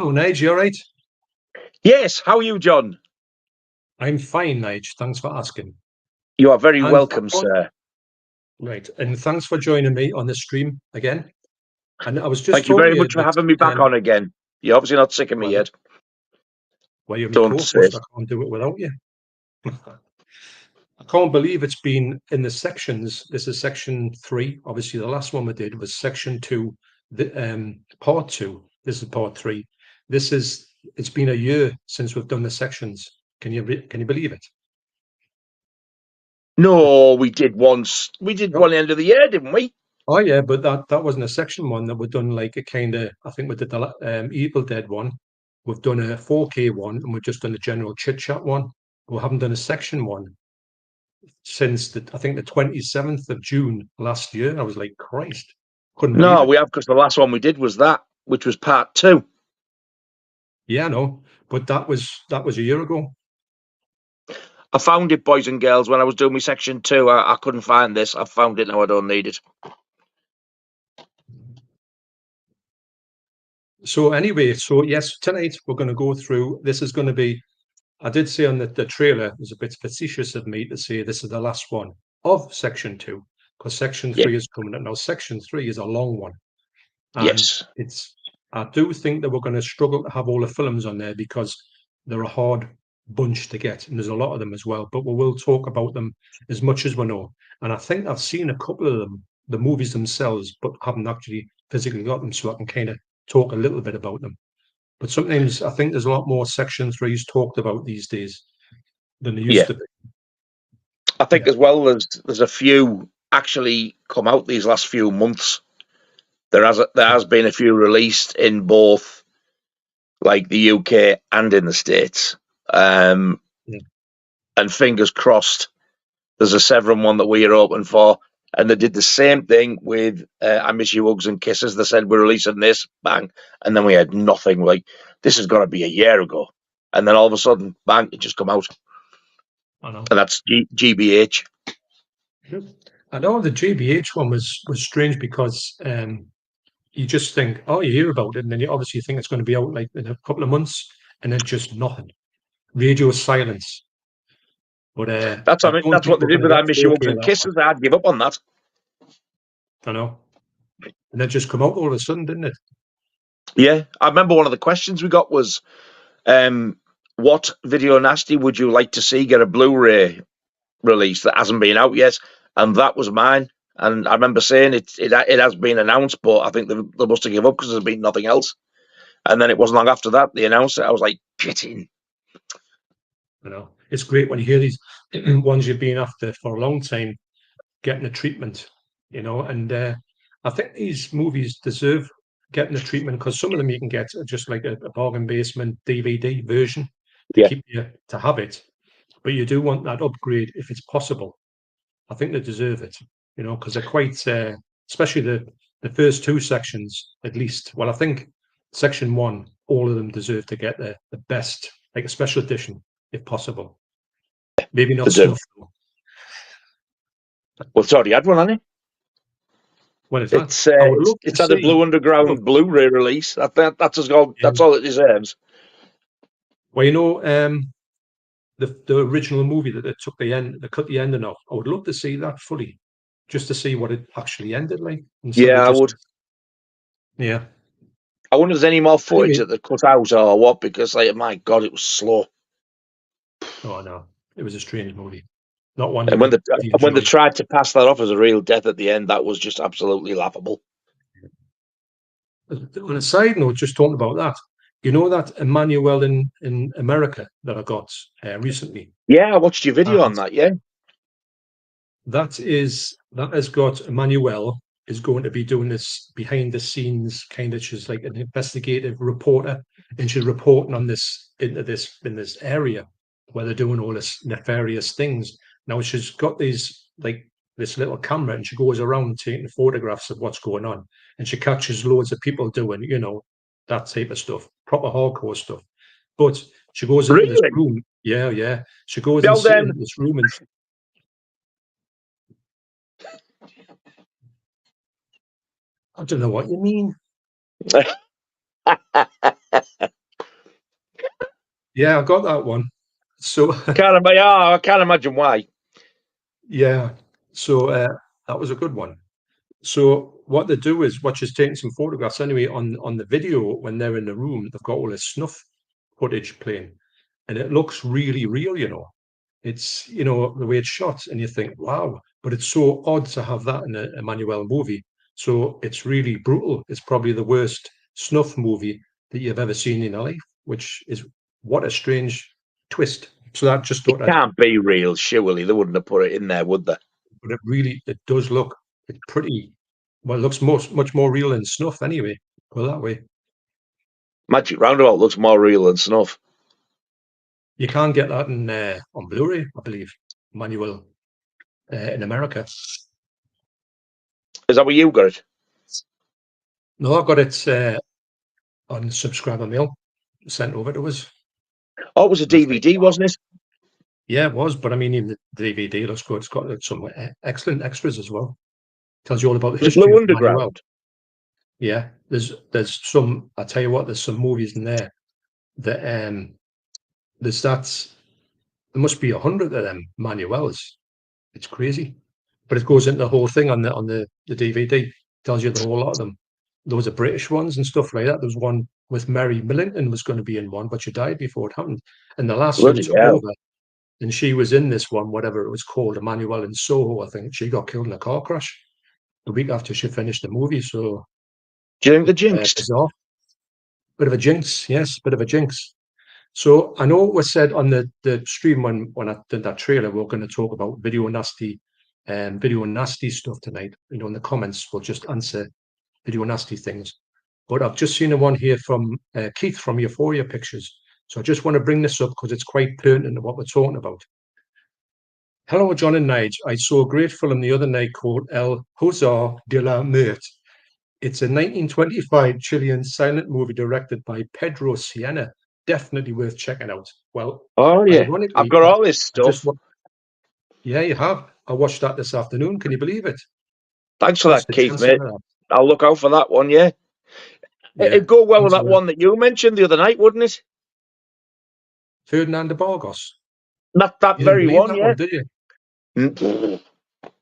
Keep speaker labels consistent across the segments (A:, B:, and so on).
A: Hello, Nige. You all right?
B: Yes, how are you, John?
A: I'm fine, Nige. Thanks for asking.
B: You are very
A: And
B: welcome, sir.
A: Right, and thanks for joining me on the stream again. And I was just
B: Thank you
A: talking
B: very
A: to you
B: much for having me back on again. You're obviously not sick of me yet.
A: Well, you're my
B: Don't
A: co-host.
B: say.
A: I can't do it without you. I can't believe it's been in the sections. This is section 3. Obviously, the last one we did was section 2, part 2. This is part 3. It's been a year since we've done the sections. Can you believe it?
B: No, we did once. We did one end of the year, didn't we?
A: Oh yeah, but that wasn't a section one. That we've done like a kind of. I think we did the Evil Dead one. We've done a 4K one, and we've just done a general chit chat one. We haven't done a section one since I think the 27th of June last year. I was like, Christ, couldn't believe
B: No,
A: it.
B: we have, because the last one we did was that, which was part 2.
A: Yeah, no, but that was a year ago.
B: I found it, boys and girls, when I was doing my section 2. I couldn't find this. I found it now. I don't need it.
A: So anyway, yes, tonight we're going to go through. This is going to be. I did say on the trailer, it was a bit facetious of me to say this is the last one of section 2, because section 3 is coming up now. Section 3 is a long one. And
B: yes.
A: I do think that we're going to struggle to have all the films on there because they're a hard bunch to get, and there's a lot of them as well. But we will talk about them as much as we know. And I think I've seen a couple of them, the movies themselves, but haven't actually physically got them, so I can kind of talk a little bit about them. But sometimes I think there's a lot more section 3s talked about these days than there used to be.
B: I think as well, there's a few actually come out these last few months. There has been a few released in both, like the UK and in the States. And fingers crossed, there's a Severin one that we are open for. And they did the same thing with I Miss You Hugs and Kisses. They said, we're releasing this, bang. And then we had nothing. Like, this has got to be a year ago. And then all of a sudden, bang, it just come out.
A: I know.
B: And that's GBH.
A: I know the GBH one was strange because you just think, oh, you hear about it, and then you obviously think it's going to be out like in a couple of months, and then just nothing. Radio silence. But
B: that's what they did with I Miss You Hugs and Kisses. I'd give up on that.
A: I know. And then just come out all of a sudden, didn't it?
B: Yeah, I remember one of the questions we got was, what video nasty would you like to see get a Blu-ray release that hasn't been out yet? And that was mine. And I remember saying it has been announced, but I think they must have given up because there's been nothing else. And then it wasn't long after that they announced it. I was like, get in.
A: I know. It's great when you hear these ones you've been after for a long time getting a treatment, and I think these movies deserve getting a treatment because some of them you can get just like a bargain basement DVD version to keep you to have it. But you do want that upgrade if it's possible. I think they deserve it, because they're quite, especially the first 2 sections at least. Well, I think section 1, all of them deserve to get the best, like a special edition, if possible. Maybe not snuff though.
B: Well, it's already had one, hasn't it?
A: Well,
B: it's had a Blue Underground Blu-ray release. That's all it deserves.
A: Well, the original movie that they took they cut the ending off. I would love to see that fully, just to see what it actually ended like.
B: Yeah, I would.
A: Yeah.
B: I wonder if there's any more footage that they cut out or what, because, like, my God, it was slow.
A: Oh no, it was a strange movie. Not one.
B: And when they tried to pass that off as a real death at the end, that was just absolutely laughable.
A: On a side note, just talking about that, you know that Emanuel in America that I got recently.
B: Yeah, I watched your video on that. Yeah,
A: that has got Emanuel is going to be doing this behind the scenes kind of. She's like an investigative reporter, and she's reporting on this in this area where they're doing all this nefarious things. Now she's got this little camera, and she goes around taking photographs of what's going on, and she catches loads of people doing that type of stuff, proper hardcore stuff. But she goes into this room. Yeah. She goes into this room and. I don't know what you mean. Yeah, I got that one. So
B: I can't imagine why.
A: yeah, so that was a good one. So what they do is, what she's taking some photographs anyway on the video when they're in the room. They've got all this snuff footage playing, and it looks really real. It's the way it's shot, and you think, wow. But it's so odd to have that in a Emanuel movie. So it's really brutal. It's probably the worst snuff movie that you've ever seen in your life, which is what a strange twist. So that just
B: It
A: thought I'd,
B: can't be real, surely. They wouldn't have put it in there, would they?
A: but it does look, it's pretty, well, it looks much more real than snuff anyway. Put it that way.
B: Magic Roundabout looks more real than snuff.
A: You can't get that on Blu-ray, I believe, Manuel, in America.
B: Is that where you got it?
A: No, I got it on subscriber mail sent over to us.
B: Oh, it was a DVD, wasn't it?
A: Yeah, it was. But I mean, even the DVD looks good. It's got some excellent extras as well. Tells you all about the
B: The
A: history
B: Blue
A: of Manuel.
B: Underground.
A: Yeah, there's some. I tell you what, there's some movies in there that there's that's there must be 100 of them Manuels. It's crazy, but it goes into the whole thing on the DVD. Tells you the whole lot of them. Those are British ones and stuff like that. There was one with Mary Millington was going to be in one, but she died before it happened. And the lass who
B: Bloody
A: took
B: hell.
A: over, and she was in this one, whatever it was called, Emmanuel in Soho, I think. She got killed in a car crash the week after she finished the movie. So
B: Do you think they jinxed?
A: bizarre. Bit of a jinx, yes, bit of a jinx. So I know it was said on the stream when I did that trailer, we are going to talk about video nasty stuff tonight. In the comments, we'll just answer video nasty things. But I've just seen a one here from Keith from Euphoria Pictures. So I just want to bring this up because it's quite pertinent to what we're talking about. Hello, John and Nige. I saw a great film the other night called El Huzar de la Muerte. It's a 1925 Chilean silent movie directed by Pedro Sienna. Definitely worth checking out. Well,
B: Oh, yeah. I've
A: ironically,
B: got all this
A: I just
B: stuff.
A: yeah, you have. I watched that this afternoon. Can you believe it?
B: Thanks for
A: Missed
B: that,
A: the
B: Keith,
A: chance of
B: mate.
A: that.
B: I'll look out for that one, yeah.
A: Yeah,
B: It'd go well with
A: thanks
B: that
A: for that.
B: one that you mentioned the other night, wouldn't it?
A: Ferdinand de Bargos.
B: Not that
A: You didn't
B: very
A: believe
B: one,
A: that
B: yeah.
A: one, did you?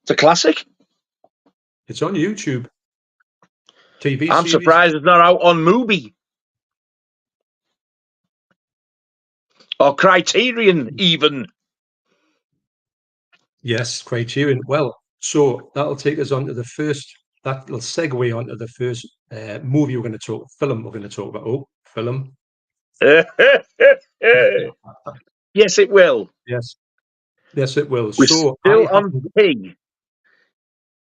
B: It's a classic.
A: It's on YouTube. TV
B: I'm
A: series.
B: surprised it's not out on Mubi. Or Criterion, even.
A: Yes, Criterion. Well, so that'll take us on to the first. That'll segue onto the first movie film we're going to talk about. Oh, film.
B: Yes, it will.
A: Yes, yes, it will.
B: We're
A: So
B: still on P.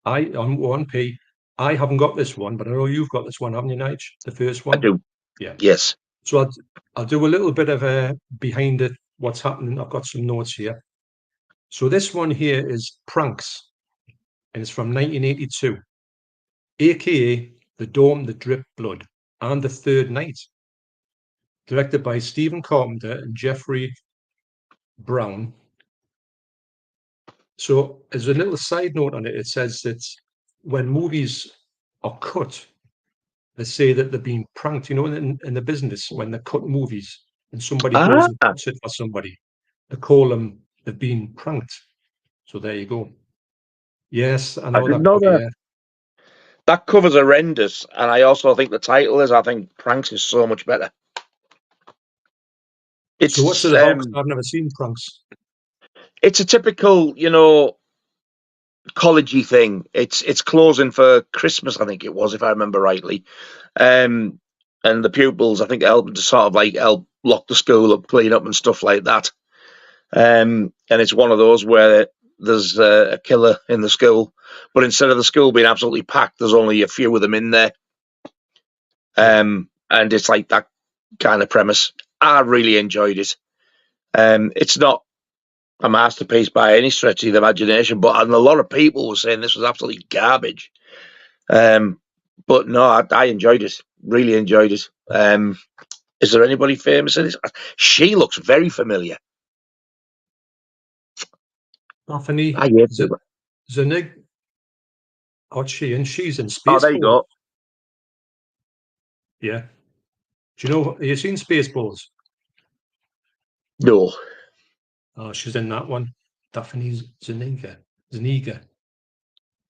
A: on 1P. I haven't got this one, but I know you've got this one, haven't you, Nige? The first one.
B: I do.
A: Yeah.
B: Yes.
A: So I'll do a little bit of behind it, what's happening. I've got some notes here. So this one here is Pranks, and it's from 1982, aka The Dome That Dripped Blood and The Third Night, directed by Stephen Carpenter and Jeffrey Brown. So as a little side note on it, it says that when movies are cut, they say that they're being pranked, in the business, when they cut movies and somebody goes and cuts it for somebody, they call them, they've been pranked. So there you go. Yes, I know
B: didn't
A: that
B: know
A: cover,
B: that.
A: yeah.
B: That cover's horrendous, and I also think the title is, I think Pranks is so much better. It's,
A: So what's it about? I've never seen Pranks.
B: It's a typical, collegey thing. It's closing for Christmas, I think it was, if I remember rightly. And the pupils, I think, help to sort of help lock the school up, clean up and stuff like that. And it's one of those where there's a killer in the school, but instead of the school being absolutely packed, there's only a few of them in there. And it's like that kind of premise. I really enjoyed it. It's not a masterpiece by any stretch of the imagination, but a lot of people were saying this was absolutely garbage. But no, I enjoyed it. Really enjoyed it. Is there anybody famous in this? She looks very familiar.
A: Anthony Zernig. Oh, she's in Spaceballs.
B: Oh, there you go.
A: Yeah. Do you know, have you seen Spaceballs?
B: No.
A: Oh, she's in that one. Daphne Zuniga.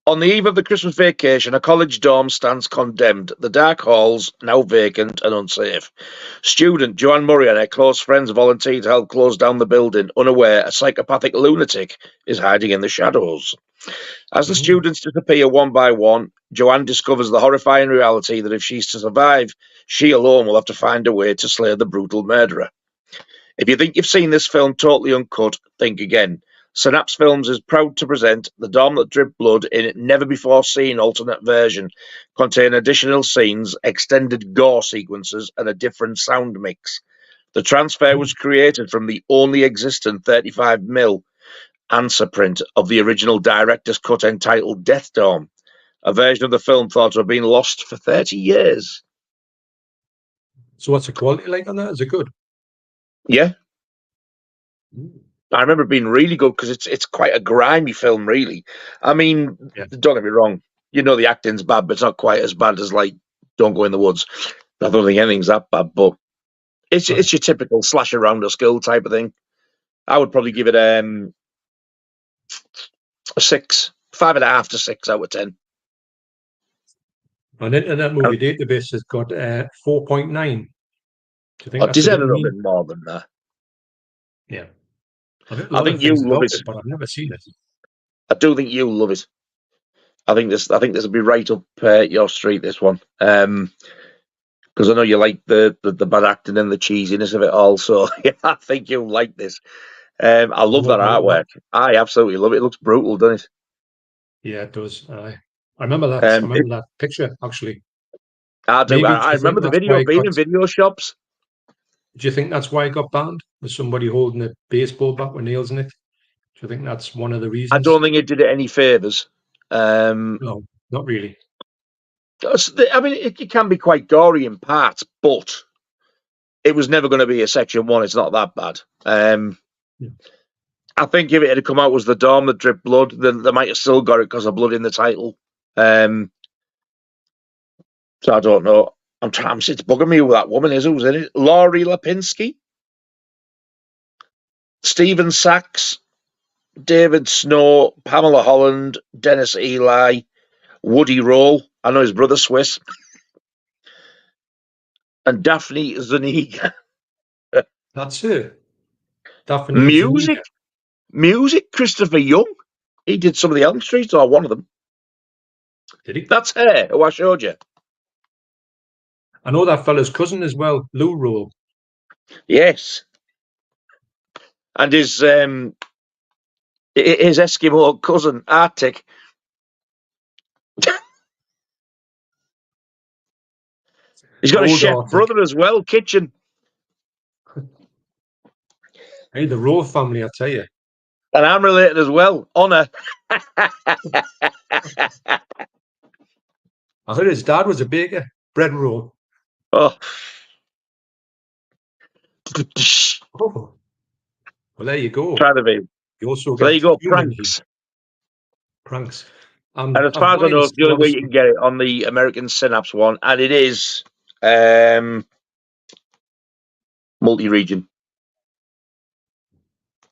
B: On the eve of the Christmas vacation, a college dorm stands condemned. The dark halls, now vacant and unsafe. Student Joanne Murray and her close friends volunteer to help close down the building, unaware a psychopathic lunatic is hiding in the shadows. As the students disappear one by one, Joanne discovers the horrifying reality that if she's to survive, she alone will have to find a way to slay the brutal murderer. If you think you've seen this film totally uncut, think again. Synapse Films is proud to present The Dorm That Dripped Blood in a never-before-seen alternate version, containing additional scenes, extended gore sequences, and a different sound mix. The transfer was created from the only existent 35mm answer print of the original director's cut entitled Death Dorm, a version of the film thought to have been lost for 30 years.
A: So what's the quality like on that? Is it good?
B: Yeah. I remember it being really good because it's quite a grimy film, really. I mean, Don't get me wrong. You know the acting's bad, but it's not quite as bad as, like, Don't Go in the Woods. I don't think anything's that bad, but it's your typical slash around a school type of thing. I would probably give it a 6, 5.5 to 6 out of 10.
A: On Internet Movie Database has got 4.9. Do you think that's
B: deserve a little bit more than that?
A: Yeah.
B: I think you love it,
A: but I've never seen it.
B: I do think you'll love it. I think this will be right up your street. This one, because I know you like the bad acting and the cheesiness of it all. So yeah, I think you'll like this. I love that artwork. I absolutely love it. It looks brutal, doesn't it?
A: Yeah, it does. I remember that. I remember that picture actually.
B: I do. I remember the video being in video shops.
A: Do you think that's why it got banned? Was somebody holding a baseball bat with nails in it? Do you think that's one of the reasons?
B: I don't think it did it any favours.
A: No, not really.
B: I mean, it can be quite gory in parts, but it was never going to be a Section 1. It's not that bad. I think if it had come out as The Dorm That Dripped Blood, then they might have still got it because of blood in the title. So I don't know. It's bugging me who that woman is. Who's in it? Laurie Lapinski, Stephen Sachs, David Snow, Pamela Holland, Dennis Ely, Woody Roll. I know his brother Swiss, and Daphne Zuniga.
A: That's it. Daphne Zuniga.
B: Music. Christopher Young. He did some of the Elm Streets, or one of them.
A: Did he?
B: That's her who I showed you.
A: I know that fella's cousin as well, Lou Roll.
B: Yes. And his Eskimo cousin, Arctic. He's got a chef brother as well, Kitchen.
A: Hey, the Roll family, I tell you.
B: And I'm related as well. Honor.
A: I heard his dad was a baker. Bread roll.
B: Oh.
A: Well, there you go.
B: Try to be.
A: You also
B: so there you go, Pranks.
A: Pranks.
B: And as far as I know, it's the only way you can get it on the American Synapse one, and it is multi-region.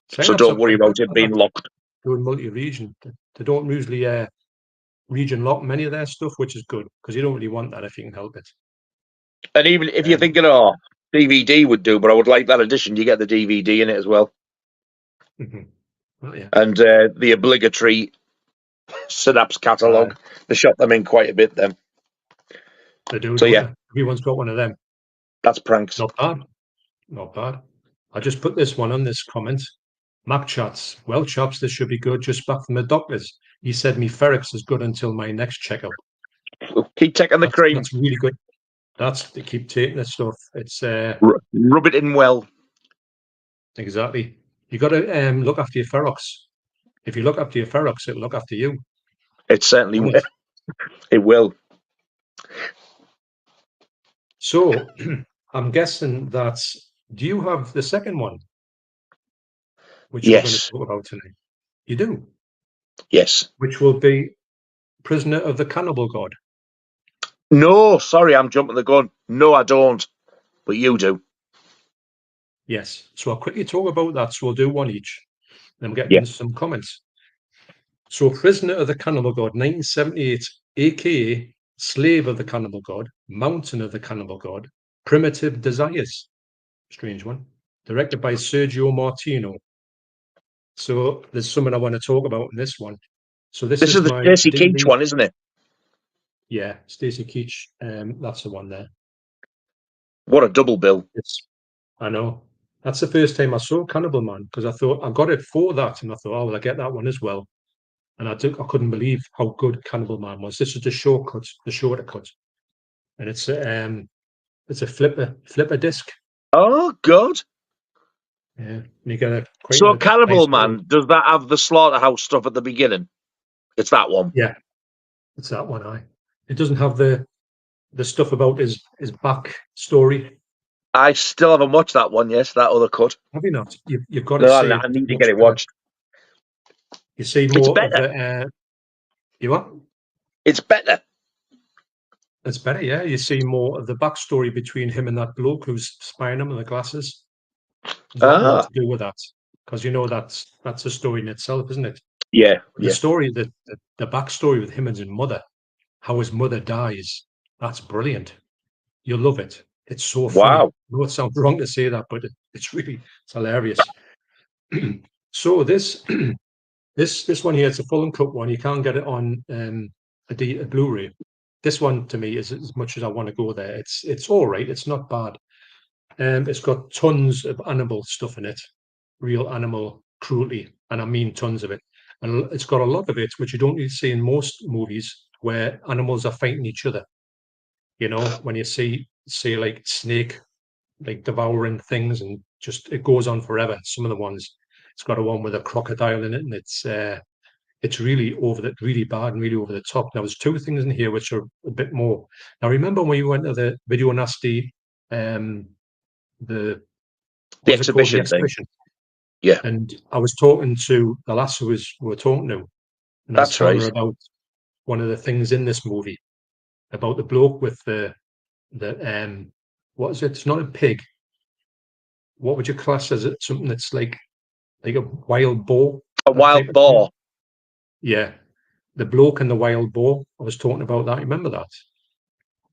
B: So don't worry about it being locked.
A: Doing multi-region. They don't usually region lock many of their stuff, which is good, because you don't really want that if you can help it.
B: And even if you're thinking, DVD would do, but I would like that edition. You get the DVD in it as well.
A: Well, yeah.
B: And the obligatory Synapse catalogue. They shot them in quite a bit then.
A: They do.
B: So yeah.
A: Everyone's got one of them.
B: That's Pranks.
A: Not bad. Not bad. I just put this one on this comment. Mac chats. Well, chaps, this should be good. Just back from the doctors. He said me ferrex is good until my next checkup.
B: Keep taking the cream.
A: That's really good. They keep taking this stuff. It's
B: rub it in well.
A: Exactly. You got to look after your ferox. If you look after your ferox, it'll look after you.
B: It certainly will. It will.
A: So, I'm guessing that. Do you have the second one? Which we're going to talk about tonight. You do?
B: Yes.
A: Which will be Prisoner of the Cannibal God.
B: No, sorry, I'm jumping the gun. No, I don't. But you do.
A: Yes. So I'll quickly talk about that. So we'll do one each. Then we'll get
B: Yeah.
A: into some comments. So Prisoner of the Cannibal God, 1978, aka Slave of the Cannibal God, Mountain of the Cannibal God, Primitive Desires. Strange one. Directed by Sergio Martino. So there's something I want to talk about in this one. So this
B: This
A: is
B: is the
A: my
B: Stacey
A: DVD.
B: Keach one, isn't it?
A: Yeah, Stacey Keach. That's the one there.
B: What a double bill.
A: I know. That's the first time I saw Cannibal Man because I thought I got it for that, and I thought, oh, well, I get that one as well. And I couldn't believe how good Cannibal Man was. This is the shortcut, the shorter cut, and it's a flipper disc.
B: Oh, God.
A: Yeah, and you get a quite
B: So
A: a
B: Cannibal
A: nice little.
B: Man, does that have the slaughterhouse stuff at the beginning? It's that one.
A: Yeah, it's that one. It doesn't have the stuff about his back story.
B: I still haven't watched that one, yes, that other cut.
A: Have you not? You've got to
B: No,
A: see it.
B: I need to
A: Much
B: get it
A: better.
B: watched.
A: You see
B: It's
A: more of
B: better.
A: the. You what?
B: It's better.
A: It's better, yeah. You see more of the backstory between him and that bloke who's spying him with the glasses. There's a lot more to do with that because you know that's a story in itself, isn't it?
B: Yeah,
A: The story, the backstory with him and his mother, how his mother dies, that's brilliant. You'll love it. It's so funny.
B: Wow.
A: I know it sounds wrong to say that, but it's hilarious. So this this one here, it's a full and cut one. You can't get it on a Blu-ray. This one to me is as much as I want to go there. It's all right. It's not bad. It's got tons of animal stuff in it, real animal cruelty, and I mean tons of it. And it's got a lot of it, which you don't really see in most movies, where animals are fighting each other. You know, when you see like snake like devouring things, and just it goes on forever. Some of the ones, it's got a one with a crocodile in it, and it's really really bad and really over the top. Now, there's two things in here which are a bit more. Now, remember when you went to the Video Nasty, the
B: The
A: what was it called? The
B: exhibition thing.
A: exhibition.
B: Yeah.
A: And I was talking to the lass who we were talking to, and I was
B: That's
A: telling her
B: right.
A: about one of the things in this movie about the bloke with the what is it? It's not a pig. What would you class as it? Something that's like a wild boar,
B: A
A: that type
B: wild
A: of thing?
B: boar.
A: Yeah. The bloke and the wild boar. I was talking about that. Remember that?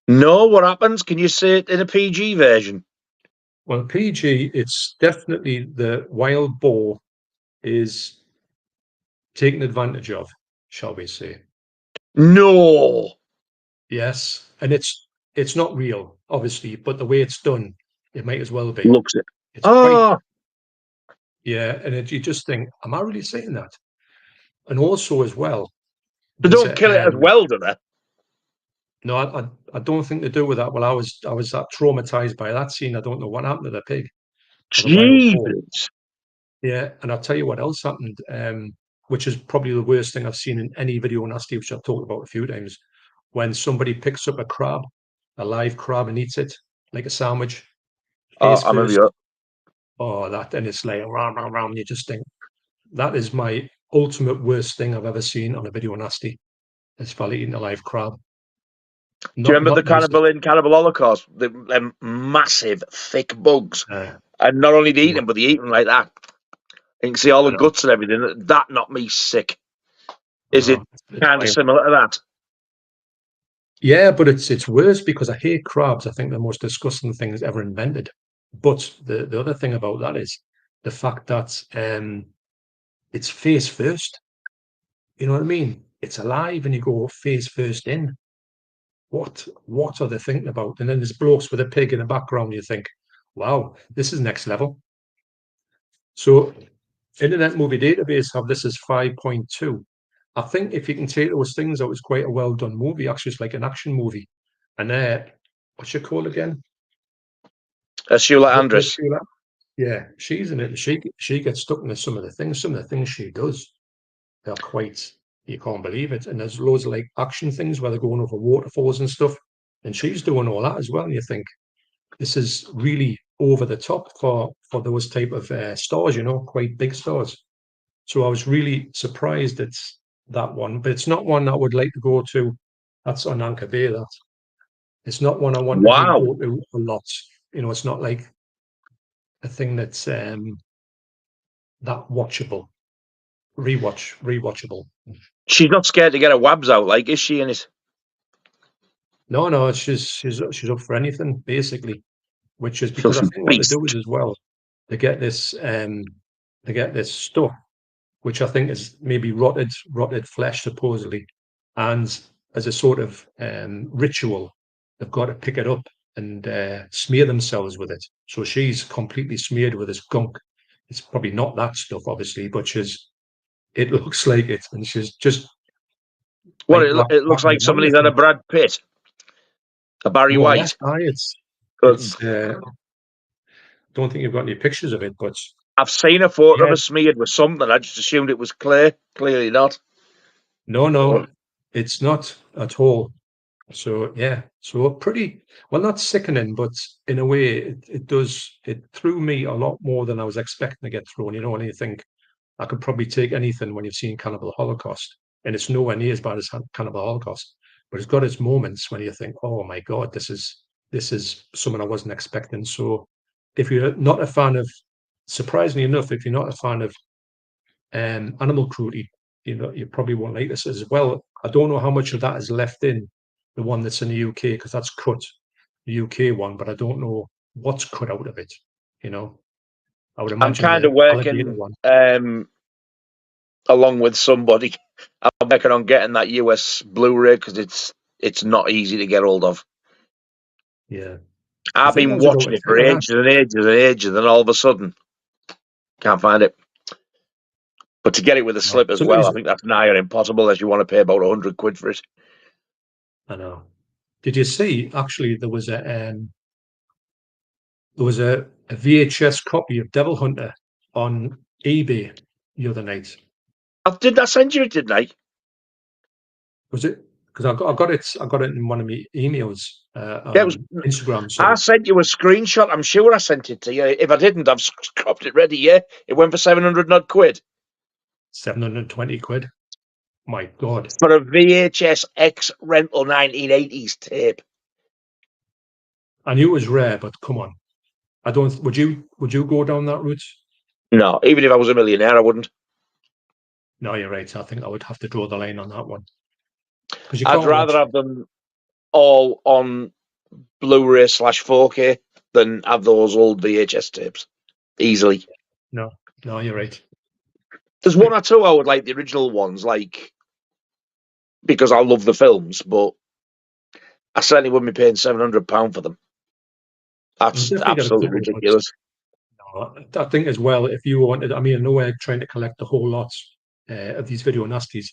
B: No, what happens? Can you say it in a PG version?
A: Well, PG, it's definitely the wild boar is taken advantage of, shall we say.
B: No.
A: Yes. And it's not real, obviously, but the way it's done, it might as well be.
B: Looks it.
A: It's quite,
B: Oh,
A: yeah. And you just think, am I really saying that? And also as well,
B: they
A: there's
B: don't
A: a
B: kill it as well, do they?
A: no, I don't think they do with that. Well, I was that traumatized by that scene. I don't know what happened to the pig or the wild boar.
B: Jesus.
A: Yeah, and I'll tell you what else happened, which is probably the worst thing I've seen in any video nasty, which I've talked about a few times. When somebody picks up a crab, a live crab, and eats it like a sandwich,
B: Oh,
A: face
B: I remember
A: first.
B: you.
A: Oh, that, and it's like ram, ram, ram. You just think that is my ultimate worst thing I've ever seen on a video nasty. It's probably eating a live crab.
B: Do you remember the
A: Not nice.
B: cannibal in Cannibal Holocaust? Them massive, thick bugs.
A: Uh,
B: And not only they eat
A: yeah,
B: them, but they eat them like that. You can see all
A: I
B: the
A: know.
B: guts and everything. That knocked me sick.
A: I
B: Is it
A: know. It's
B: kind of
A: fine.
B: similar to that?
A: Yeah, but it's worse because I hate crabs. I think they're the most disgusting things ever invented. But the other thing about that is the fact that it's face first. You know what I mean? It's alive and you go face first in. What are they thinking about? And then there's blokes with a pig in the background. You think, wow, this is next level. So Internet Movie Database have this as 5.2. I think if you can take those things, that was quite a well done movie. Actually, it's like an action movie. And what's she called again?
B: Sheila
A: Victor
B: Andress.
A: Sheila. Yeah, she's in it. She gets stuck into some of the things. Some of the things she does, they're quite. You can't believe it. And there's loads of like action things where they're going over waterfalls and stuff. And she's doing all that as well. And you think this is really over the top for those type of stars. You know, quite big stars. So I was really surprised it's that one, but it's not one I would like to go to. That's on Anchor Bay. That it's not one I want to really
B: Wow.
A: go to a lot. You know, it's not like a thing that's that watchable, rewatchable.
B: She's not scared to get her wabs out, like, is she? In it?
A: No, she's up for anything basically, which is because I
B: Filthy
A: think what they
B: beast.
A: do is as well, they get this stuff, which I think is maybe rotted flesh supposedly, and as a sort of ritual, they've got to pick it up and smear themselves with it. So she's completely smeared with this gunk. It's probably not that stuff, obviously, but it looks like it, and she's just
B: What,
A: like
B: it looks
A: whacking
B: like
A: it on, you
B: somebody's had a
A: think.
B: Brad Pitt, a Barry
A: More or less,
B: White.
A: it's don't think you've got any pictures of it, but
B: I've seen a photo of
A: yeah,
B: her smeared with something. I just assumed it was clay. Clearly not.
A: no, it's not at all. So yeah, so pretty well, not sickening, but in a way, it threw me a lot more than I was expecting to get thrown. You know, and you think I could probably take anything when you've seen Cannibal Holocaust, and it's nowhere near as bad as Cannibal Holocaust, but it's got its moments when you think, oh my God, this is something I wasn't expecting. So if you're not a fan of, surprisingly enough, if you're not a fan of animal cruelty, you probably won't like this as well. I don't know how much of that is left in the one that's in the UK because that's cut, the UK one, but I don't know what's cut out of it. You know, I would
B: I'm
A: imagine
B: kind
A: the
B: of
A: alligator
B: working
A: one.
B: along with somebody. I'm working on getting that US Blu-ray because it's not easy to get hold of.
A: Yeah, I
B: I've
A: think
B: been
A: those are about
B: watching
A: a
B: it for
A: tenner now.
B: ages and ages and ages, and all of a sudden can't find it. But to get it with a
A: No.
B: slip as well,
A: Somebody's,
B: I think that's nigh on impossible. Unless you want to pay about 100 quid for it.
A: I know. Did you see? Actually, there was a VHS copy of Devil Hunter on eBay the other night.
B: Did I send you it? Didn't I?
A: Was it? Because I got it in one of my emails
B: Yeah, it was.
A: on Instagram.
B: I
A: Sorry,
B: sent you a screenshot. I'm sure I sent it to you. If I didn't, I've cropped it ready. Yeah, it went for 700 odd quid
A: 720 quid. My God,
B: for a VHS X rental 1980s tape.
A: I knew it was rare, but come on, I don't. Would you go down that route?
B: No, even if I was a millionaire, I wouldn't.
A: No, you're right. I think I would have to draw the line on that one because you
B: I'd
A: can't
B: rather
A: watch.
B: have them all on Blu-ray/4K than have those old VHS tapes easily.
A: No, no, you're right.
B: There's one or two I would like the original ones, like because I love the films, but I certainly wouldn't be paying £700 for them.
A: I've
B: That's
A: definitely got a
B: absolutely
A: couple, but
B: ridiculous.
A: no, I think as well, if you wanted, I mean, I know we're trying to collect the whole lot of these video nasties,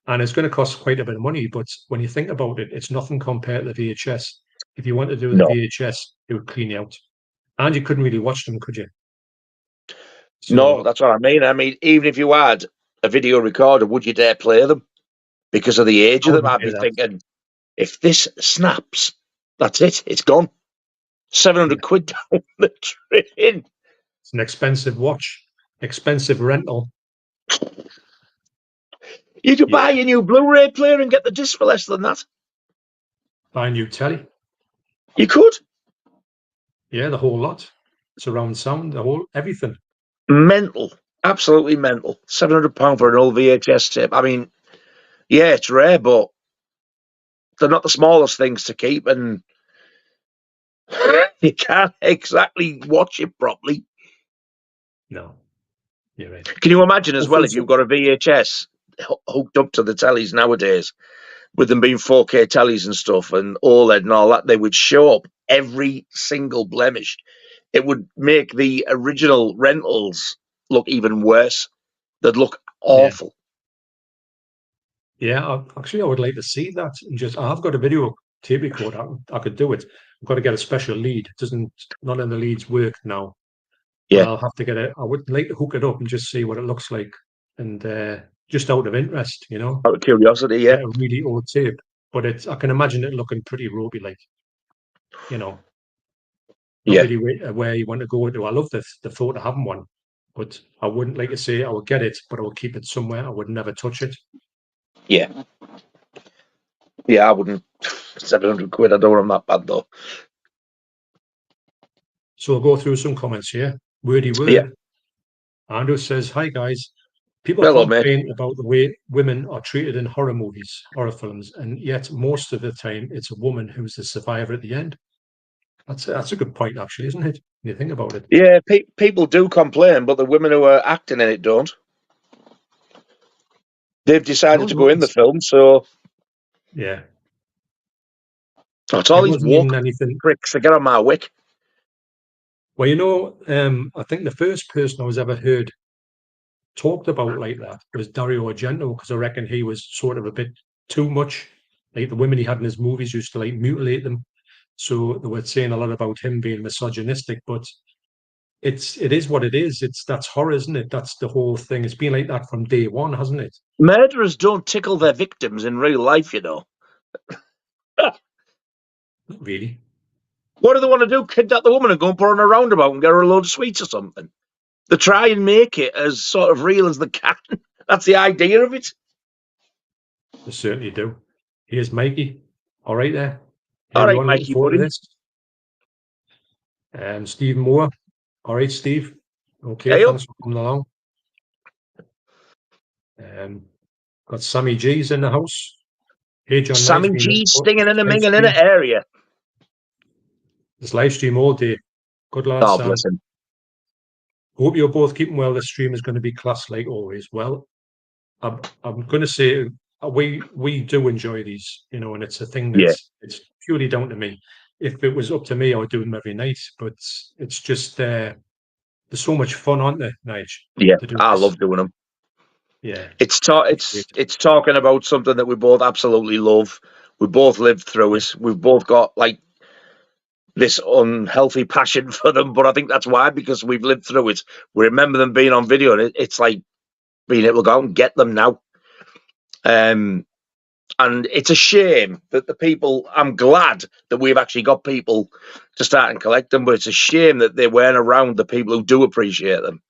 A: and it's going to cost quite a bit of money. But when you think about it, it's nothing compared to the VHS. If you want to do the
B: No,
A: VHS, it would clean you out, and you couldn't really watch them, could you?
B: no,
A: So
B: that's what I mean. I mean, even if you had a video recorder, would you dare play them? Because of the age
A: I
B: of them,
A: wouldn't
B: I'd
A: do
B: be
A: that.
B: thinking, if this snaps, that's it. It's gone. 700
A: Yeah,
B: quid down the drain.
A: it's an expensive watch, expensive rental.
B: You could buy
A: Yeah,
B: a new Blu-ray player and get the disc for less than that.
A: buy a new telly.
B: You could.
A: Yeah, the whole lot. Surround sound, the whole everything.
B: Mental. Absolutely mental. £700 for an old VHS tape. I mean, yeah, it's rare, but they're not the smallest things to keep, and you can't exactly watch it properly.
A: No, you're right.
B: Can you imagine as
A: Go
B: well
A: through
B: if you've
A: some.
B: got a VHS hooked up to the tellies nowadays, with them being 4K tellies and stuff and OLED and all that, they would show up every single blemish. It would make the original rentals look even worse. They'd look
A: Yeah.
B: awful.
A: Yeah, actually, I would like to see that. And just, I've got a video tape recorder. I could do it. I've got to get a special lead. It doesn't, none of the leads work now, but
B: Yeah,
A: I'll have to get it. I would like to hook it up and just see what it looks like. And just out of interest,
B: out of curiosity, yeah.
A: get a really old tape. But I can imagine it looking pretty ropey, like, you know, not
B: Yeah,
A: really where you want to go to. I love the thought of having one, but I wouldn't like to say I would get it, but I would keep it somewhere. I would never touch it.
B: yeah. Yeah, I wouldn't. 700 quid, I don't want them that bad though.
A: So I'll go through some comments here. wordy word.
B: Yeah.
A: Andrew says, "Hi guys. People
B: Hello, mate.
A: complain about the way women are treated in horror movies, horror films, and yet most of the time it's a woman who's the survivor at the end." That's a good point, actually, isn't it? When you think about it.
B: Yeah, people do complain, but the women who are acting in it don't. They've decided to go in the film, so
A: Yeah,
B: it's all
A: it
B: these
A: wasn't even
B: woke
A: anything.
B: pricks to get on my wick.
A: Well, I think the first person I was ever heard talked about like that was Dario Argento, because I reckon he was sort of a bit too much. Like the women he had in his movies used to like mutilate them. So they were saying a lot about him being misogynistic, but it is what it is. That's horror, isn't it? That's the whole thing. It's been like that from day one, hasn't it?
B: Murderers don't tickle their victims in real life, you know.
A: Not really.
B: What do they want to do? Kidnap the woman and go and put her on a roundabout and get her a load of sweets or something? They try and make it as sort of real as they can. That's the idea of it.
A: They certainly do. Here's Mikey. All right there.
B: All right,
A: Everyone looking
B: Mikey,
A: forward to
B: buddy.
A: this. Stephen Moore. All right, Steve. Okay,
B: Hey,
A: thanks for coming along. Got Sammy G's in the house. Hey, John.
B: Sammy
A: Knight's been
B: G
A: live
B: stinging and a minging in
A: stream.
B: an area.
A: This live stream all day. Good lad,
B: Oh,
A: Sam.
B: bless him.
A: Hope you're both keeping well. This stream is going to be class like always. Well, I'm going to say we do enjoy these, and it's a thing that's it's purely down to me. If it was up to me, I would do them every night. But it's just there's so much fun, aren't there, Nige?
B: Yeah,
A: To do
B: I
A: this.
B: love doing them.
A: Yeah,
B: it's talking about something that we both absolutely love. We both lived through it. We've both got like this unhealthy passion for them, but I think that's why, because we've lived through it. We remember them being on video, and it's like being able to go out and get them now. And it's a shame that the people, I'm glad that we've actually got people to start and collect them, but it's a shame that they weren't around, the people who do appreciate them.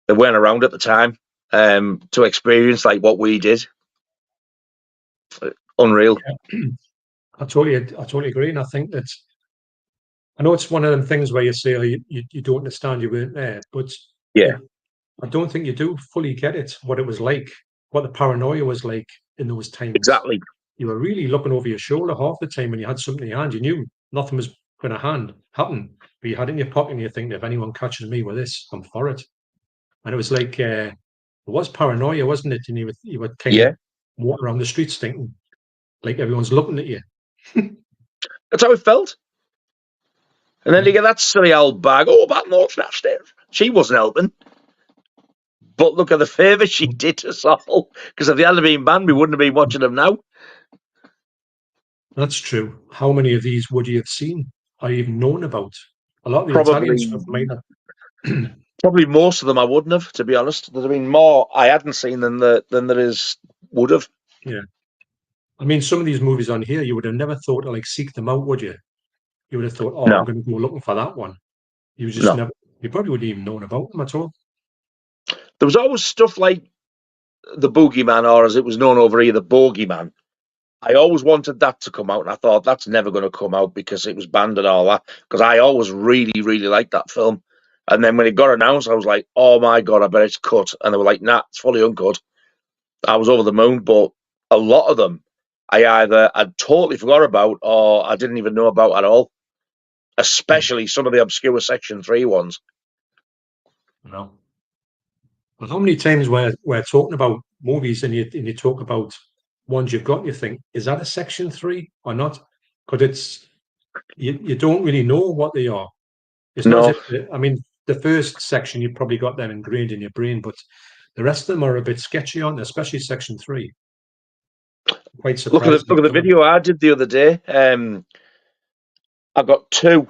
B: They weren't around at the time to experience like what we did. Unreal.
A: Yeah. I totally agree, and I think that I know it's one of them things where you say, oh, you don't understand, you weren't there, but
B: Yeah,
A: I don't think you do fully get it, what it was like, what the paranoia was like in those times.
B: exactly.
A: You were really looking over your shoulder half the time when you had something in your hand. You knew nothing was going to happen, but you had it in your pocket and you think, if anyone catches me with this, I'm for it. And it was like, it was paranoia, wasn't it? And you were kind of walking around the streets thinking, like everyone's looking at you.
B: That's how it felt. And then you get that silly old bag. Oh, about North Nasties. She wasn't helping. But look at the favour she did us all. Because if they hadn't been banned, we wouldn't have been watching them now.
A: That's true. How many of these would you have seen or even known about? A lot of the
B: Probably,
A: Italian stuff might not.
B: probably most of them I wouldn't have, to be honest. There'd have been more I hadn't seen than there is would have.
A: Yeah. I mean, some of these movies on here, you would have never thought to like seek them out, would you? You would have thought, oh,
B: No.
A: I'm going to go looking for that one. You just
B: No.
A: never. You probably wouldn't even known about them at all.
B: There was always stuff like the Boogeyman, or as it was known over here, the Boogeyman. I always wanted that to come out, and I thought that's never going to come out because it was banned and all that. Because I always really, really liked that film. And then when it got announced, I was like, oh my God, I bet it's cut. And they were like, nah, it's fully uncut. I was over the moon, but a lot of them I'd totally forgot about or I didn't even know about at all. Especially some of the obscure Section 3 ones.
A: No. But how many times we're talking about movies and you talk about ones you've got, you think, is that a Section 3 or not? Because it's you don't really know what they are. It's not as if, I mean, the first section you've probably got them ingrained in your brain, but the rest of them are a bit sketchy, aren't they? Especially Section 3. Quite surprised.
B: Look at the video I did the other day. I got two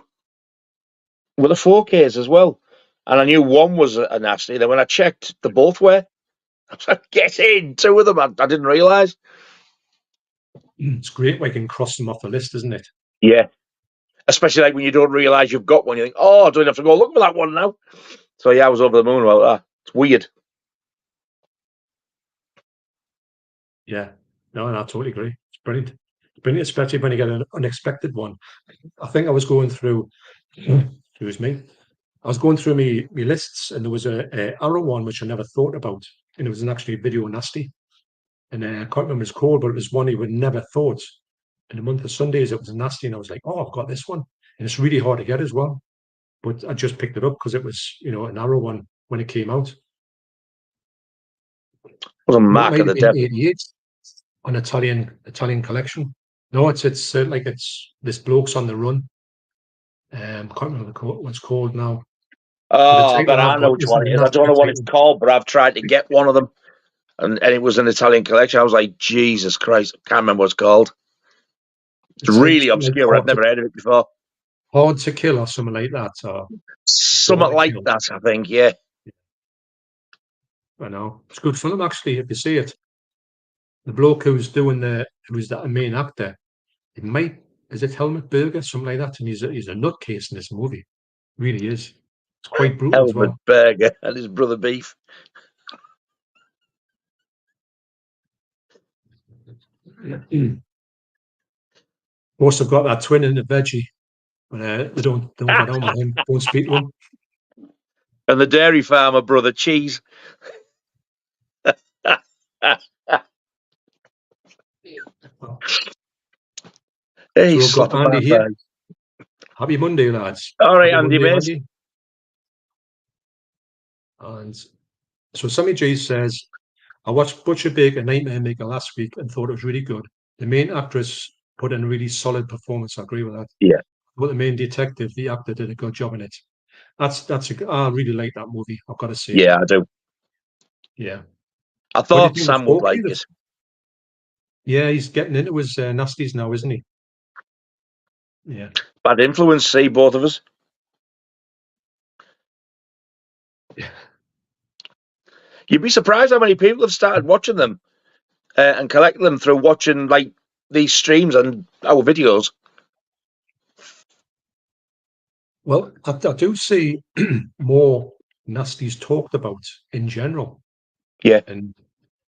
B: with the 4Ks as well. And I knew one was a nasty. Then when I checked, they both were. I was like, get in, two of them. I didn't realise.
A: It's great when you can cross them off the list, isn't it?
B: Yeah. Especially like when you don't realise you've got one. You think, oh, I don't have to go look for that one now. So yeah, I was over the moon about that. It's weird.
A: Yeah. No, I totally agree. It's brilliant. It's brilliant, especially when you get an unexpected one. I think I was going through, excuse me, I was going through my lists, and there was a Arrow one which I never thought about, and it was actually a video nasty, and I can't remember what it's called, but it was one you would never thought. In the month of Sundays, it was nasty, and I was like, oh, I've got this one, and it's really hard to get as well. But I just picked it up because it was, an Arrow one when it came out.
B: It was a mark of the devil.
A: 88 on Italian collection. No, it's like it's this bloke's on the run. Can't remember what it's called now.
B: Oh, but I know which one it is. I don't know what it's called, but I've tried to get one of them, and it was an Italian collection. I was like, Jesus Christ, I can't remember what it's called. It's really obscure. I've never heard of it before.
A: Hard to Kill or something like that. Or
B: something like that, I think, yeah.
A: I know. It's good film, actually, if you see it. The bloke who's doing who's the main actor, is it Helmut Berger, something like that? And he's a nutcase in this movie. Really is. It's quite brutal as well.
B: Helmut Berger and his brother Beef.
A: Also got that twin in the veggie. But they don't get on with him. Don't speak to him.
B: And the dairy farmer brother Cheese. Hey,
A: so we've got Andy here. Happy Monday, lads.
B: All right, Andy, mate.
A: And so Sammy G says, I watched Butcher Baker Nightmare Maker last week and thought it was really good. The main actress put in a really solid performance. I agree with that.
B: Yeah.
A: But the main detective, the actor, did a good job in it. I really like that movie. I've got to say.
B: Yeah, I do.
A: Yeah.
B: I thought Sam would like it.
A: Yeah, he's getting into his nasties now, isn't he? Yeah.
B: Bad influence, see, both of us.
A: Yeah.
B: You'd be surprised how many people have started watching them and collecting them through watching like these streams and our videos.
A: Well, I do see more nasties talked about in general.
B: Yeah.
A: And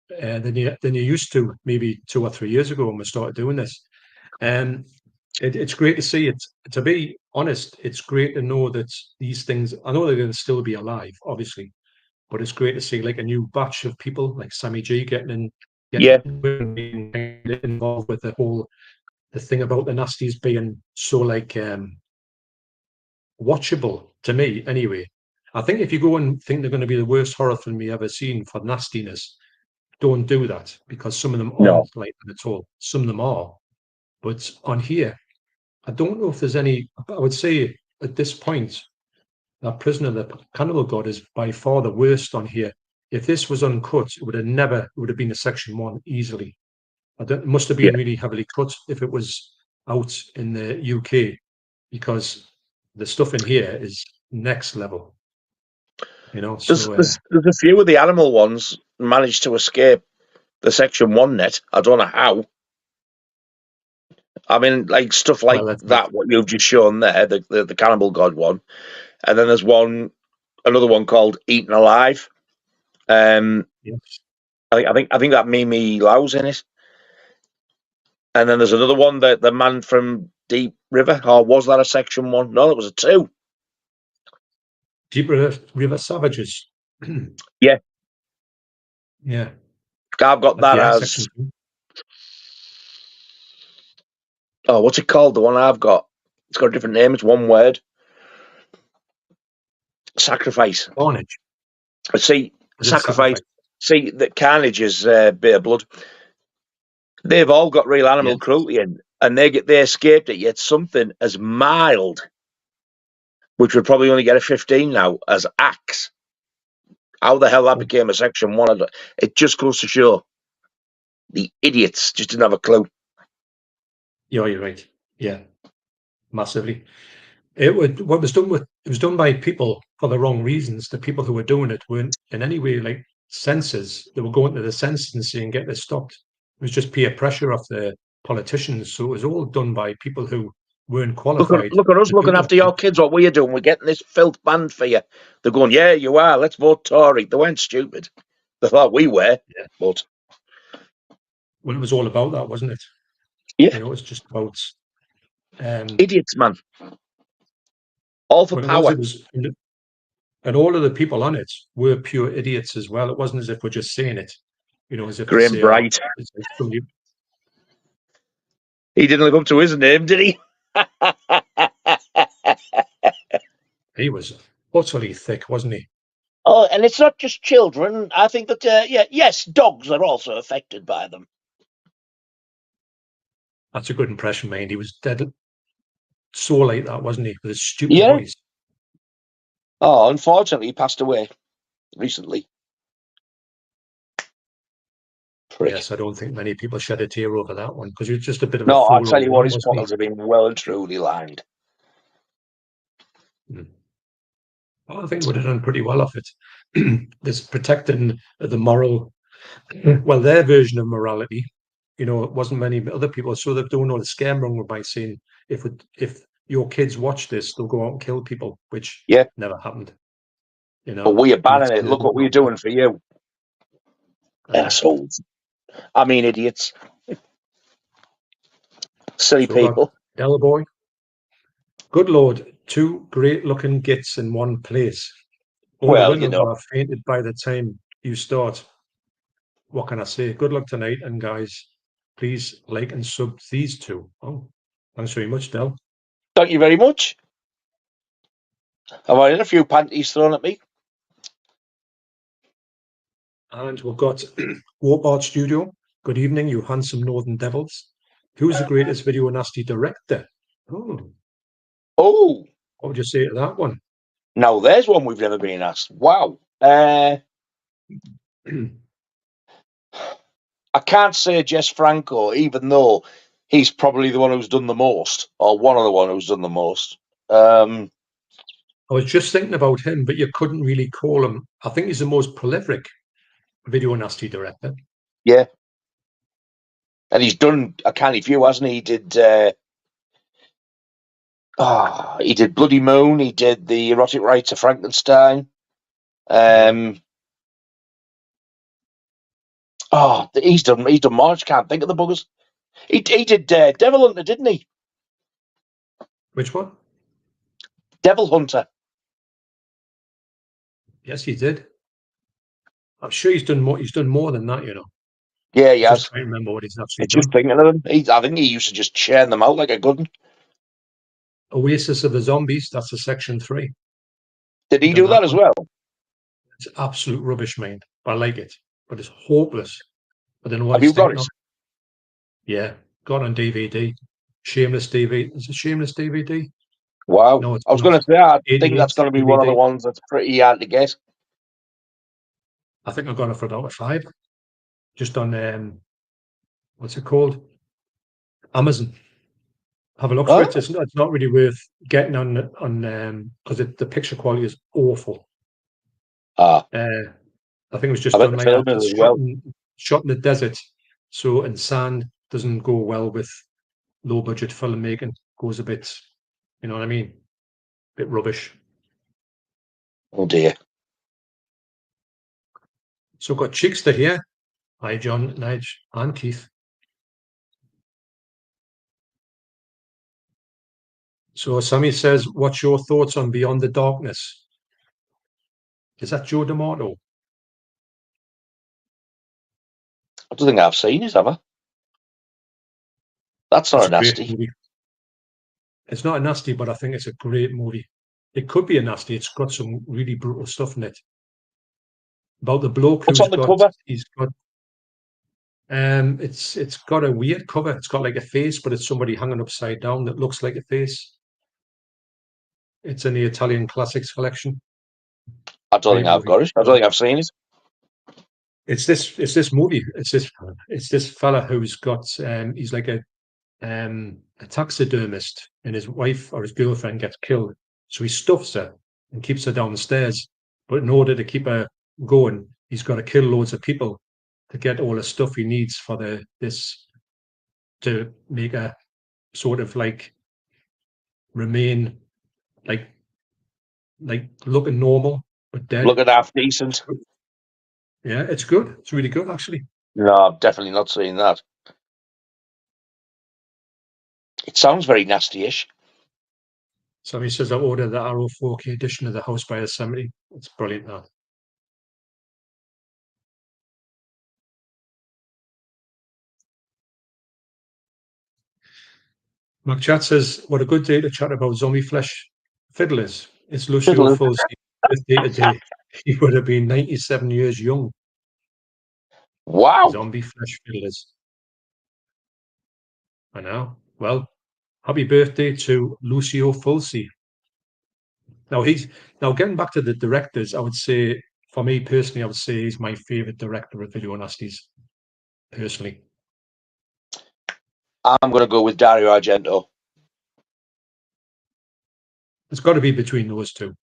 A: than you used to maybe 2 or 3 years ago when we started doing this. It's great to see it. To be honest, it's great to know that these things, I know they're going to still be alive, obviously, but it's great to see like a new batch of people like Sammy G getting involved with the thing about the nasties being so like watchable to me anyway. I think if you go and think they're going to be the worst horror film you ever seen for nastiness, don't do that, because some of them aren't like that at all. Some of them are. But on here, I don't know if there's any. I would say at this point, that Prisoner, the Cannibal God, is by far the worst on here. If this was uncut, it would have been a section 1 easily. It must have been really heavily cut if it was out in the UK, because the stuff in here is next level.
B: There's a few of the animal ones managed to escape the section 1 net. I don't know how. I mean, like stuff like that, what you've just shown there, the Cannibal God one, and then there's another one called Eaten Alive. I think that Mimi Lau's in it, and then there's another one, the man from Deep River, or was that a section 1? No, it was a 2.
A: Deep River Savages.
B: Yeah. I've got that as. Oh, what's it called? The one I've got. It's got a different name. It's one word. Sacrifice.
A: Carnage.
B: See, sacrifice. See, the Carnage is Bit of Blood. They've all got real animal cruelty in, and they escaped it. Yet something as mild, which would probably only get a 15 now, as Axe. How the hell that became a section 1? It just goes to show the idiots just didn't have a clue.
A: Yeah, you're right. Yeah, massively. It was done by people for the wrong reasons. The people who were doing it weren't in any way like censors. They were going to the censors and saying, get this stopped. It was just peer pressure of the politicians. So it was all done by people who weren't qualified.
B: Look at us looking after your kids. What we're doing, we're getting this filth banned for you. They're going, yeah, you are. Let's vote Tory. They weren't stupid. They thought we were. Yeah. But
A: well, it was all about that, wasn't it?
B: Yeah.
A: It was just about
B: idiots, man. All for power.
A: And all of the people on it were pure idiots as well. It wasn't as if we're just saying it, as if to
B: Graham
A: say,
B: Bright.
A: it's like somebody.
B: He didn't live up to his name, did he?
A: He was utterly thick, wasn't he?
C: Oh, and it's not just children. I think that, yes, dogs are also affected by them.
A: That's a good impression, mind. He was dead so like that, wasn't he? With his stupid voice.
C: Oh, unfortunately, he passed away recently. Prick.
A: Yes, I don't think many people shed a tear over that one because he was just a bit of a
C: No,
A: fool.
C: I'll tell you what, his
A: wasn't he?
C: pockets have been well and truly lined.
A: Well, I think he would have done pretty well off it. This protecting the moral, well, their version of morality. It wasn't many other people, so they don't know the scaremonger by saying if your kids watch this, they'll go out and kill people, which never happened.
C: But we abandon it. Look what we're doing for you, assholes. I mean, idiots, silly people.
A: Della boy. Good Lord, 2 great-looking gits in one place.
C: Well,
A: the women are fainted by the time you start. What can I say? Good luck tonight, and guys, please like and sub these 2. Oh, thanks very much, Del.
C: Thank you very much. Have I had a few panties thrown at me?
A: And we've got Warp Art Studio. Good evening, you handsome Northern Devils. Who's the greatest video nasty director?
C: Oh.
A: What would you say to that one?
C: Now, there's one we've never been asked. Wow. I can't say Jess Franco, even though he's probably the one who's done the most, or one of the one who's done the most.
A: I was just thinking about him, but you couldn't really call him. I think he's the most prolific video nasty director.
C: Yeah. And he's done a canny few, hasn't he? He did he did Bloody Moon, he did The Erotic Rites of Frankenstein. He's done more, I can't think of the buggers. He did Devil Hunter, didn't he?
A: Which one?
C: Devil Hunter.
A: Yes, he did. I'm sure he's done more. He's done more than that,
C: Yeah, he has.
A: Just trying to remember what he's actually done.
C: Just thinking of them. I think he used to just churn them out like a good one.
A: Oasis of the Zombies. That's a section 3.
C: Did he do that as well?
A: It's absolute rubbish, man. I like it, but it's hopeless. I don't know what.
C: Have you got it?
A: Yeah, got on DVD. Shameless DVD. Is it Shameless DVD?
C: Wow.
A: No,
C: I was going to say, I think that's going to be one of the ones that's pretty hard to get.
A: I think I got it for $1.05. Just on what's it called? Amazon. Have a look for it. It's not really worth getting on because the picture quality is awful. I think it was just done like shot in the desert, so and sand doesn't go well with low budget filmmaking. Goes a bit, you know what I mean? A bit rubbish.
C: Oh dear.
A: So got Chickster here. Hi John, Nige, and Keith. So Sammy says, what's your thoughts on Beyond the Darkness? Is that Joe D'Amato?
C: I don't think I've seen it, have I? That's not a nasty.
A: It's not a nasty, but I think it's a great movie. It could be a nasty. It's got some really brutal stuff in it. About the bloke
C: who's on the cover?
A: He's got it's got a weird cover. It's got like a face, but it's somebody hanging upside down that looks like a face. It's in the Italian Classics collection.
C: I don't think I've got it. I don't think I've seen it.
A: It's this movie. It's this fella who's got he's like a taxidermist, and his wife or his girlfriend gets killed, so he stuffs her and keeps her downstairs. But in order to keep her going, he's got to kill loads of people to get all the stuff he needs for to make her sort of like remain like looking normal but dead.
C: Looking half decent.
A: Yeah, it's good. It's really good, actually.
C: No, I've definitely not seen that. It sounds very nasty-ish.
A: So he says I ordered the Arrow 4K edition of The House by the Cemetery. It's brilliant, that. Mark Chat says, what a good day to chat about zombie flesh fiddlers. It's Lucio
C: Fiddlers.
A: Fulci's birthday today. He would have been 97 years young.
C: Wow.
A: Zombie flesh fiddlers. I know. Well, happy birthday to Lucio Fulci. Now getting back to the directors, I would say, for me personally, I would say he's my favourite director of Video Nasties. Personally.
C: I'm going to go with Dario Argento.
A: It's got to be between those two.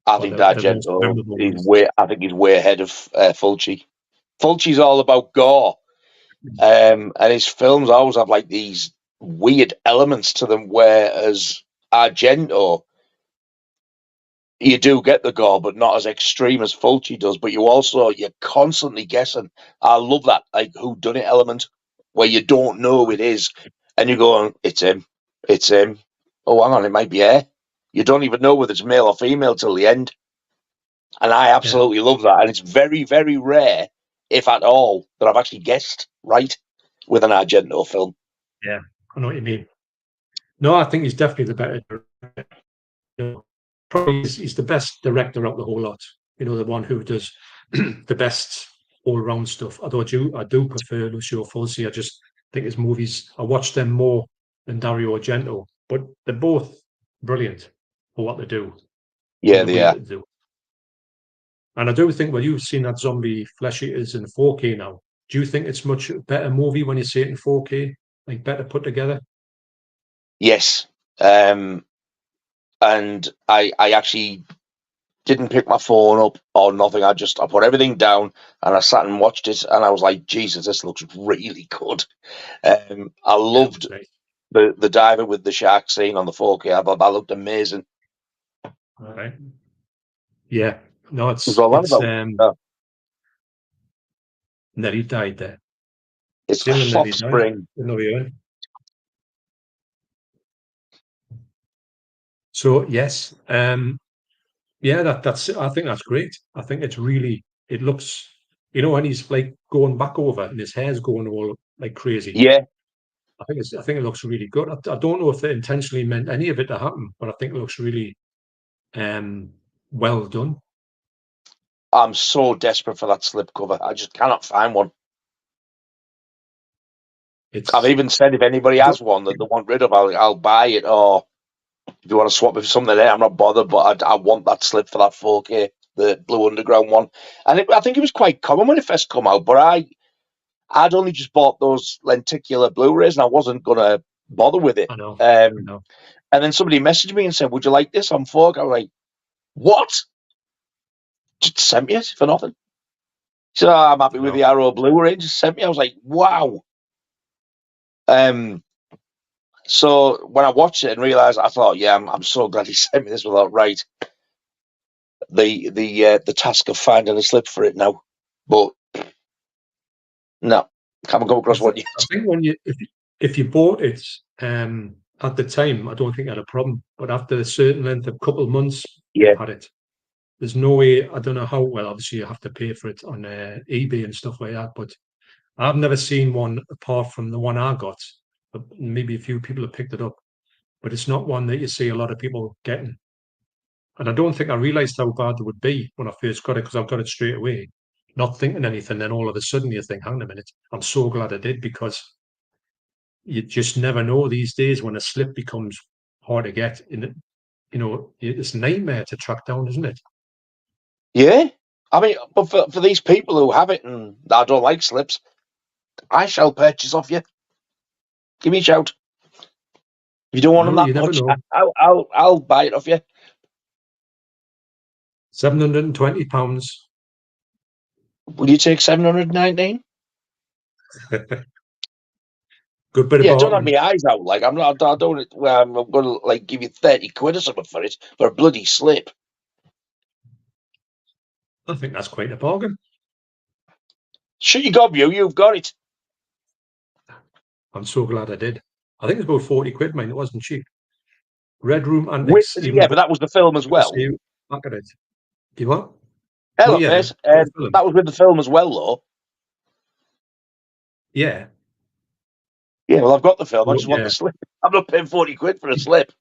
C: I think Argento he's way ahead of Fulci. Fulci's all about gore, and his films always have like these weird elements to them. Whereas Argento, you do get the gore, but not as extreme as Fulci does. But you're constantly guessing. I love that like whodunit element where you don't know who it is, and you go, "It's him, it's him." Oh, hang on, it might be her. You don't even know whether it's male or female till the end. And I absolutely love that. And it's very, very rare, if at all, that I've actually guessed right with an Argento film.
A: Yeah, I know what you mean. No, I think he's definitely the better director. Probably he's the best director out of the whole lot. You know, the one who does the best all-round stuff. Although I do prefer Lucio Fulci. I just think his movies, I watch them more than Dario Argento. But they're both brilliant for what they do.
C: Yeah, they are.
A: And I do think, well, you've seen that Zombie Flesh Eaters in 4K now. Do you think it's much better movie when you see it in 4K? Like better put together?
C: Yes. And I actually didn't pick my phone up or nothing. I put everything down and I sat and watched it and I was like, Jesus, this looks really good. I loved the diver with the shark scene on the 4K. I thought that looked amazing.
A: All right. Yeah. No, it's Nelly died there.
C: It's Offspring.
A: So yes, yeah, that's. I think that's great. I think it's really. It looks, you know, when he's like going back over and his hair's going all like crazy.
C: Yeah,
A: I think it looks really good. I don't know if they intentionally meant any of it to happen, but I think it looks really, well done.
C: I'm so desperate for that slipcover. I just cannot find one. I've even said if anybody has one that they want rid of, I'll buy it. Or if you want to swap me for something there, I'm not bothered. But I want that slip for that 4K, the Blue Underground one. And I think it was quite common when it first come out. But I'd only just bought those lenticular Blu-rays, and I wasn't gonna bother with it.
A: I know.
C: And then somebody messaged me and said, "Would you like this on 4K?" I was like, "What?" Just sent me it for nothing. So I'm happy with the Arrow Blu-ray. Just sent me. I was like, "Wow." So when I watched it and realised, I thought, "Yeah, I'm so glad he sent me this." Without right, the task of finding a slip for it now, but no, haven't come across one yet.
A: I think if you bought it at the time, I don't think I had a problem. But after a certain length of couple of months, you've had it. There's no way. I don't know how well. Obviously, you have to pay for it on eBay and stuff like that. But I've never seen one apart from the one I got. But maybe a few people have picked it up, but it's not one that you see a lot of people getting. And I don't think I realised how bad it would be when I first got it, because I've got it straight away, not thinking anything. Then all of a sudden you think, hang on a minute, I'm so glad I did, because you just never know these days when a slip becomes hard to get. You know, it's a nightmare to track down, isn't it?
C: Yeah. I mean, but for these people who have it and I don't like slips, I shall purchase off you. Give me a shout. If you don't want them that much, I'll buy it off you.
A: £720.
C: Will you take 719?
A: Good bit of
C: don't have my eyes out. Like I'm not. I don't. I'm going to like give you 30 quid or something for it for a bloody slip.
A: I think that's quite a bargain.
C: Shut your gob, you've got it.
A: I'm so glad I did. I think it's about 40 quid, mine. It wasn't cheap. Red Room Antics.
C: Yeah, but that was the film as well.
A: Back at it. You what?
C: Hello, that was with the film as well, though.
A: Yeah.
C: Yeah, well, I've got the film. I just want the slip. I'm not paying 40 quid for a slip.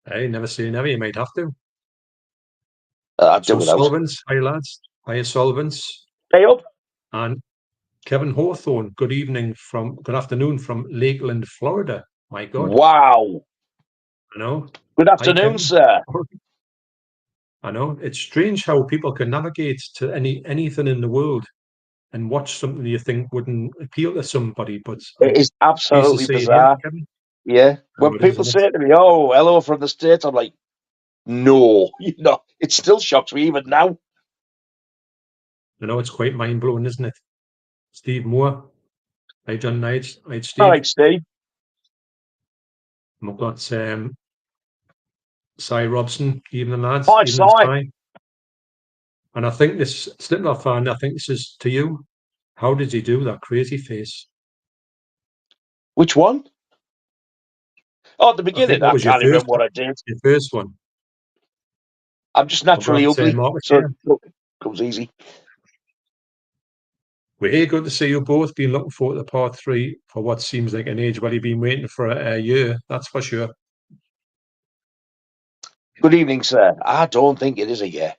A: Hey, never say never. You might have to.
C: I'd do without.
A: Solvents, hi lads. Hiya, Solvents.
C: Hey up.
A: And Kevin Hawthorne, good afternoon from Lakeland, Florida. My God.
C: Wow.
A: I know.
C: Good afternoon, sir.
A: I know. It's strange how people can navigate to anything in the world and watch something you think wouldn't appeal to somebody, but
C: it is absolutely bizarre. Yeah. When people say to me, "Oh, hello from the States," I'm like, no, it still shocks me even now.
A: I know, it's quite mind blowing, isn't it? Steve Moore. Hi, John Knight. Hi, Steve.
C: All right, Steve.
A: And we've got Cy Robson, evening lads.
C: Hi, Cy.
A: And I think this Slipknot fan, I think this is to you. How did he do that crazy face?
C: Which one? Oh, at the beginning, I can't remember what I did.
A: Your first one.
C: I'm just naturally ugly, so it comes easy.
A: We're here, good to see you both. Been looking forward to part 3 for what seems like an age. Well, you've been waiting for a year, that's for sure.
C: Good evening, sir. I don't think it is a year.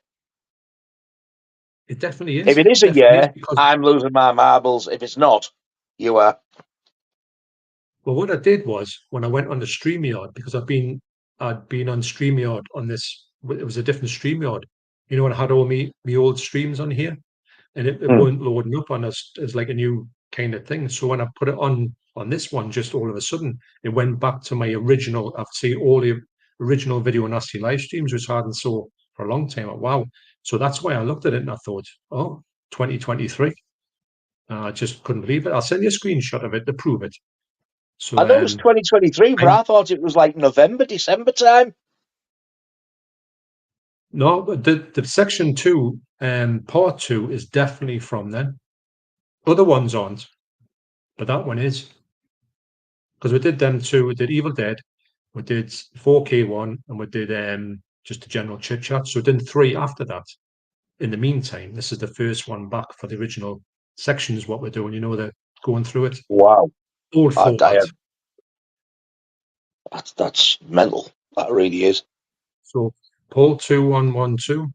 A: It definitely is.
C: If it is a year, I'm losing my marbles. If it's not, you are.
A: Well, what I did was when I went on the StreamYard, because I'd been on StreamYard on this. It was a different StreamYard. You know, when I had all my old streams on here, and it weren't loading up on us as like a new kind of thing. So when I put it on this one, just all of a sudden, it went back to my original. I've seen all the original Video Nasty live streams, which I hadn't saw for a long time. Wow. So that's why I looked at it and I thought, oh, 2023. I just couldn't believe it. I'll send you a screenshot of it to prove it. So,
C: I know it was 2023, but I thought it was like November, December time.
A: No, but the section 2, part 2 is definitely from then. Other ones aren't, but that one is. Because we did them 2. We did Evil Dead, we did 4K1, and we did just a general chit chat. So we did 3 after that. In the meantime, this is the first one back for the original sections. What we're doing, you know, they're going through it.
C: Wow,
A: all format.
C: That's mental. That really is.
A: So Paul 2112.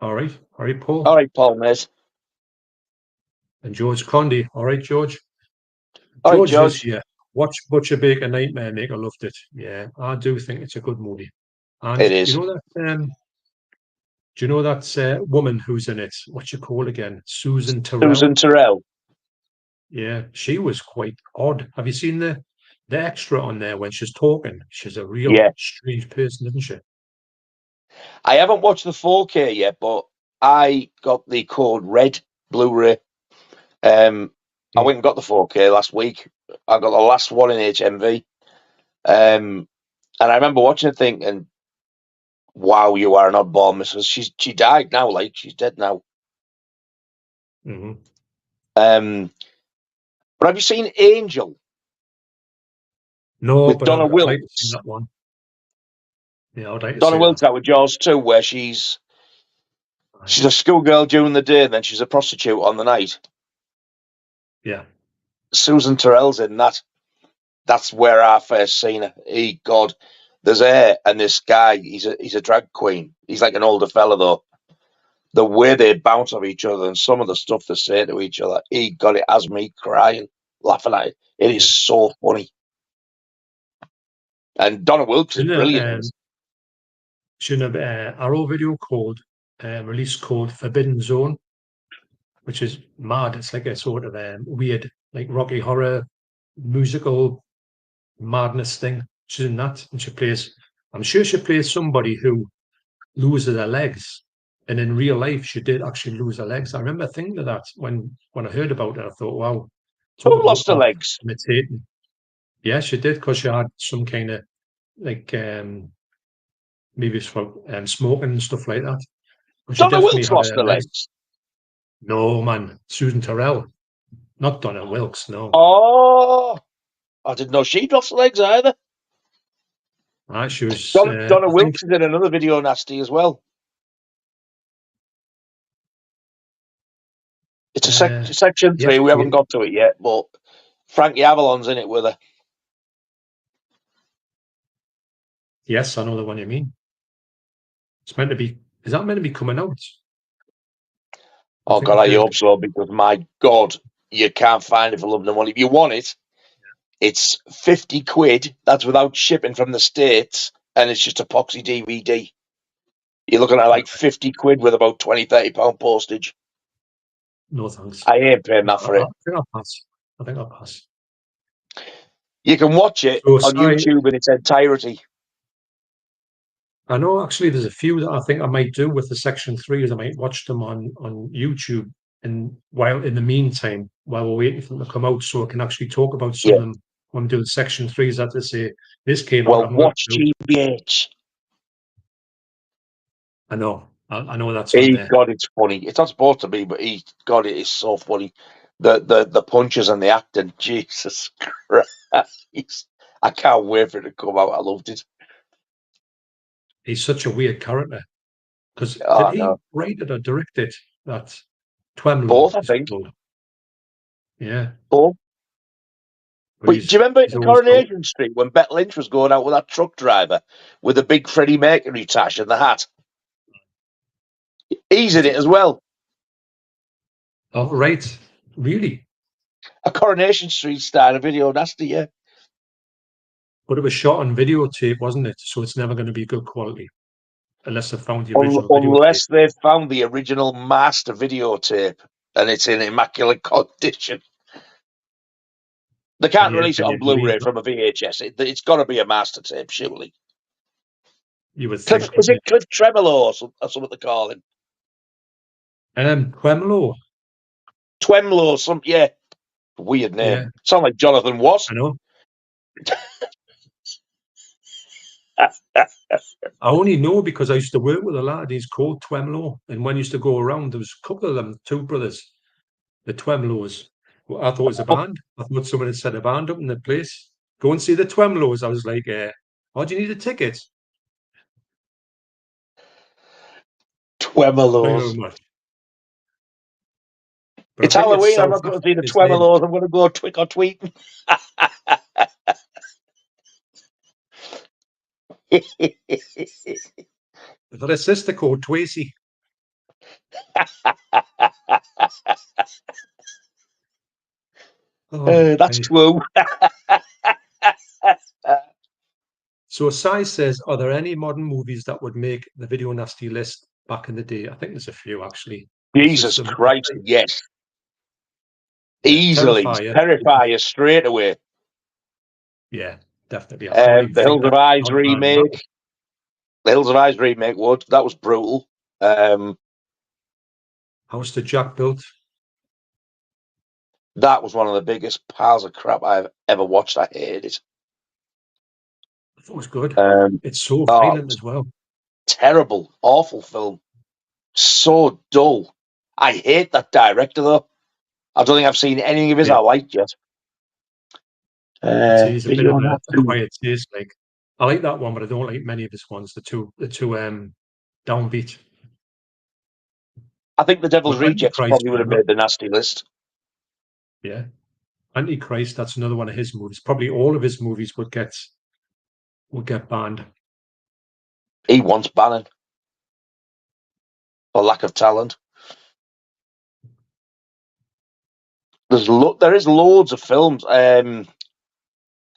A: All right, Paul.
C: All right, Paul, mate.
A: And George Condy. All right, George.
C: All right, George.
A: This year, watch Butcher Baker Nightmare Maker. Loved it. Yeah, I do think it's a good movie. And
C: it is.
A: You know that. Do you know that woman who's in it? What's she called again? Susan Terrell.
C: Susan Terrell.
A: Yeah, she was quite odd. Have you seen the extra on there when she's talking? She's a real strange person, isn't she?
C: I haven't watched the 4K yet, but I got the Code Red Blu-ray. I went and got the 4K last week. I got the last one in HMV. And I remember watching it thinking, wow, you are an oddball, Mrs. She died now, like she's dead now.
A: Mm-hmm.
C: But have you seen Angel?
A: No,
C: with
A: but
C: Donna Wilkes.
A: Like to see that one. Yeah, I'd like to
C: Donna
A: see
C: Wilkes
A: that.
C: out with Jaws too, where she's a schoolgirl during the day, and then she's a prostitute on the night.
A: Yeah.
C: Susan Terrell's in that. That's where I first seen her. God, there's her and this guy. He's a drag queen. He's like an older fella though. The way they bounce off each other and some of the stuff they say to each other, God, it has me crying, laughing at it. It is so funny. And Donna Wilkes is brilliant.
A: Shouldn't have Arrow video called release called Forbidden Zone, which is mad. It's like a sort of weird, like Rocky Horror musical madness thing. She's in that, and she plays. I'm sure she plays somebody who loses her legs, and in real life, she did actually lose her legs. I remember thinking of that when I heard about it. I thought, wow,
C: who lost her legs?
A: Imitating. Yeah, she did, because she had some kind of like maybe it's for smoking and stuff like that.
C: Donna Wilkes lost her legs.
A: No, man, Susan Terrell, not Donna Wilkes. No.
C: Oh, I didn't know she'd lost her legs either.
A: She was.
C: Donna Wilkes is in another video nasty as well. It's a section 3. We haven't got to it yet, but Frankie Avalon's in it with her.
A: Yes, I know the one you mean. It's meant to be. Is that meant to be coming out?
C: Oh God, I hope so, because my God, you can't find it for love nor money. If you want it, it's £50. That's without shipping from the States, and it's just a poxy DVD. You're looking at like £50 with about £20-30 postage.
A: No thanks.
C: I ain't paying that for it.
A: I think I'll pass.
C: You can watch it on YouTube in its entirety.
A: I know, actually, there's a few that I think I might do with the Section 3s. I might watch them on YouTube, and while in the meantime, while we're waiting for them to come out, so I can actually talk about some of them when I'm doing Section 3s. That to say, this came out.
C: Well, watch GBH.
A: I know that's on there.
C: God, it's funny. It's not supposed to be, but God, it is so funny. The punches and the acting, Jesus Christ! I can't wait for it to come out. I loved it.
A: He's such a weird character. Because did he write it or direct it? That Twemlow.
C: Both, I think.
A: Yeah.
C: Both. But do you remember in Coronation Street when Bette Lynch was going out with that truck driver with the big Freddie Mercury tash and the hat? He's in it as well.
A: Oh, right. Really?
C: A Coronation Street star, a video nasty, yeah.
A: But it was shot on videotape, wasn't it? So it's never going to be good quality. Unless they found the original
C: Unless they found the original master videotape and it's in immaculate condition. They can't release it on Blu-ray from a VHS. It's got to be a master tape, surely.
A: You would think.
C: Is it Cliff Tremolo or something they call him?
A: Twemlow.
C: Twemlow, yeah. Weird name.
A: Yeah.
C: Sound like Jonathan Was.
A: I know. I only know because I used to work with a lad. He's called Twemlow, and when I used to go around, there was a couple of them, two brothers, the Twemlows. Well, I thought it was a band. I thought someone had set a band up in the place. Go and see the Twemlows. I was like, "Oh, do you need a ticket?"
C: Twemlows. It's Halloween. I'm not going to see the Twemlows. I'm going to go trick or treat.
A: I've got a sister called Tracy.
C: That's true.
A: So Sai says, are there any modern movies that would make the video nasty list back in the day? I think there's a few, actually.
C: Jesus Christ, yes. Easily. Terrifier straight away.
A: Yeah, definitely.
C: The Hills of Eyes remake. The Hills of Eyes remake that was brutal.
A: House that Jack built.
C: That was one of the biggest piles of crap I've ever watched. I hated it.
A: I thought it was good. It's so violent as well.
C: Terrible, awful film. So dull. I hate that director though. I don't think I've seen any of his I liked yet.
A: He's a bit of a quiet taste. Like, I like that one, but I don't like many of his ones. The two downbeat.
C: I think The Devil's Rejects probably would have made the nasty list.
A: Yeah, Antichrist. That's another one of his movies. Probably all of his movies would get banned.
C: He wants banning for lack of talent. There is loads of films. I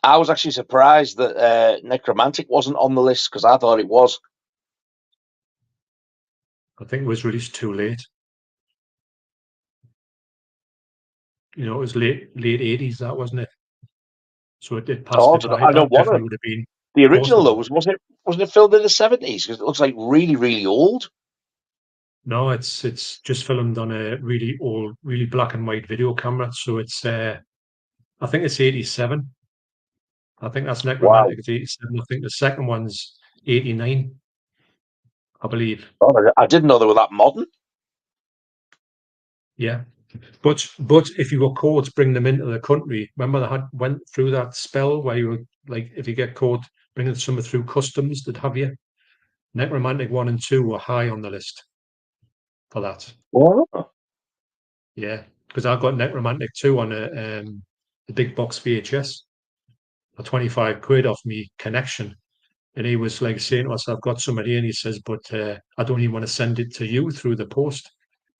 C: was actually surprised that Necromantic wasn't on the list because I thought it was.
A: I think it was released too late. You know, it was late 80s, that wasn't it? So it did pass the time.
C: I don't want it. The original though wasn't it filmed in the 70s? Because it looks like really, really old.
A: No, it's just filmed on a really old, really black and white video camera. So it's I think it's 87. I think that's Necromantic. Wow. It's 87. I think the second one's 89. I believe.
C: Oh, I didn't know they were that modern.
A: Yeah. But if you were caught, bring them into the country. Remember they went through that spell where you were like, if you get caught bringing some through customs that have you. Necromantic 1 and 2 were high on the list for that.
C: What?
A: Yeah, because I got Necromantic 2 on a big box VHS for 25 quid off me connection. And he was like saying to us, I've got somebody here, and he says, but I don't even want to send it to you through the post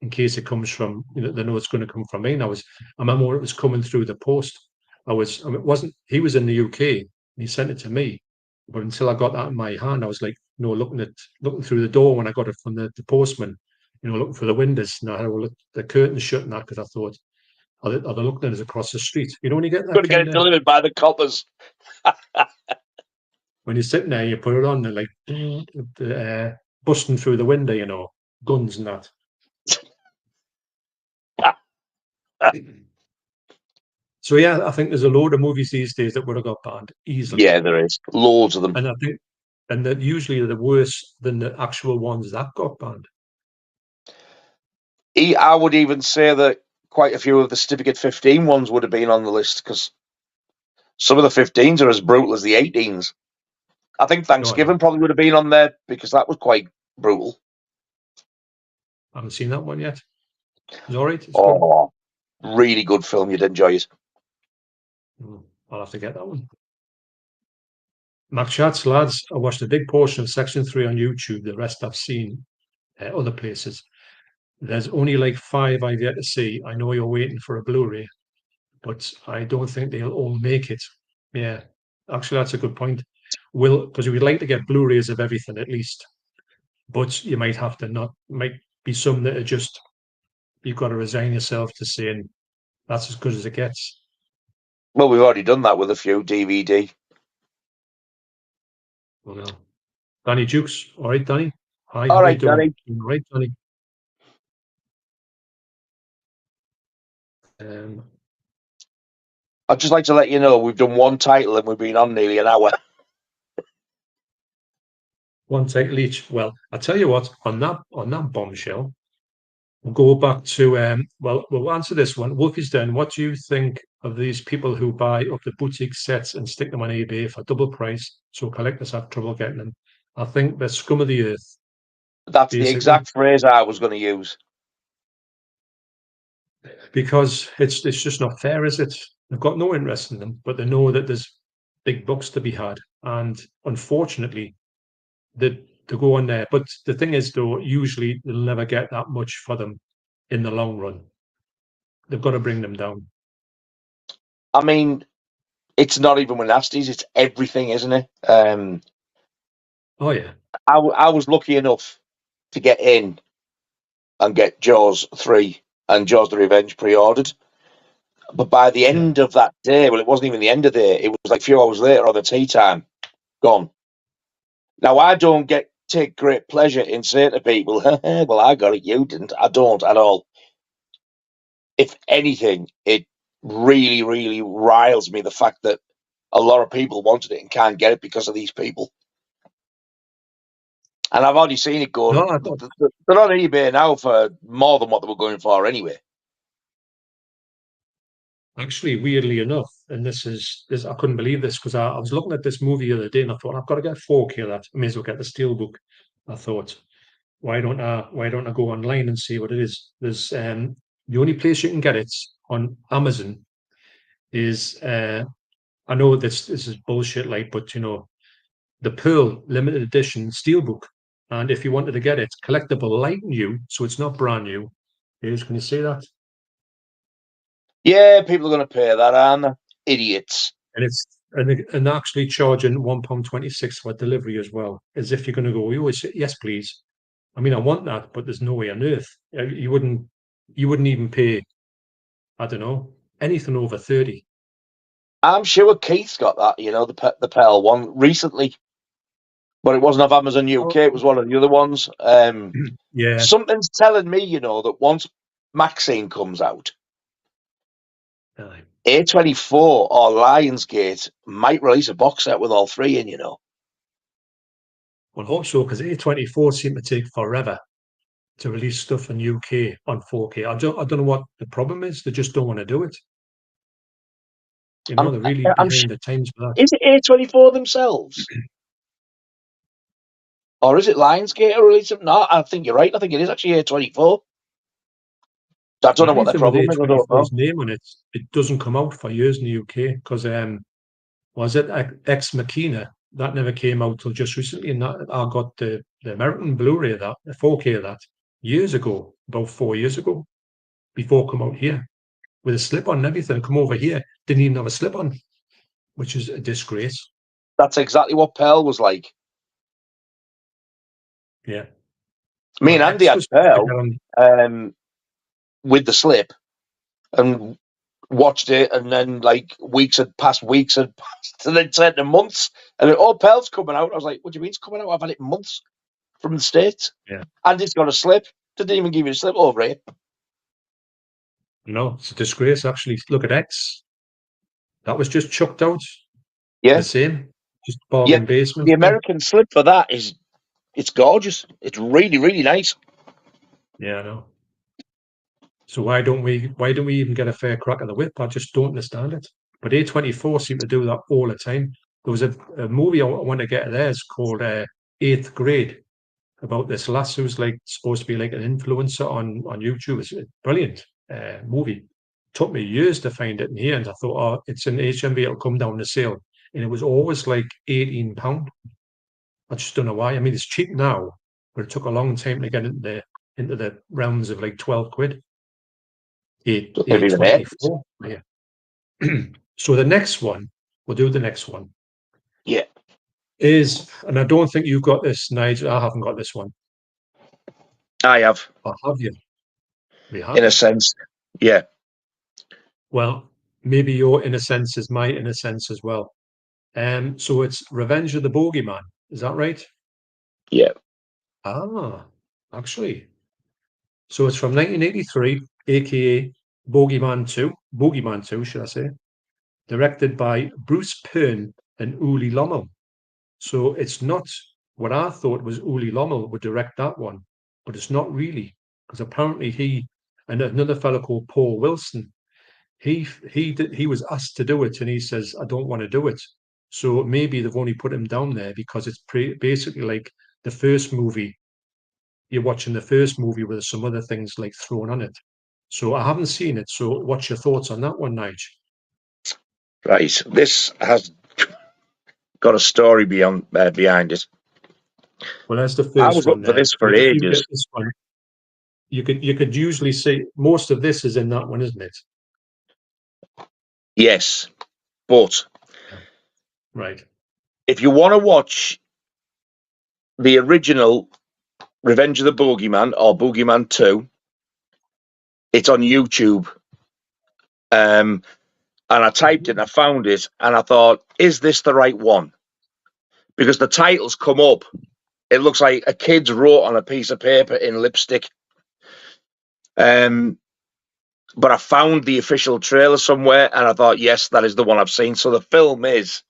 A: in case it comes from, they know it's going to come from me. And I remember it was coming through the post. He was in the UK and he sent it to me. But until I got that in my hand, I was like, looking through the door when I got it from the postman, looking for the windows. And I had the curtains shut and that because I thought, are they looking at us across the street? When you get that,
C: Going to get it delivered by the coppers.
A: When you're sitting there, you put it on, and like busting through the window, guns and that. So yeah, I think there's a load of movies these days that would have got banned easily.
C: Yeah, there is loads of them,
A: and I think, and that usually they're worse than the actual ones that got banned.
C: I would even say that quite a few of the Certificate 15 ones would have been on the list because some of the 15s are as brutal as the 18s. I think Thanksgiving probably would have been on there because that was quite brutal.
A: I haven't seen that one yet. It's all right.
C: Good. Really good film. You'd enjoy it.
A: I'll have to get that one. Mac Chats, lads, I watched a big portion of Section 3 on YouTube. The rest I've seen other places. There's only like 5 I've yet to see. I know you're waiting for a Blu-ray, but I don't think they'll all make it. Yeah, actually, that's a good point. Because we'd like to get Blu-rays of everything at least, but you might have to might be some that are just, you've got to resign yourself to saying that's as good as it gets.
C: Well, we've already done that with a few DVD.
A: Well, no. Danny Jukes. All right, Danny. Hi,
C: all right, Danny.
A: All right, Danny.
C: I'd just like to let you know we've done one title and we've been on nearly an hour.
A: One title each. Well, I tell you what, on that bombshell, we'll go back to we'll answer this one. Wolfie's Den, what do you think of these people who buy up the boutique sets and stick them on eBay for double price so collectors have trouble getting them? I think they're scum of the earth.
C: That's basically the exact phrase I was going to use.
A: Because it's just not fair, is it? They've got no interest in them, but they know that there's big bucks to be had. And unfortunately, they go on there. But the thing is, though, usually they'll never get that much for them in the long run. They've got to bring them down.
C: I mean, it's not even with Nasties, it's everything, isn't it?
A: Oh, yeah.
C: I was lucky enough to get in and get Jaws 3 and Jaws the Revenge pre-ordered. But by the end of that day, well, it wasn't even the end of the day, it was like a few hours later on the tea time, gone. Now, I don't take great pleasure in saying to people, well, I got it, you didn't. I don't at all. If anything, it really, really riles me, the fact that a lot of people wanted it and can't get it because of these people. And I've already seen it go. No, they're on eBay now for more than what they were going for anyway.
A: Actually, weirdly enough, and this I couldn't believe this because I was looking at this movie the other day and I thought, I've got to get 4K of that. I may as well get the Steelbook. I thought, why don't I go online and see what it is? There's the only place you can get it on Amazon is I know this is bullshit, like, but the Pearl limited edition Steelbook. And if you wanted to get it collectible like new, so it's not brand new, can you see that?
C: Yeah, people are going to pay that, aren't they? Idiots.
A: And they're actually charging £1.26 for delivery as well, as if you're going to go, yes, please. I mean, I want that, but there's no way on earth you wouldn't even pay. I don't know, anything over 30.
C: I'm sure Keith's got that, the Pearl one recently, but it wasn't off Amazon UK. It was one of the other ones.
A: Yeah,
C: something's telling me, that once Maxine comes out, A24 or Lionsgate might release a box set with all three in,
A: Well, I hope so, because A24 seem to take forever to release stuff in UK on 4K. I don't know what the problem is. They just don't want to do it. You know, they're really behind the times for that.
C: Is it A24 themselves? Or is it Lionsgate who released it? No, I think you're right. I think it is actually A24. I don't know what the problem is. I don't know.
A: Name on it, it doesn't come out for years in the UK because was it Ex Machina? That never came out till just recently, and that I got the American Blu-ray of that, the 4K of that, years ago, about 4 years ago, before it come out here, with a slip-on and everything. Come over here, didn't even have a slip-on, which is a disgrace.
C: That's exactly what Pearl was like.
A: Yeah.
C: Me and Andy had Pearl with the slip and watched it, and then like weeks had passed, and then turned to months, and Pearl's coming out. I was like, what do you mean it's coming out? I've had it months from the States.
A: Yeah.
C: Andy's got a slip. Didn't even give you a slip over here.
A: No, it's a disgrace, actually. Look at X. That was just chucked out.
C: Yeah.
A: The same. Just bargain basement.
C: The American slip for that it's gorgeous. It's really, really nice.
A: Yeah, I know. So why don't we even get a fair crack at the whip? I just don't understand it. But A24 seem to do that all the time. There was a movie I want to get there. It's called Eighth Grade, about this lass who's like supposed to be like an influencer on YouTube. It's a brilliant movie. Took me years to find it in here, and I thought, oh, it's in HMV, it'll come down the sale. And it was always like £18. I just don't know why. I mean, it's cheap now, but it took a long time to get into the realms of like 12 quid. A24. Yeah. So the next one, we'll do the next one.
C: Yeah.
A: Is, and I don't think you've got this, Nigel. I haven't got this one.
B: I have.
A: Or have you? We have.
B: In a sense, yeah.
A: Well, maybe your innocence is my innocence as well. So it's Revenge of the Boogeyman. Is that right?
B: Yeah.
A: Ah, actually. So it's from 1983, aka Boogeyman 2, should I say, directed by Bruce Pern and Uli Lommel. So it's not what I thought was Uli Lommel would direct that one, but it's not really, because apparently he and another fellow called Paul Wilson, he was asked to do it, and he says, I don't want to do it. So maybe they've only put him down there because it's basically like the first movie. You're watching the first movie with some other things like thrown on it. So I haven't seen it. So what's your thoughts on that one, Nige?
B: Right. This has got a story behind it.
A: Well, that's the first
B: I was
A: one.
B: up for this for ages.
A: You could usually say most of this is in that one, isn't it?
B: Yes, but
A: right.
B: If you want to watch the original Revenge of the Boogeyman or Boogeyman 2, it's on YouTube. And I typed it and I found it and I thought, is this the right one? Because the titles come up. It looks like a kid's wrote on a piece of paper in lipstick. But I found the official trailer somewhere and I thought, yes, that is the one I've seen. So the film is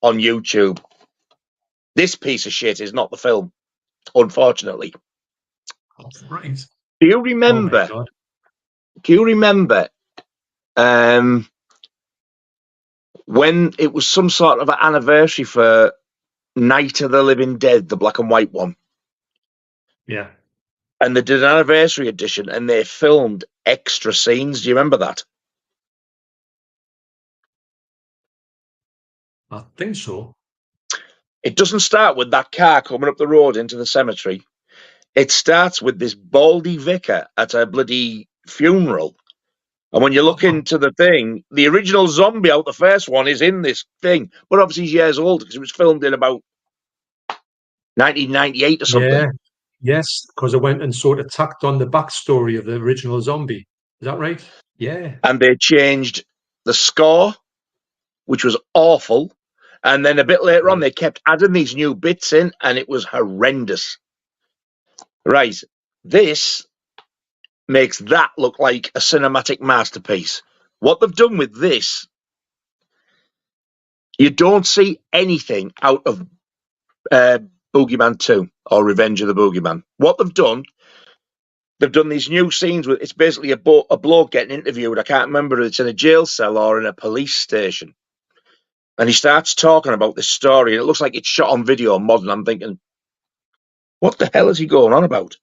B: on YouTube. This piece of shit is not the film, unfortunately.
A: Oh, right.
B: Do you remember?
A: Oh,
B: do you remember when it was some sort of an anniversary for Night of the Living Dead, the black and white one?
A: Yeah.
B: And they did an anniversary edition and they filmed extra scenes. Do you remember that?
A: I think so.
B: It doesn't start with that car coming up the road into the cemetery. It starts with this baldy vicar at a bloody funeral. And when you look into the thing, the original zombie out the first one is in this thing. But obviously he's years old because it was filmed in about 1998 or something.
A: Yeah. Yes, because I went and sort of tacked on the backstory of the original zombie. Is that right? Yeah.
B: And they changed the score, which was awful. And then a bit later on, they kept adding these new bits in, and it was horrendous. Right. This makes that look like a cinematic masterpiece. What they've done with this, you don't see anything out of Boogeyman 2 or Revenge of the Boogeyman. What they've done, they've done these new scenes with it's basically a bloke getting interviewed. I can't remember if it's in a jail cell or in a police station. And he starts talking about this story, and it looks like it's shot on video modern. I'm thinking, what the hell is he going on about?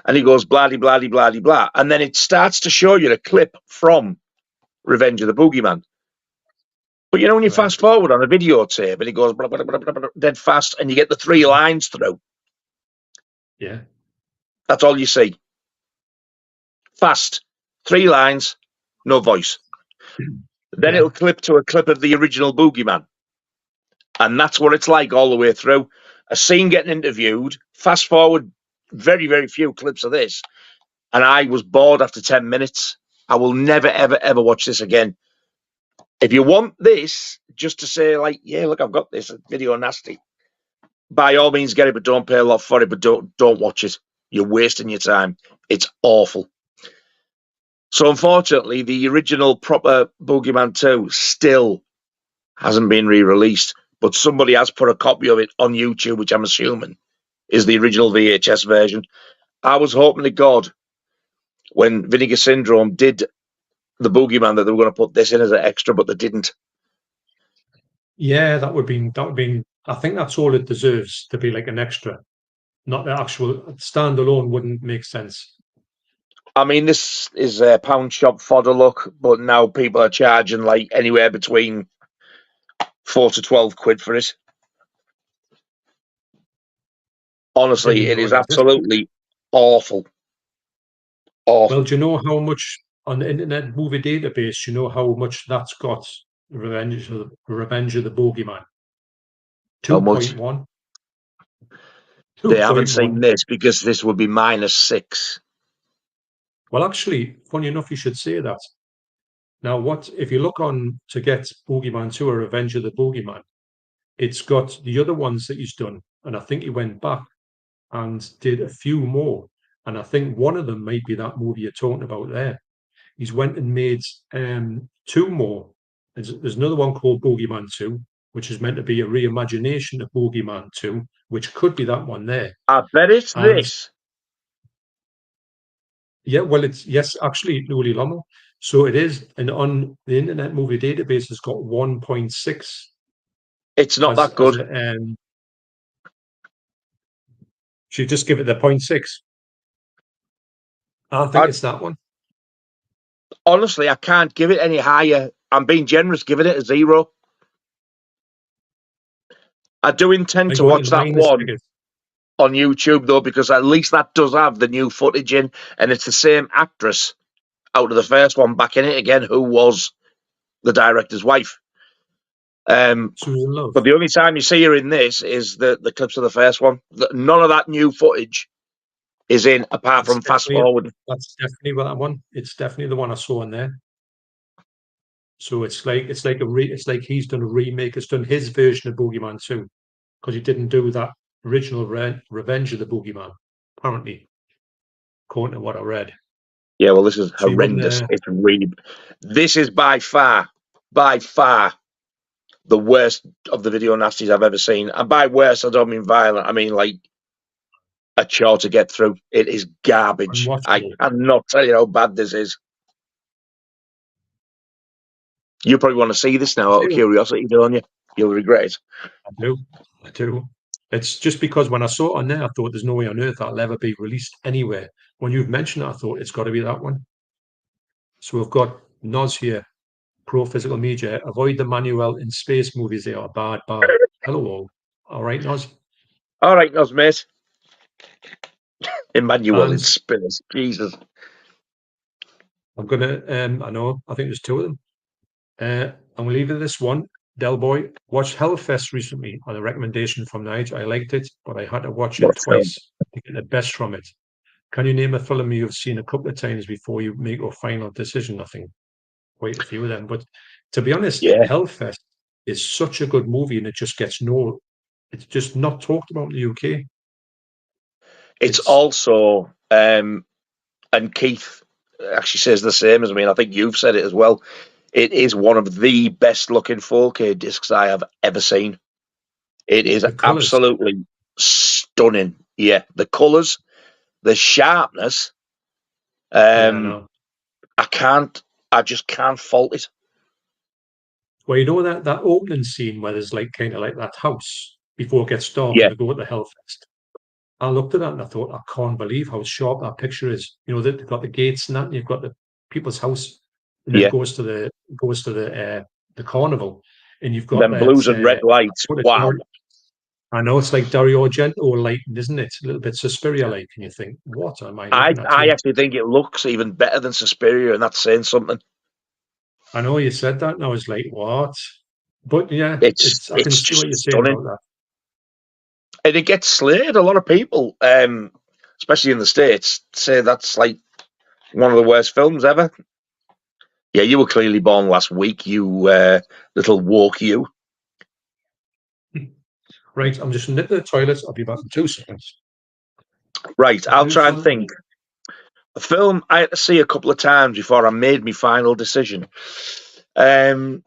B: And he goes, blah, blah, blah, blah, blah. And then it starts to show you a clip from Revenge of the Boogeyman. But when you fast forward on a videotape and he goes blah, blah, blah, blah, blah, dead fast and you get the 3 lines through.
A: Yeah.
B: That's all you see. Fast. 3 lines, no voice. Then it'll clip to a clip of the original Boogeyman. And that's what it's like all the way through. A scene getting interviewed, fast forward very, very few clips of this. And I was bored after 10 minutes. I will never, ever, ever watch this again. If you want this, just to say, like, yeah, look, I've got this video nasty. By all means, get it, but don't pay a lot for it. But don't watch it. You're wasting your time. It's awful. So, unfortunately, the original proper Boogeyman 2 still hasn't been re-released. But somebody has put a copy of it on YouTube, which I'm assuming is the original VHS version. I was hoping to God when Vinegar Syndrome did the Boogeyman that they were going to put this in as an extra, but they didn't.
A: Yeah, that would be. I think that's all it deserves, to be like an extra, not the actual standalone. Wouldn't make sense.
B: I mean, this is a pound shop fodder look, but now people are charging like anywhere between £4 to £12 for it. Honestly, it is absolutely awful. Awful.
A: Well, do you know how much on the Internet Movie Database? Do you know how much that's got? Revenge of the Boogeyman. 2.1.
B: They haven't seen this because this would be -6.
A: Well, actually, funny enough, you should say that. Now, what if you look on to get Boogeyman 2 or Revenge of the Boogeyman? It's got the other ones that he's done, and I think he went back and did a few more. And I think one of them might be that movie you're talking about there. He's went and made 2 more. There's another one called Boogeyman 2, which is meant to be a reimagination of Boogeyman 2, which could be that one there.
B: I bet it's this.
A: Yeah, well, actually, Louis Lomo. So it is, and on the Internet Movie Database, it's got 1.6.
B: It's not that good.
A: Should just give it the 0.6. I think it's that one.
B: Honestly, I can't give it any higher. I'm being generous, giving it a 0. I do intend to watch that one on YouTube, though, because at least that does have the new footage in, and it's the same actress out of the first one back in it again, who was the director's wife. But the only time you see her in this is the clips of the first one. None of that new footage is in, apart from fast forward.
A: That's definitely that one. It's definitely the one I saw in there. So it's like he's done a remake. It's done his version of Boogeyman 2, because he didn't do that original Revenge of the Boogeyman, apparently, according to what I read.
B: Yeah, well, this is horrendous. It's really. This is by far, the worst of the video nasties I've ever seen. And by worst, I don't mean violent. I mean like a chore to get through. It is garbage. I'm not telling you how bad this is. You probably want to see this now out of curiosity, don't you? You'll regret it.
A: I do. It's just because when I saw it on there, I thought there's no way on earth that'll ever be released anywhere. When you've mentioned it, I thought it's got to be that one. So we've got Noz here. Pro Physical Media. Avoid the Emanuel in space movies. They are bad. Hello. All right, Noz.
B: All right, Noz, mate. Emanuel in space. Jesus.
A: I'm going to, I think there's 2 of them. I'm going to leave you this one. Del Boy watched Hellfest recently on a recommendation from Nigel. I liked it, but I had to watch it twice to get the best from it. Can you name a film you've seen a couple of times before you make your final decision? I think quite a few of them. But to be honest, Hellfest is such a good movie, and it just gets it's just not talked about in the UK.
B: It's also, and Keith actually says the same as me, and I think you've said it as well. It is one of the best looking 4K discs I have ever seen. It is absolutely stunning. Yeah, the colours, the sharpness, I just can't fault it.
A: Well, you know that opening scene where there's like kind of like that house before it gets dark and they go to the Hellfest. I looked at that and I thought, I can't believe how sharp that picture is. You know, they've got the gates and that, and you've got the people's house, and then it goes to the carnival, and you've got
B: them blues and red lights. Wow.
A: I know, it's like Dario Argento lighting, isn't it? A little bit Suspiria-like, and you think, what am I looking at?
B: I actually think it looks even better than Suspiria, and that's saying something.
A: I know you said that, and I was like, what? But yeah, I can see what you're saying about that.
B: And it gets slayed. A lot of people, especially in the States, say that's like one of the worst films ever. Yeah, you were clearly born last week, you little walk you.
A: Right, I'm just nipping to the toilet. I'll be back in 2 seconds.
B: Right, I'll try and think. The film I had to see a couple of times before I made my final decision. It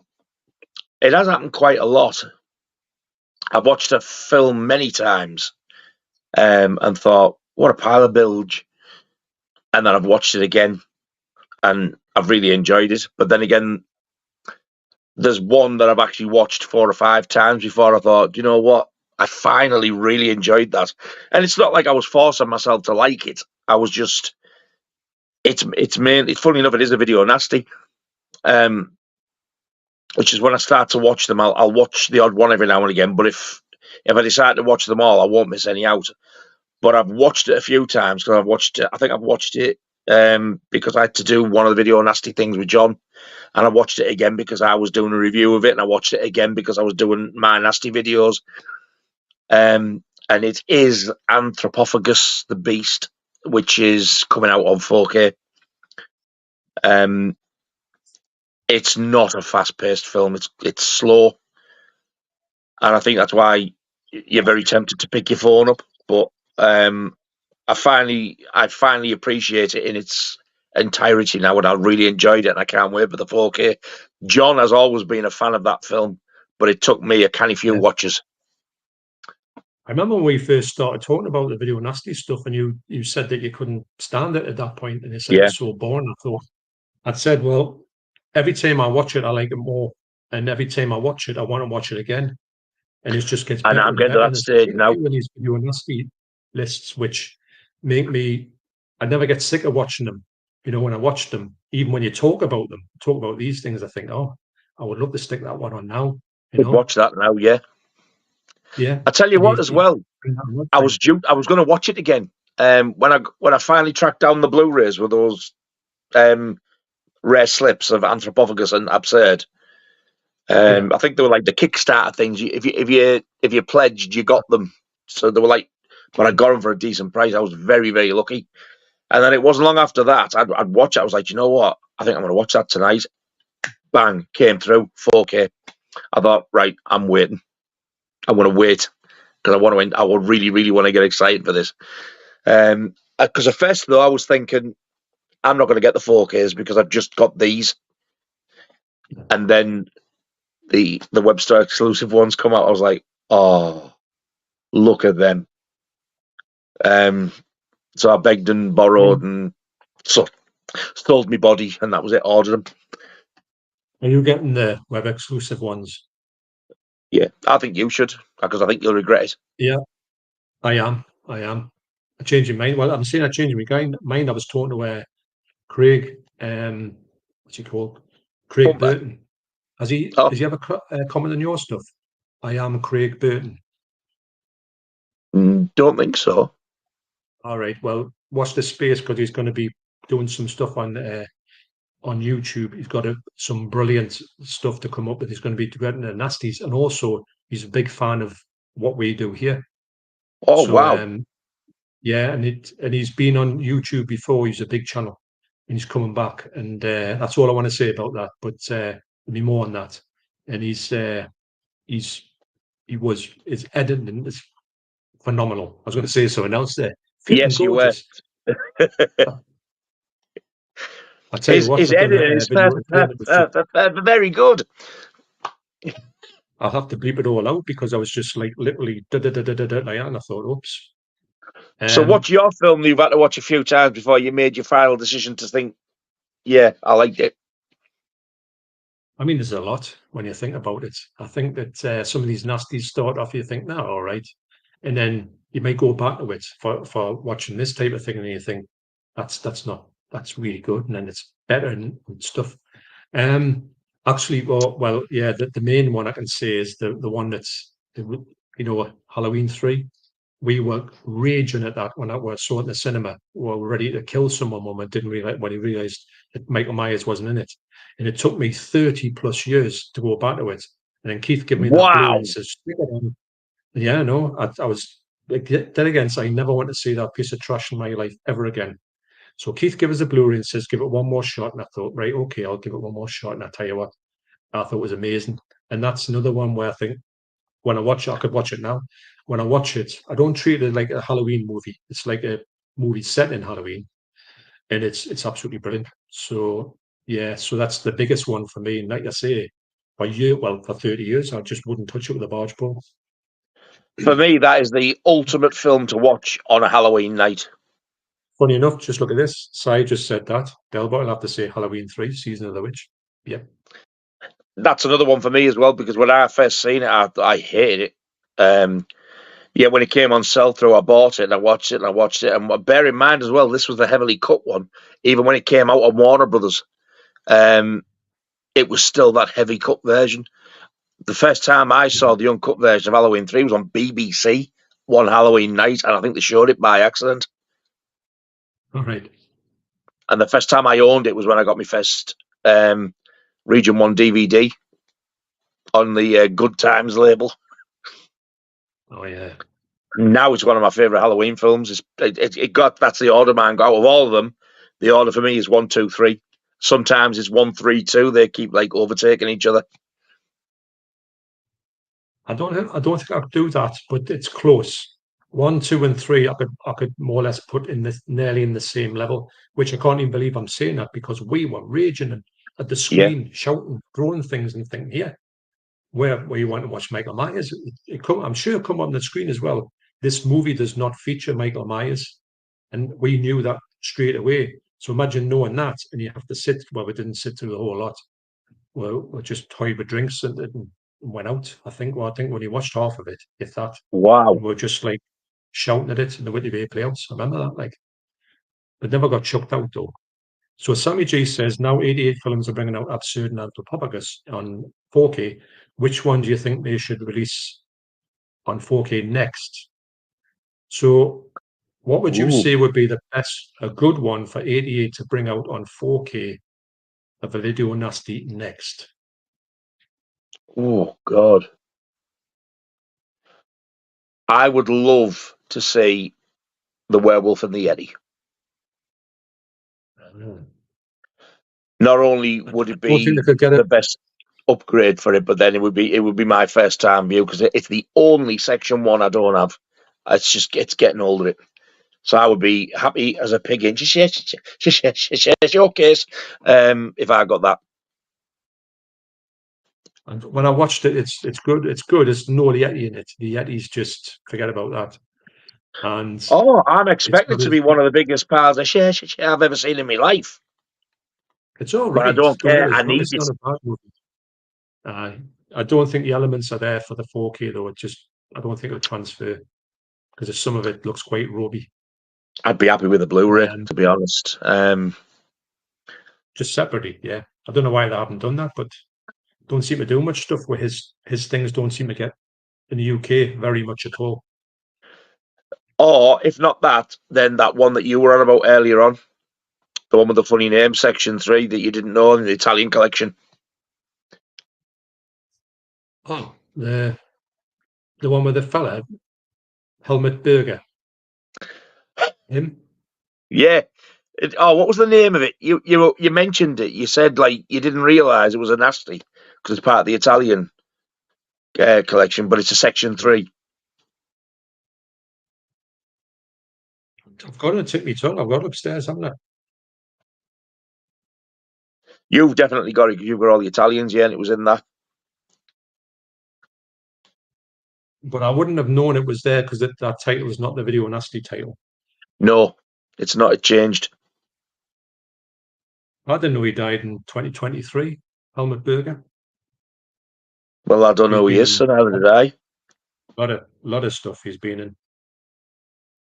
B: has happened quite a lot. I've watched a film many times and thought, what a pile of bilge. And then I've watched it again and I've really enjoyed it. But then again, there's one that I've actually watched 4 or 5 times before I thought, you know what? I finally really enjoyed that. And it's not like I was forcing myself to like it. I was just, it's funny enough, it is a video nasty. Which is when I start to watch them, I'll watch the odd one every now and again. But if I decide to watch them all, I won't miss any out. But I've watched it a few times because I think I've watched it because I had to do one of the video nasty things with John, and I watched it again because I was doing a review of it, and I watched it again because I was doing my nasty videos. And it is Anthropophagus the Beast, which is coming out on 4K. It's not a fast-paced film. It's slow, and I think that's why you're very tempted to pick your phone up. But I finally appreciate it in its entirety now, and I really enjoyed it, and I can't wait for the 4K. John has always been a fan of that film, but it took me a canny few watches.
A: I remember when we first started talking about the video nasty stuff, and you said that you couldn't stand it at that point, and you said it was so boring. I'd said, well, every time I watch it, I like it more, and every time I watch it, I want to watch it again, and it just gets better.
B: And I'm getting to that stage now.
A: These video nasty lists, which make me, I never get sick of watching them. You know, when I watch them, even when you talk about these things, I think, oh, I would love to stick that one on now. You know?
B: Watch that now, yeah.
A: Yeah.
B: I tell you what, as well, I was going to watch it again. When I finally tracked down the Blu-rays with those rare slips of Anthropophagus and Absurd. I think they were like the Kickstarter things. If you pledged, you got them. So they were like, but I got them for a decent price. I was very, very lucky. And then it wasn't long after that, I'd watch it. I was like, you know what? I think I'm going to watch that tonight. Bang, came through 4K. I thought, right, I'm waiting. I want to wait because I would really, really want to get excited for this. Because at first, though, I was thinking, I'm not going to get the 4Ks because I've just got these. And then the Webster exclusive ones come out. I was like, oh, look at them. So I begged and borrowed and sold me body, and that was it. Ordered them.
A: Are you getting the web exclusive ones?
B: Yeah, I think you should, because I think you'll regret it.
A: Yeah, I am. I'm changing mind. Well, I'm saying I'm changing my mind. I was talking to Craig, what's he called? Craig Burton. Has he ever commented on your stuff? I am Craig Burton.
B: Don't think so.
A: All right. Well, watch this space because he's going to be doing some stuff on YouTube. He's got some brilliant stuff to come up with. He's going to be getting the Nasties, and also he's a big fan of what we do here.
B: Oh, so, wow!
A: Yeah, and he's been on YouTube before. He's a big channel, and he's coming back. And that's all I want to say about that. But there'll be more on that. And his editing is phenomenal. I was going to say something else there.
B: Yes, you were.
A: I tell you what,
B: his editing is very good.
A: I'll have to bleep it all out because I was just like literally like that, and I thought, oops.
B: So what's your film that you've had to watch a few times before you made your final decision to think, yeah, I liked it?
A: I mean, there's a lot when you think about it. I think that some of these Nasties start off, you think, no, all right. And then you may go back to it for watching this type of thing, and you think, that's really good. And then it's better and stuff. Actually, well, yeah, the main one I can say is the one that's, Halloween 3. We were raging at that when I saw it in the cinema. We were ready to kill someone when we realized that Michael Myers wasn't in it. And it took me 30 plus years to go back to it. And then Keith gave me that Blu-ray and says, stick it on. Yeah, no, I was like, then again, so I never want to see that piece of trash in my life ever again. So Keith gave us a Blu-ray and says, give it one more shot. And I thought, right, okay, I'll give it one more shot. And I tell you what, I thought it was amazing. And that's another one where I think when I watch it, I could watch it now. When I watch it, I don't treat it like a Halloween movie. It's like a movie set in Halloween, and it's absolutely brilliant. So yeah, so that's the biggest one for me. And like I say, for 30 years, I just wouldn't touch it with a barge pole.
B: For me, that is the ultimate film to watch on a Halloween night.
A: Funny enough, just look at this. Si just said that. Delbert will have to say Halloween 3, Season of the Witch. Yeah.
B: That's another one for me as well, because when I first seen it, I hated it. Yeah, when it came on sell-through, I bought it and I watched it. And bear in mind as well, this was the heavily cut one. Even when it came out on Warner Brothers, it was still that heavy cut version. The first time I saw the uncut version of Halloween 3 was on BBC one Halloween night, and I think they showed it by accident.
A: All right.
B: And the first time I owned it was when I got my first Region 1 DVD on the Good Times label.
A: Oh, yeah.
B: Now it's one of my favourite Halloween films. That's the order mine got. Out of all of them, the order for me is 1, 2, 3. Sometimes it's 1, 3, 2. They keep like overtaking each other.
A: I don't think I could do that, but it's close. 1, 2, and 3, I could more or less put in this nearly in the same level, which I can't even believe I'm saying that, because we were raging at the screen, shouting, throwing things, and thinking, yeah, where you want to watch Michael Myers, I'm sure it'll come on the screen as well. This movie does not feature Michael Myers, and we knew that straight away. So imagine knowing that, and you have to sit. Well, we didn't sit through the whole lot. Well, we just toyed with drinks and went out. I think we only watched half of it, if that.
B: Wow.
A: And we were just like shouting at it in the Whitney Bay playhouse. I remember that, like. But never got chucked out though. So Sammy G says, now 88 films are bringing out Absurd and Anthropophagus on 4K. Which one do you think they should release on 4K next? So what would you say would be a good one for 88 to bring out on 4K of a video nasty next?
B: Oh, God. I would love to see The Werewolf and the Yeti. Not only would it be the best upgrade for it, but then it would be my first time view, because it's the only Section 1 I don't have. It's getting older. It. So I would be happy as a pig in showcase if I got that.
A: And when I watched it, it's good. It's good. There's no Yeti in it. The Yeti's just forget about that. And
B: I'm expected to be one of the biggest piles of shit I've ever seen in my life.
A: It's all right.
B: But I don't care. I need it.
A: I don't think the elements are there for the 4K though. I don't think it'll transfer, because some of it looks quite ropey.
B: I'd be happy with a Blu-ray, to be honest.
A: Just separately, yeah. I don't know why they haven't done that, but don't seem to do much stuff with his things. Don't seem to get in the UK very much at all.
B: Or if not that, then that one that you were on about earlier on, the one with the funny name, Section 3, that you didn't know in the Italian collection.
A: Oh, the one with the fella, Helmut Berger. Him?
B: Yeah. What was the name of it? You mentioned it. You said like you didn't realise it was a nasty because it's part of the Italian collection, but it's a Section 3.
A: I've got it. Took me tongue. I've got it upstairs, haven't I?
B: You've definitely got it because you've got all the Italians, yeah, and it was in that.
A: But I wouldn't have known it was there because that title is not the Video Nasty title.
B: No, it's not. It changed.
A: I didn't know he died in 2023. Helmut Berger.
B: Well, I don't know who he is, so neither did I.
A: A lot of stuff he's been in.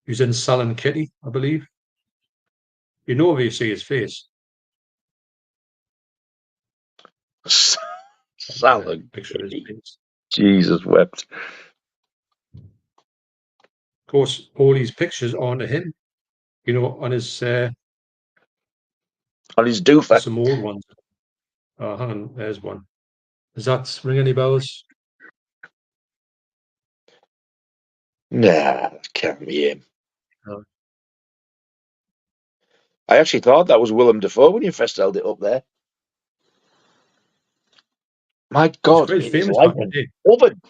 A: He was in Sal and Kitty, I believe. You know if you see his face.
B: Sal and
A: Picture of his
B: Kitty.
A: face.
B: Jesus wept.
A: Of course, all these pictures aren't of him. You know, on his
B: doofer.
A: some old ones. Oh, hang on, there's one. Does that ring any bells?
B: Nah, can't be him.
A: No.
B: I actually thought that was Willem Dafoe when you first held it up there. My God,
A: it's
B: it is
A: famous
B: like
A: back in the day.
B: oven.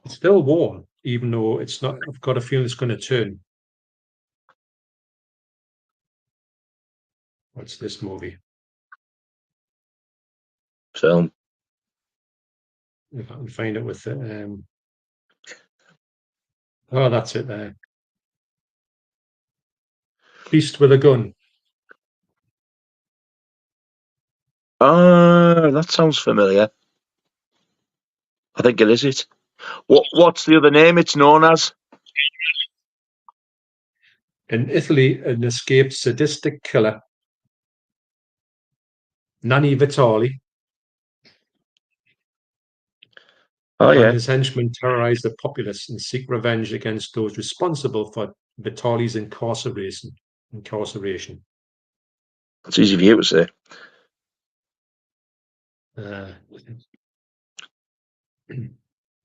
A: It's still warm, even though it's not. I've got a feeling it's going to turn. What's this movie?
B: Film.
A: If I can find it with it. Oh, that's it there. Beast with a Gun.
B: That sounds familiar. I think it is it. What's the other name it's known as?
A: In Italy, an escaped sadistic killer, Nanni Vitali, and his henchmen terrorize the populace and seek revenge against those responsible for Vitali's incarceration.
B: It's easy for you to say.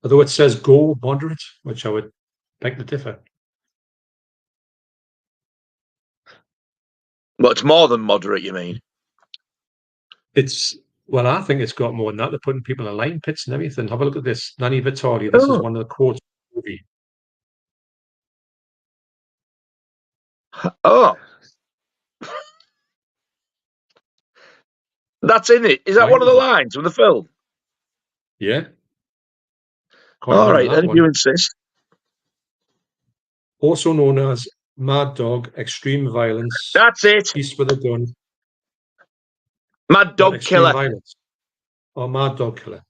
A: Although it says go moderate, which I would beg to differ.
B: Well, it's more than moderate, you mean?
A: Well, I think it's got more than that. They're putting people in line pits and everything. Have a look at this. Nanni Vitali. This is one of the quotes of the movie.
B: Oh. That's in it. Is that one of the lines from the film?
A: Yeah.
B: All right, then, if you insist.
A: Also known as Mad Dog, Extreme Violence.
B: That's it.
A: Beast with a Gun.
B: Mad Dog Killer.
A: Violence. Or Mad Dog Killer.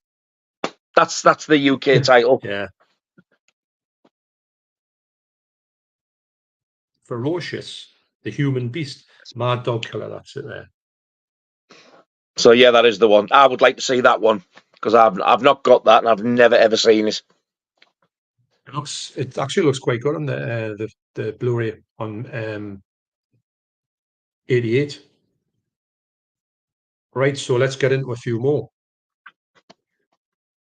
B: That's the UK title.
A: Yeah. Ferocious, the human beast. Mad Dog Killer, that's it there.
B: So yeah, that is the one. I would like to see that one because I've not got that and I've never ever seen it.
A: It actually looks quite good on the Blu-ray on 88. Right, so let's get into a few more.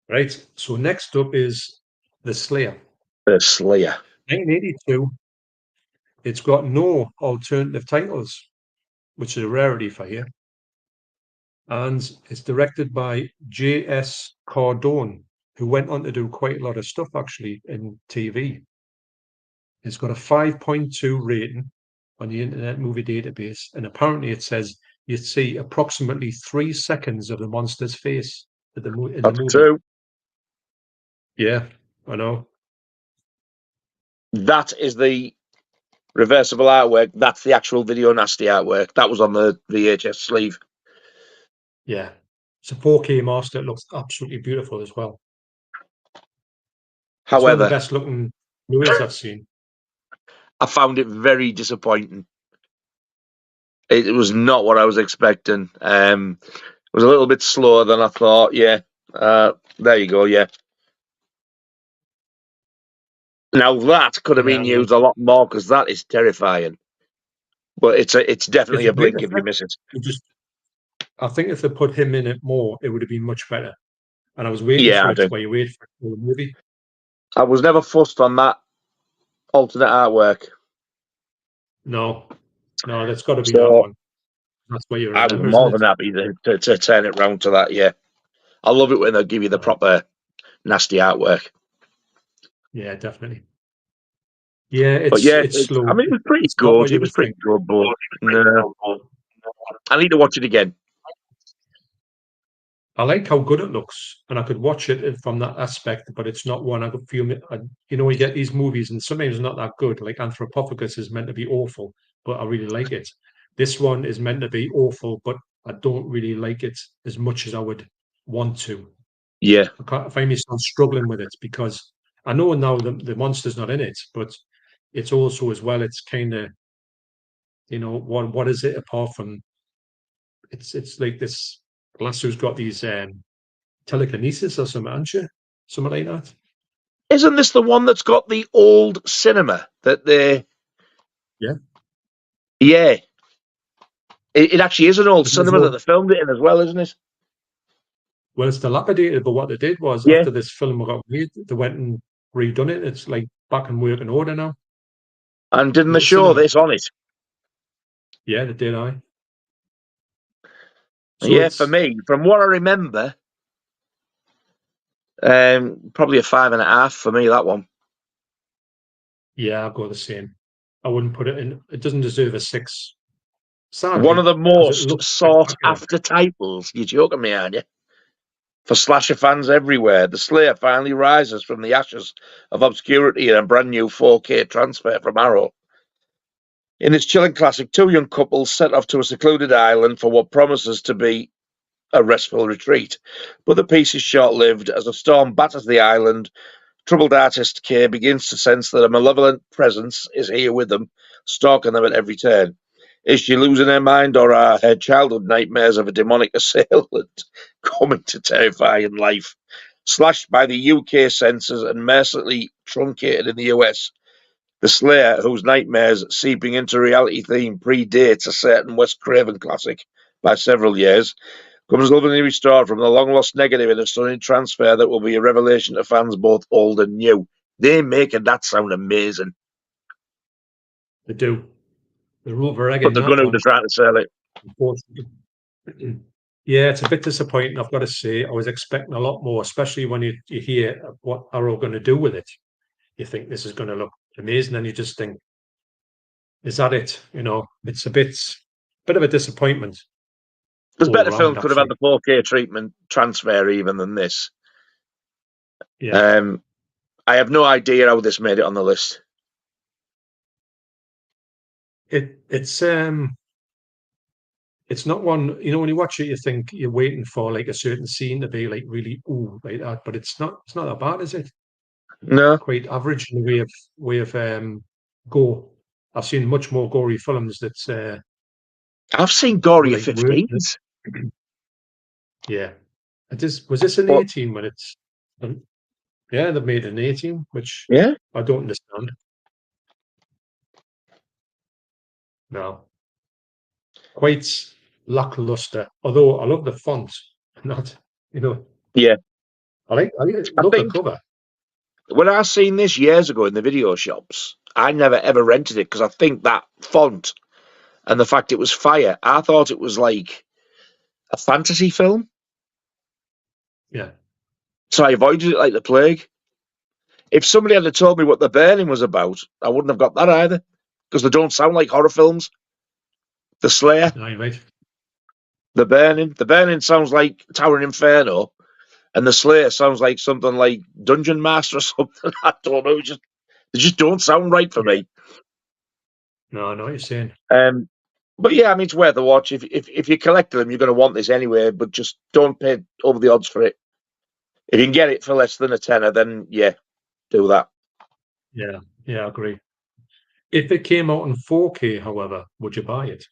A: Right, so next up is The Slayer.
B: The Slayer.
A: 1982. It's got no alternative titles, which is a rarity for here. And it's directed by J.S. Cardone, who went on to do quite a lot of stuff, actually, in TV. It's got a 5.2 rating on the Internet Movie Database, and apparently it says you see approximately 3 seconds of the monster's face in the movie.
B: True.
A: Yeah, I know.
B: That is the reversible artwork. That's the actual Video Nasty artwork. That was on the VHS sleeve.
A: Yeah. It's a 4K master. It looks absolutely beautiful as well.
B: However,
A: it's one of the best looking Blu-rays I've seen.
B: I found it very disappointing. It was not what I was expecting. It was a little bit slower than I thought. Yeah. There you go. Yeah. Now that could have been used a lot more because that is terrifying. But it's definitely a blink if you miss it.
A: I think if they put him in it more, it would have been much better. And I was waiting for it while you wait for the movie.
B: I was never fussed on that alternate artwork.
A: No, that's got to be that one. That's what you remember.
B: I was more than happy to turn it round to that. Yeah, I love it when they give you the proper nasty artwork.
A: Yeah, definitely. Yeah, it's slow.
B: I mean, it was pretty good. It was pretty good, but no. I need to watch it again.
A: I like how good it looks, and I could watch it from that aspect, but it's not one I could feel. You get these movies, and sometimes it's not that good. Like Anthropophagus is meant to be awful, but I really like it. This one is meant to be awful, but I don't really like it as much as I would want to.
B: Yeah.
A: I find myself struggling with it because I know now the monster's not in it, but it's also as well, it's kind of, what is it apart from it's like this lass who's got these telekinesis or something, aren't you? Something like that.
B: Isn't this the one that's got the old cinema that they?
A: Yeah.
B: Yeah. It actually is an old cinema that they filmed it in as well, isn't it?
A: Well, it's dilapidated, but what they did was after this film got made, they went and redone it. It's like back in working order now.
B: And didn't they show this on it?
A: Yeah, they did.
B: So for me, from what I remember, probably a 5.5 for me, that one.
A: Yeah, I'll go the same. I wouldn't put it in. It doesn't deserve a 6. Sadly,
B: one of the most sought after titles. You're joking me, aren't you? For slasher fans everywhere, the Slayer finally rises from the ashes of obscurity in a brand new 4K transfer from Arrow. In its chilling classic, 2 young couples set off to a secluded island for what promises to be a restful retreat. But the piece is short-lived as a storm batters the island. Troubled artist Kay begins to sense that a malevolent presence is here with them, stalking them at every turn. Is she losing her mind, or are her childhood nightmares of a demonic assailant coming to terrifying life? Slashed by the UK censors and mercilessly truncated in the US, the Slayer, whose nightmares seeping into reality theme predates a certain Wes Craven classic by several years, comes lovingly restored from the long-lost negative in a stunning transfer that will be a revelation to fans both old and new. They're making that sound amazing.
A: They do. They're over
B: but they're going to try to sell it.
A: Yeah, it's a bit disappointing, I've got to say. I was expecting a lot more, especially when you hear what Arrow going to do with it. You think this is going to look amazing, and you just think, is that it? It's a bit of a disappointment.
B: There's better films could have had the 4K treatment transfer even than this.
A: Yeah.
B: I have no idea how this made it on the list.
A: It's not one, when you watch it, you think you're waiting for like a certain scene to be like really like that, but it's not that bad, is it?
B: No,
A: quite average in the way of gore. I've seen much more gory films that's
B: I've seen gory 15s.
A: Yeah. Was this an 18 when it's yeah, they've made an 18, which I don't understand. No. Quite lackluster. Although I love the font. Not,
B: Yeah.
A: I love the cover.
B: When I seen this years ago in the video shops, I never ever rented it because I think that font and the fact it was fire, I thought it was like a fantasy film.
A: Yeah.
B: So I avoided it like the plague. If somebody had told me what The Burning was about, I wouldn't have got that either, because they don't sound like horror films. The Slayer.
A: Right.
B: The Burning sounds like Towering Inferno, and the Slayer sounds like something like Dungeon Master or something. I don't know. They just don't sound right for me.
A: No, I know what you're saying.
B: But yeah, I mean, it's worth a watch. If you collect them, you're going to want this anyway. But just don't pay over the odds for it. If you can get it for less than a tenner, then yeah, do that.
A: Yeah, I agree. If it came out in 4K, however, would you buy it?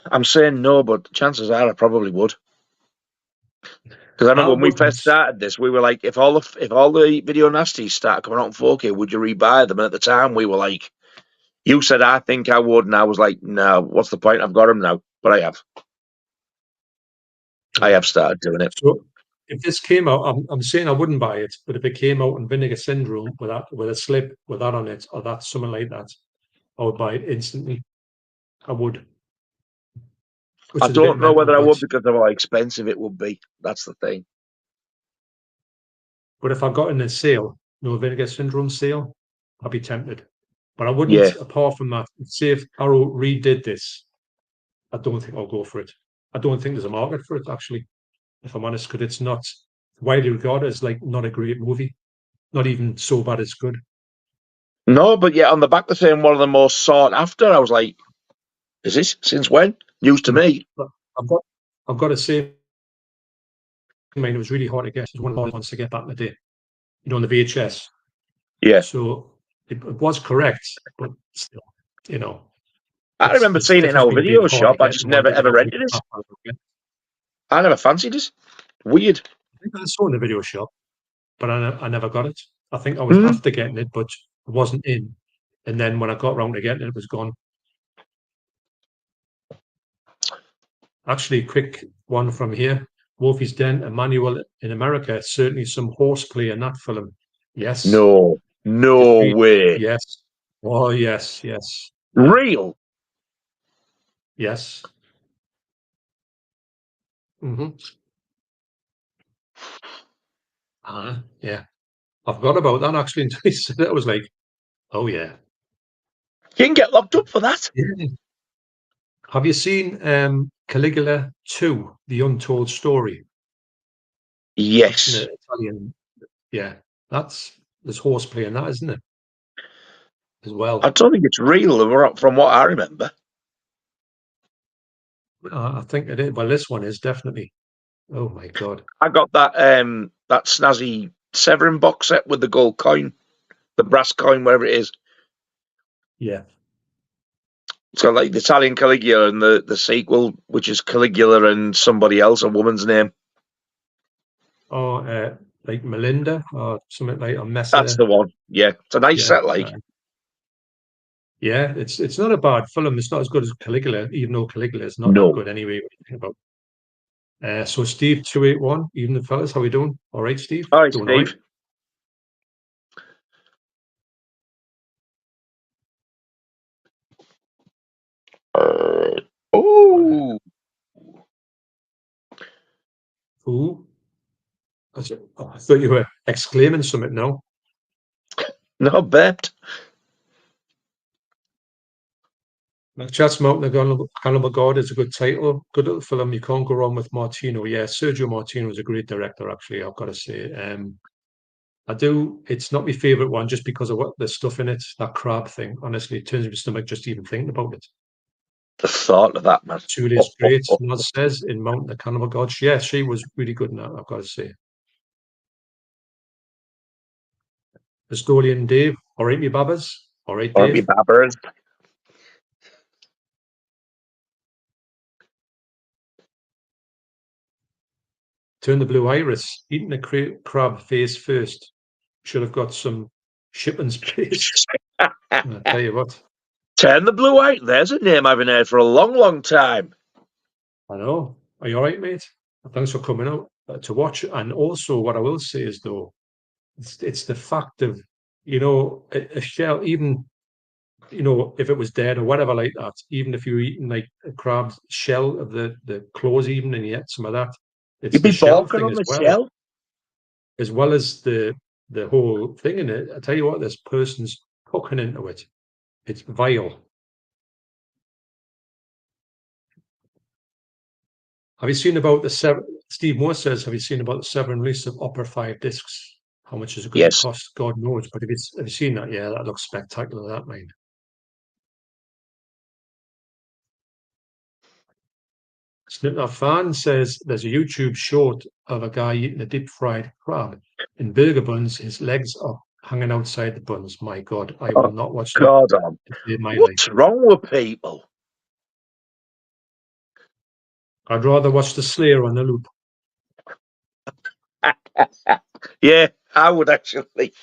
B: I'm saying no, but chances are I probably would. Because I remember when we first started this, we were like, if all the video nasties start coming out in 4K, would you rebuy them? And at the time, we were like, you said I think I would, and I was like, no, what's the point? I've got them now, but I have. I have started doing it.
A: So if this came out, I'm saying I wouldn't buy it, but if it came out in Vinegar Syndrome with a slip with that on it, or that something like that, I would buy it instantly. I would.
B: I don't know whether I would because of how expensive it would be. That's the thing.
A: But if I got in a sale, Vinegar Syndrome sale, I'd be tempted. But I wouldn't, apart from that, say if Arrow redid this, I don't think I'll go for it. I don't think there's a market for it, actually, if I'm honest, because it's not widely regarded as like not a great movie, not even so bad it's good.
C: No, but yeah, on the back they're saying one of the most sought after. I was like, is this since when? News to me.
A: I've got to say, I mean, it was really hard to get. It was one of the hard ones to get back in the day, on the VHS.
C: Yeah.
A: So it was correct, but still,
C: I remember seeing it in our video shop. I just never ever rented it. I never fancied it. Weird.
A: I think I saw it in the video shop, but I never got it. I think I was after getting it, but it wasn't in. And then when I got around to getting it, it was gone. Actually, quick one from here. Wolfie's Den, Emanuel in America. Certainly some horseplay in that film. Yes.
C: No way.
A: Yes. Oh, yes.
C: Real?
A: Yes. Mm-hmm. Yeah. I forgot about that, actually, until he said it. I was like, oh, yeah.
C: You can get locked up for that.
A: Yeah. Have you seen Caligula 2, The Untold Story?
C: Yes.
A: Italian. Yeah. There's horseplay in that, isn't it? As well.
C: I don't think it's real from what I remember.
A: I think it is. Well, this one is definitely. Oh my God!
C: I got that that snazzy Severin box set with the gold coin, the brass coin, whatever it is.
A: Yeah.
C: It's got like the Italian Caligula and the sequel, which is Caligula and somebody else, a woman's name.
A: Oh, like Melinda or something like a mess.
C: That's the one. Yeah, it's a nice set, like.
A: Yeah, it's not a bad film. It's not as good as Caligula, even though Caligula is not that good anyway. What you think about? So Steve 281, even the fellas, how we doing? All right, Steve.
C: All right, Steve. Right? Oh.
A: Ooh. I thought you were exclaiming something. No.
C: No bet.
A: Chat's Mountain, the Cannibal God is a good title. Good little film. You can't go wrong with Martino. Yeah, Sergio Martino is a great director, actually, I've got to say. It's not my favourite one just because of what the stuff in it, that crab thing. Honestly, it turns my stomach just even thinking about it.
C: The thought of that, man.
A: Julie's great. Naz says in Mountain, the Cannibal God. Yeah, she was really good in that, I've got to say. Estolian Dave. All right, me babbers. All right, Dave.
C: All right, me babbers.
A: Turn the Blue Iris. Eating a crab face first. Should have got some Shipman's place. I'll tell you what.
C: Turn the Blue Iris. There's a name I haven't heard for a long, long time.
A: I know. Are you all right, mate? Thanks for coming out to watch. And also, what I will say is, though, it's the fact of, a shell, even, if it was dead or whatever like that, even if you're eating like a crab shell of the claws, even, and you ate some of that, it's
C: you'd be
A: the shell
C: thing
A: on
C: as well. Shell?
A: As well as the whole thing in it. I tell you what, this person's hooking into it. It's vile. Have you seen about the seven? Steve Moore says, have you seen about the 7 release of Upper 5 discs? How much is it going to cost? God knows. But have you seen that? Yeah, that looks spectacular, that, mate. Snipper Fan says there's a YouTube short of a guy eating a deep fried crab in burger buns. His legs are hanging outside the buns. My God, I will not watch that.
C: God, what's wrong with people?
A: I'd rather watch the Slayer on the loop.
C: Yeah, I would actually.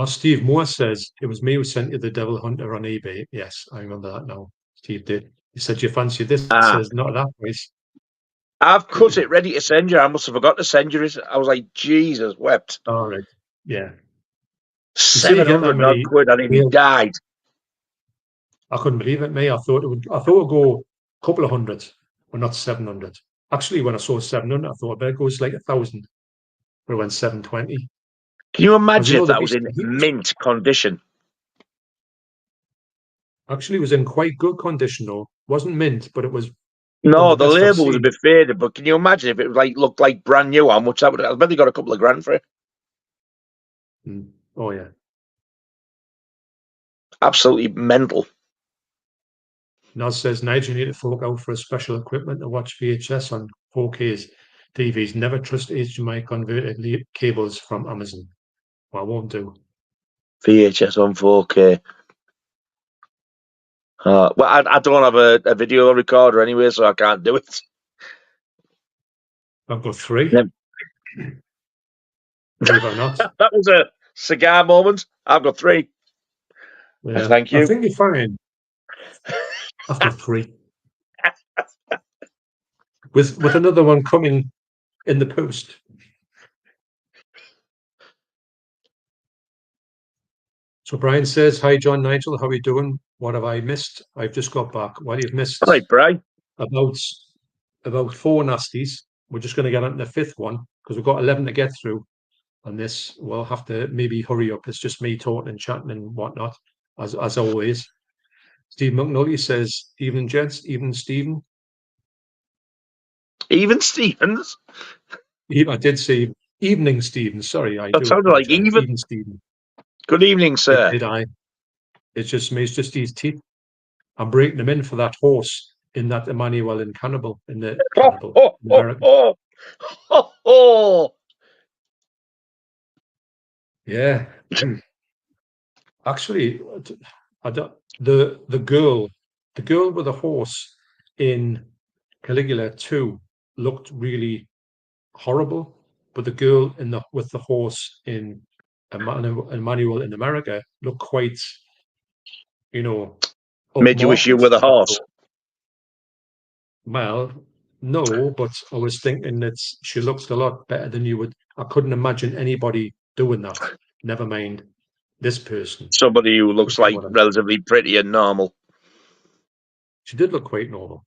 A: Steve Moore says it was me who sent you the Devil Hunter on eBay. Yes, I remember that now. Steve did. He said you fancy this. It says not that price.
C: I've cut it ready to send you. I must have forgot to send you it. I was like, Jesus wept.
A: All right. Yeah.
C: 700 quid and he died.
A: I couldn't believe it, mate. I thought it would go a couple of hundred, but not 700. Actually, when I saw 700, I thought I better go like 1,000. But it went 720.
C: Can you imagine if that was in mint condition?
A: Actually, it was in quite good condition, though. wasn't mint, but it was.
B: No, the label was a bit faded, but can you imagine if it looked like brand new? How much that would have? I bet they got a couple of grand for it.
A: Oh yeah,
B: absolutely mental.
A: Naz says, Nigel, you need to fork out for a special equipment to watch VHS on 4Ks. TVs. Never trust HDMI converted cables from Amazon. Well, I won't do.
B: VHS on 4K. Well, I don't have a video recorder anyway, so I can't do it.
A: I've got 3.
B: Yep.
A: Believe it or not.
B: That was a cigar moment. I've got 3.
A: Yeah.
B: Thank you.
A: I think you're fine. I've got 3. With another one coming in the post. So Brian says, hi, John, Nigel, how are you doing? What have I missed? I've just got back. Well, you've missed
B: All right, Brian.
A: about 4 nasties. We're just going to get on the 5th one because we've got 11 to get through on this. We'll have to maybe hurry up. It's just me talking and chatting and whatnot, as always. Steve McNulty says, evening, gents. Evening, Stephen.
B: Even Stevens?
A: I did say evening, Stephen. Sorry, I
B: that
A: do.
B: Sounded like even
A: Stephen.
B: Good evening, sir.
A: Did I? It's just me. It's just his teeth. I'm breaking them in for that horse in that Emanuel in Cannibal in the Cannibal in America. Yeah. Actually, the girl with the horse in Caligula 2 looked really horrible, but the girl with the horse in Emanuel in America looked quite,
B: made you wish you were the horse.
A: Well, no, but I was thinking that she looks a lot better than you would. I couldn't imagine anybody doing that. Never mind this person.
B: Somebody who looks like relatively pretty and normal.
A: She did look quite normal.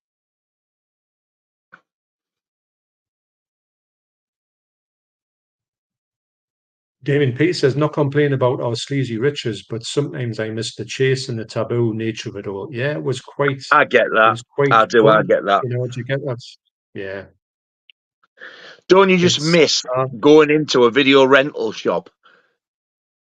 A: Damien P says, not complaining about our sleazy riches, but sometimes I miss the chase and the taboo nature of it all. Yeah, it was quite.
B: I get that.
A: It was quite
B: I do.
A: fun.
B: I get that.
A: Do you get that? Yeah.
B: Don't you just miss going into a video rental shop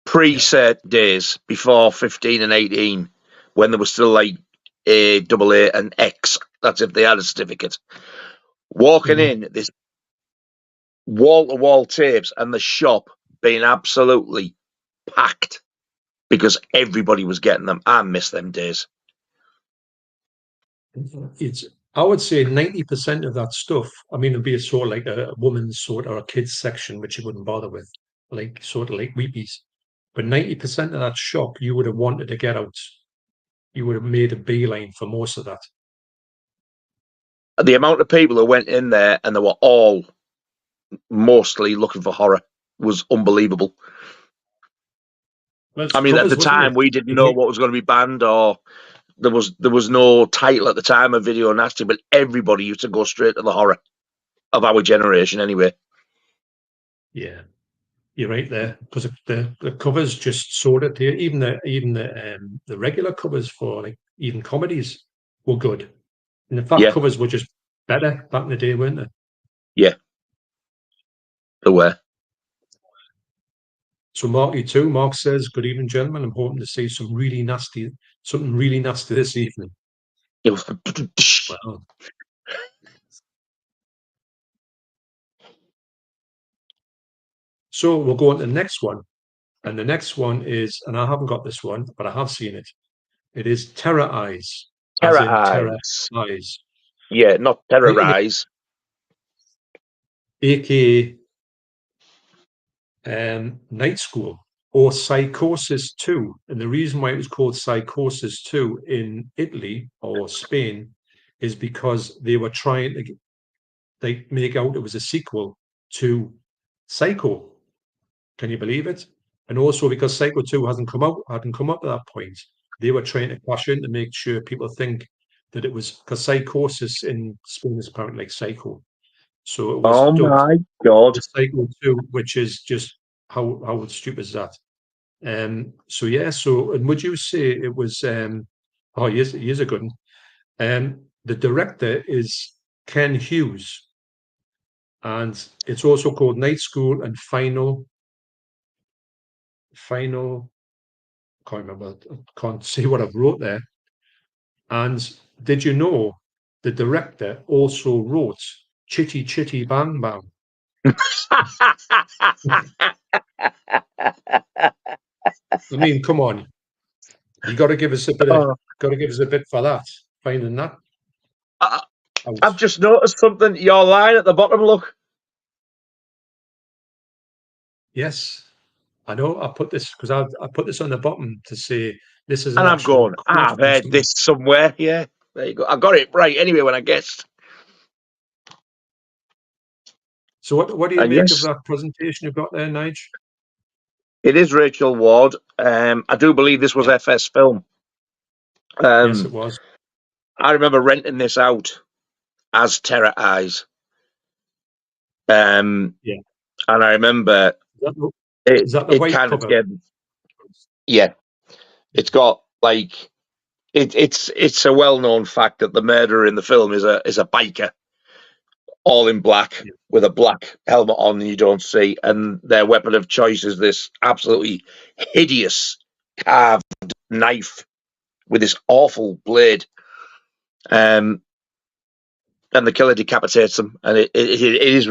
B: pre-set days before 15 and 18 when there was still like A, AA and X? That's if they had a certificate. Walking in, this wall-to-wall tapes and the shop being absolutely packed because everybody was getting them. I miss them days.
A: I would say 90% of that stuff, I mean, it'd be a sort of like a woman's sort or a kids section, which you wouldn't bother with, like sort of like Weepies. But 90% of that shop, you would have wanted to get out. You would have made a beeline for most of that.
B: The amount of people who went in there and they were all mostly looking for horror was unbelievable. Well, I mean, at the time, we didn't know what was going to be banned, or there was no title at the time of Video Nasty, but everybody used to go straight to the horror of our generation anyway.
A: Yeah, you're right there, because the covers just sorted there. Even the regular covers for like even comedies were good. And in fact, covers were just better back in the day, weren't they?
B: Yeah, they were.
A: So Mark says, good evening, gentlemen. I'm hoping to see something really nasty this evening. Wow. So we'll go on to the next one. And the next one is, and I haven't got this one, but I have seen it. It is Terror Eyes.
B: Terror Eyes. Yeah, not Terrorize.
A: AKA Night School or Psychosis 2. And the reason why it was called Psychosis 2 in Italy or Spain is because they were trying to make out it was a sequel to Psycho. Can you believe it? And also because Psycho 2 hadn't come up at that point, they were trying to cash in to make sure people think that it was, because Psychosis in Spain is apparently like Psycho. So it was
B: my God.
A: Psycho 2, which is just how stupid is that? So and would you say it was he is a good one. The director is Ken Hughes, and it's also called Night School and Final. Can't remember. I can't see what I've wrote there. And did you know the director also wrote Chitty Chitty Bang Bang? I mean, come on. You got to give us a bit of, got to give us a bit for that. Finding that.
B: I've just noticed something. Your line at the bottom, look.
A: Yes, I know. I put this because I put this on the bottom to say this is.
B: And I'm going, I've heard this somewhere. Yeah, there you go. I got it right anyway when I guessed.
A: So what do you make of that presentation you've got there, Nige?
B: It is Rachel Ward. I do believe this was her first film.
A: Yes, it was.
B: I remember renting this out as Terror Eyes. And I remember
A: is that the white
B: kind
A: cover?
B: of scared. Yeah, it's got like it's a well-known fact that the murderer in the film is a biker, all in black with a black helmet on, and you don't see, and their weapon of choice is this absolutely hideous carved knife with this awful blade. And the killer decapitates them, and it is.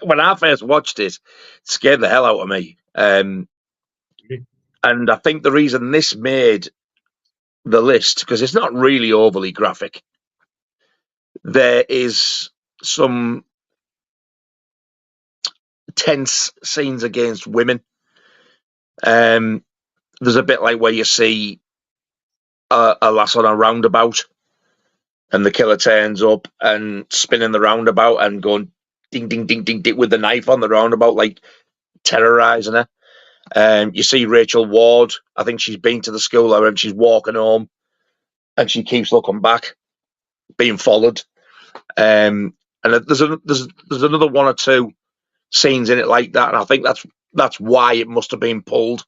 B: When I first watched it scared the hell out of me. And I think the reason this made the list, because it's not really overly graphic, there is some tense scenes against women. There's a bit like where you see a lass on a roundabout, and the killer turns up and spinning the roundabout and going ding, ding, ding, ding, ding with the knife on the roundabout, like terrorizing her. You see Rachel Ward. I think she's been to the school, and she's walking home, and she keeps looking back, being followed. And there's another one or two scenes in it like that, and I think that's why it must have been pulled.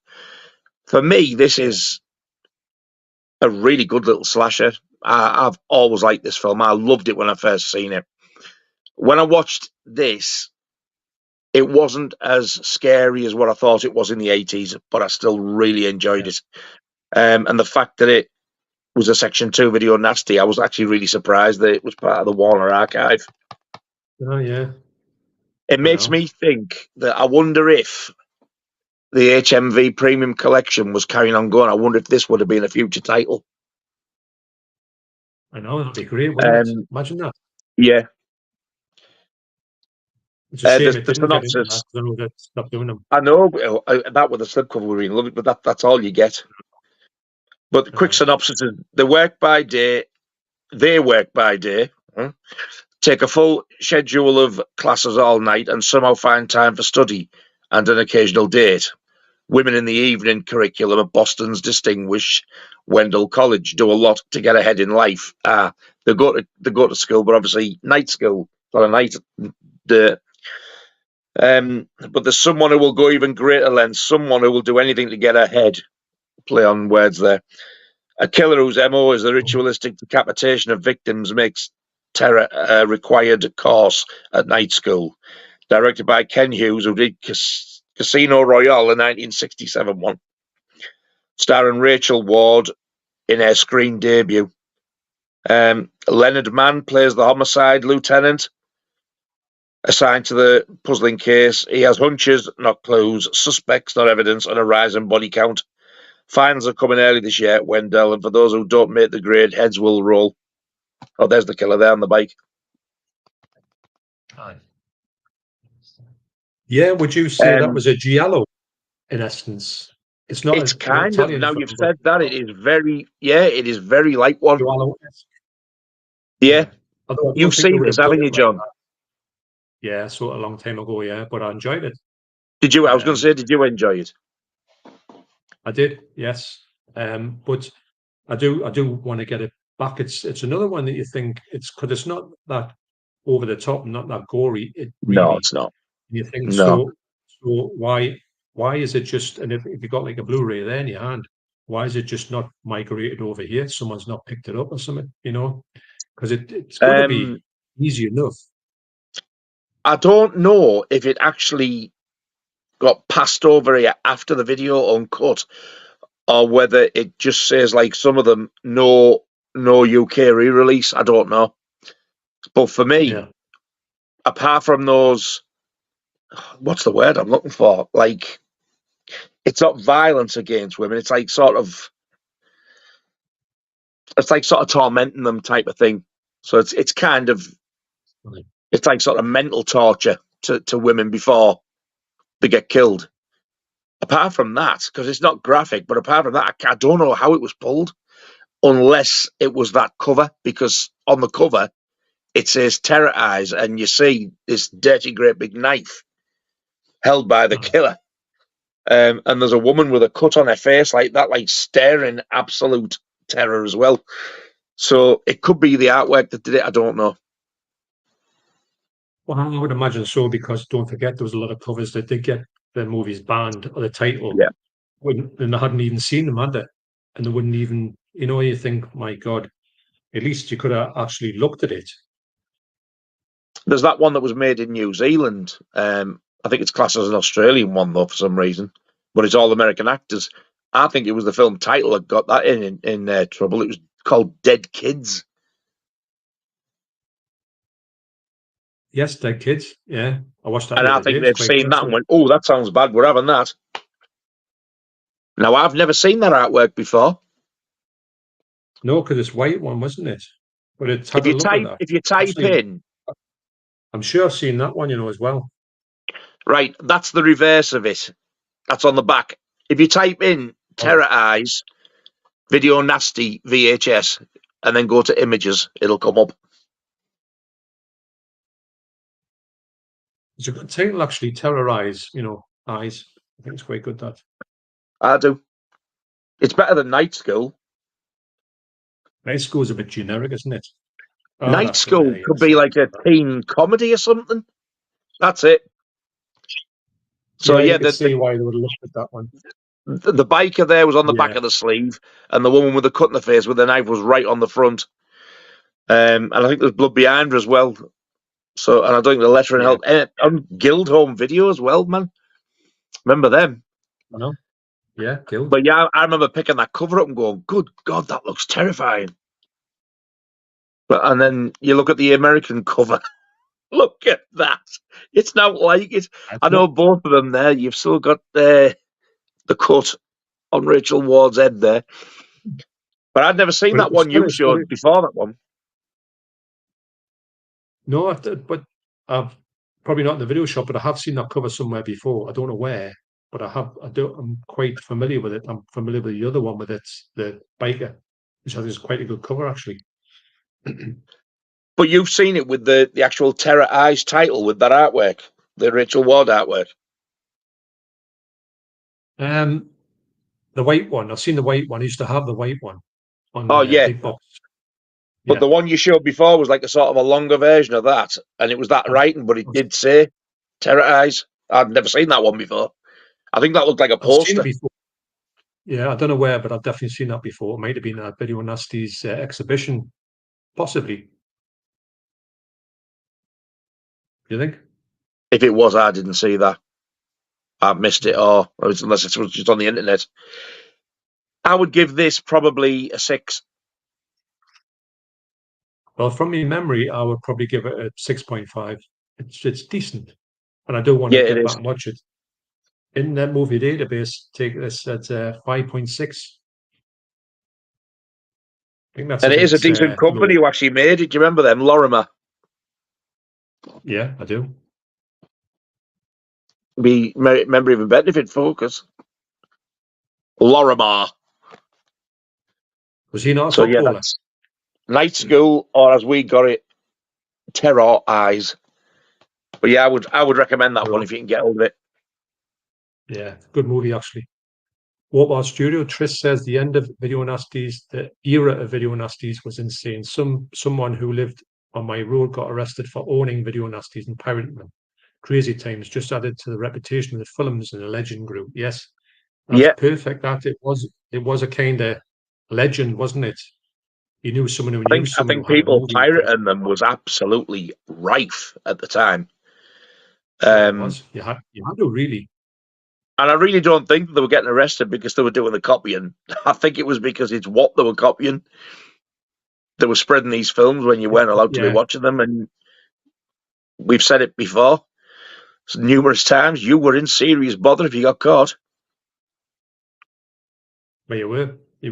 B: For me, this is a really good little slasher. I've always liked this film. I loved it when I first seen it. When I watched this, it wasn't as scary as what I thought it was in the 80s, but I still really enjoyed it. And the fact that it was a Section 2 video nasty, I was actually really surprised that it was part of the Warner archive.
A: Oh, yeah.
B: It makes me think that I wonder if the HMV Premium Collection was carrying on going. I wonder if this would have been a future title.
A: I know, that'd be great, wouldn't it? Imagine that.
B: Yeah.
A: It's a shame it didn't get into that. I know that stopped doing them.
B: I know, that with the slipcover we really love it, but that's all you get. But the quick synopsis is they work by day, take a full schedule of classes all night and somehow find time for study and an occasional date. Women in the evening curriculum at Boston's distinguished Wendell College do a lot to get ahead in life. They go to school, but obviously night school, not a night. But there's someone who will go even greater lengths, someone who will do anything to get ahead. Play on words there. A killer whose MO is the ritualistic decapitation of victims makes terror a required course at night school. Directed by Ken Hughes, who did Casino Royale, the 1967 one. Starring Rachel Ward in her screen debut. Leonard Mann plays the homicide lieutenant assigned to the puzzling case. He has hunches, not clues, suspects, not evidence, and a rising body count. Fines are coming early this year at Wendell, and for those who don't make the grade, heads will roll. Oh, there's the killer there on the bike.
A: Yeah, would you say that was a giallo, in essence? It's not.
B: It's kind of. Now you've said that, it is very. Yeah, it is very like one. Yeah, you've seen this, haven't you, John?
A: Yeah, I saw it a long time ago. Yeah, but I enjoyed it.
B: Did you? I was going to say, did you enjoy it?
A: I did. Yes, but I do want to get it back. It's another one that you think because it's not that over the top, not that gory.
B: No, it's not.
A: You think so why is it just, and if you got like a Blu-ray there in your hand, why is it just not migrated over here? Someone's not picked it up or something, you know? Because it's got to be easy enough.
B: I don't know if it actually got passed over here after the video uncut, or whether it just says like some of them no UK re-release. I don't know. But for me, apart from those, what's the word I'm looking for? Like, it's not violence against women. It's like sort of tormenting them type of thing. So it's kind of, it's like sort of mental torture to women before they get killed. Apart from that, because it's not graphic, but apart from that, I don't know how it was pulled, unless it was that cover, because on the cover it says Terror Eyes, and you see this dirty great big knife held by the killer. And there's a woman with a cut on her face like that, like staring absolute terror as well. So it could be the artwork that did it. I don't know.
A: Well, I would imagine so, because don't forget there was a lot of covers that did get the movies banned or the title.
B: Yeah.
A: And they hadn't even seen them, had they? And they wouldn't even, you think, my God, at least you could have actually looked at it.
B: There's that one that was made in New Zealand. I think it's classed as an Australian one, though, for some reason. But it's all American actors. I think it was the film title that got that in trouble. It was called Dead Kids.
A: Yes, Dead Kids. Yeah, I watched that.
B: And I think they've seen that and went, "Oh, that sounds bad. We're having that." Now, I've never seen that artwork before.
A: No, because it's white one, wasn't it? But it's
B: if you type in,
A: I'm sure I've seen that one, as well.
B: Right, that's the reverse of it. That's on the back. If you type in Terror Eyes, Video Nasty VHS, and then go to images, it'll come up.
A: It's a good title, actually. Terror Eyes, eyes. I think it's quite good, that.
B: I do. It's better than Night School.
A: Night School's a bit generic, isn't it?
B: Night School could be like a teen comedy or something. That's it. So
A: yeah, you see why they would have looked at that one.
B: The biker there was on the back of the sleeve, and the woman with the cut in the face with the knife was right on the front. And I think there's blood behind her as well. So, and I don't think the lettering helped. And Guild Home Video as well, man. Remember them?
A: I know. Yeah, Guild.
B: But yeah, I remember picking that cover up and going, "Good God, that looks terrifying." And then you look at the American cover. Look at that. It's not like it. I know both of them there. You've still got the cut on Rachel Ward's head there. But I'd never seen that one you showed before that one.
A: No, but I've probably not in the video shop, but I have seen that cover somewhere before. I don't know where, but I'm quite familiar with it. I'm familiar with the other one with it, the biker, which I think is quite a good cover, actually.
B: But you've seen it with the actual Terror Eyes title with that artwork, the Rachel Ward artwork.
A: The white one. I've seen the white one. I used to have the white one on big box.
B: But the one you showed before was like a sort of a longer version of that, and it was that writing, but it did say Terror Eyes. I'd never seen that one before. I think that looked like a poster.
A: I've seen it before. Yeah, I don't know where, but I've definitely seen that before. It might have been a Video Nasties exhibition, possibly. Do you think?
B: If it was, I didn't see that. I missed it, unless it was just on the internet. I would give this probably a 6.
A: Well, from my memory, I would probably give it a 6.5. It's decent, and I don't want to get back and watch it. In that movie database, take this at 5.6. I think that's.
B: And it is a decent company who actually made it. Do you remember them, Lorimer?
A: Yeah, I do.
B: Remember even better if it Focus. Lorimer.
A: Was he not a footballer?
B: That's Night School, or as we got it, Terror Eyes. But yeah, I would recommend that one if you can get hold of it.
A: Yeah, good movie actually. Walmart Studio. Tris says the end of Video Nasties, the era of Video Nasties was insane. Someone who lived on my road got arrested for owning Video Nasties and pirating them. Crazy times, just added to the reputation of the films and the legend grew. Yes, that's perfect. That it was a kind of legend, wasn't it? You knew someone who knew
B: I
A: someone
B: think
A: who had a
B: people
A: movie.
B: pirating them was absolutely rife at the time.
A: It was. You had to really.
B: And I really don't think they were getting arrested because they were doing the copying. I think it was because it's what they were copying. They were spreading these films when you weren't allowed to be watching them, and we've said it before numerous times. You were in serious bother if you got caught.
A: Well, you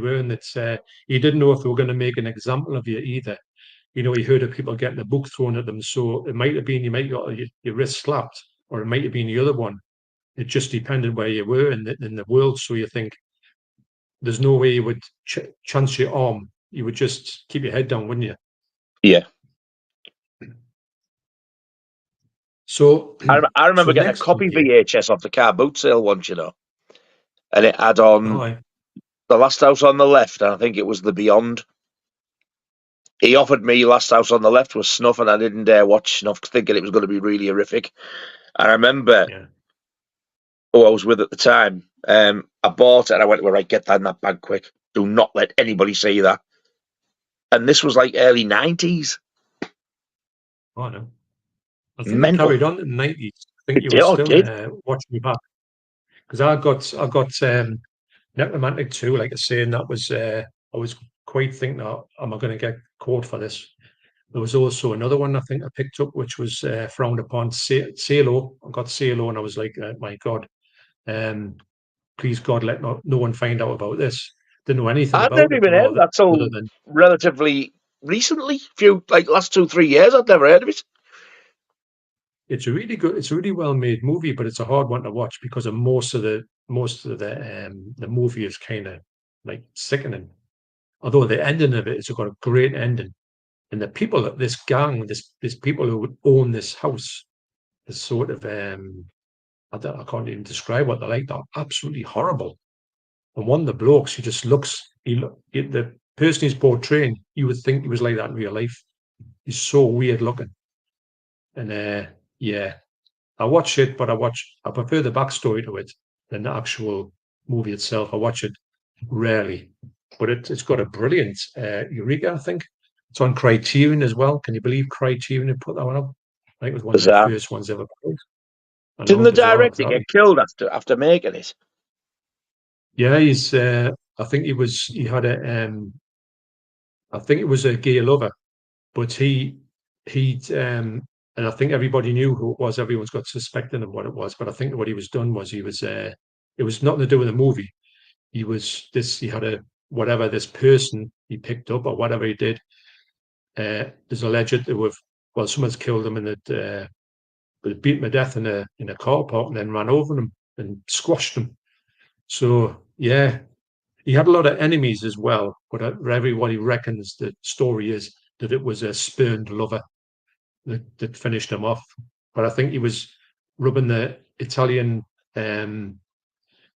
A: were, and it's you didn't know if they were going to make an example of you either. You know, you heard of people getting a book thrown at them, so it might have been you might got your wrist slapped, or it might have been the other one. It just depended where you were in the world. So you think there's no way you would chance your arm. You would just keep your head down, wouldn't you?
B: Yeah.
A: So
B: I remember getting a copy VHS off the car boot sale once, you know, and it had on The Last House on the Left, and I think it was The Beyond. He offered me Last House on the Left with Snuff, and I didn't dare watch Snuff, thinking it was going to be really horrific. And I remember who I was with at the time. I bought it, and I went, "Well, right, get that in that bag quick. Do not let anybody see that." And this was like early 90s.
A: Oh, no. I think it carried on in the 90s. I think you were still watching me back. Because I got Necromantic too, like I was saying, that was I was quite thinking, oh, am I going to get caught for this? There was also another one I think I picked up, which was frowned upon, Salo. I got Salo, and I was like, my God, please God, let no one find out about this. Didn't know anything about it.
B: I've never even heard of that till relatively recently, last 2-3 years. I'd never heard of it.
A: It's a really good, it's a really well made movie, but it's a hard one to watch because of most of the movie is kind of like sickening. Although the ending of it has got a great ending, and the people that this gang, this people who would own this house, is sort of I can't even describe what they're like. They're absolutely horrible. And one of the blokes, he just looks, the person he's portraying, you would think he was like that in real life. He's so weird looking. And yeah, I watch it, but I prefer the backstory to it than the actual movie itself. I watch it rarely, but it's got a brilliant Eureka, I think. It's on Criterion as well. Can you believe Criterion had put that one up? I think it was one of the first ones ever put.
B: Didn't the director get killed after making it?
A: Yeah, he's. I think he had a. I think it was a gay lover, but he. And I think everybody knew who it was. Everyone's got suspecting of what it was, but I think what he was done was he was. It was nothing to do with the movie. He was this. He had a whatever this person he picked up or whatever he did. There's alleged that someone's killed him and that beat him to death in a car park and then ran over him and squashed him. So yeah, he had a lot of enemies as well, but everybody reckons the story is that it was a spurned lover that finished him off. But I think he was rubbing the Italian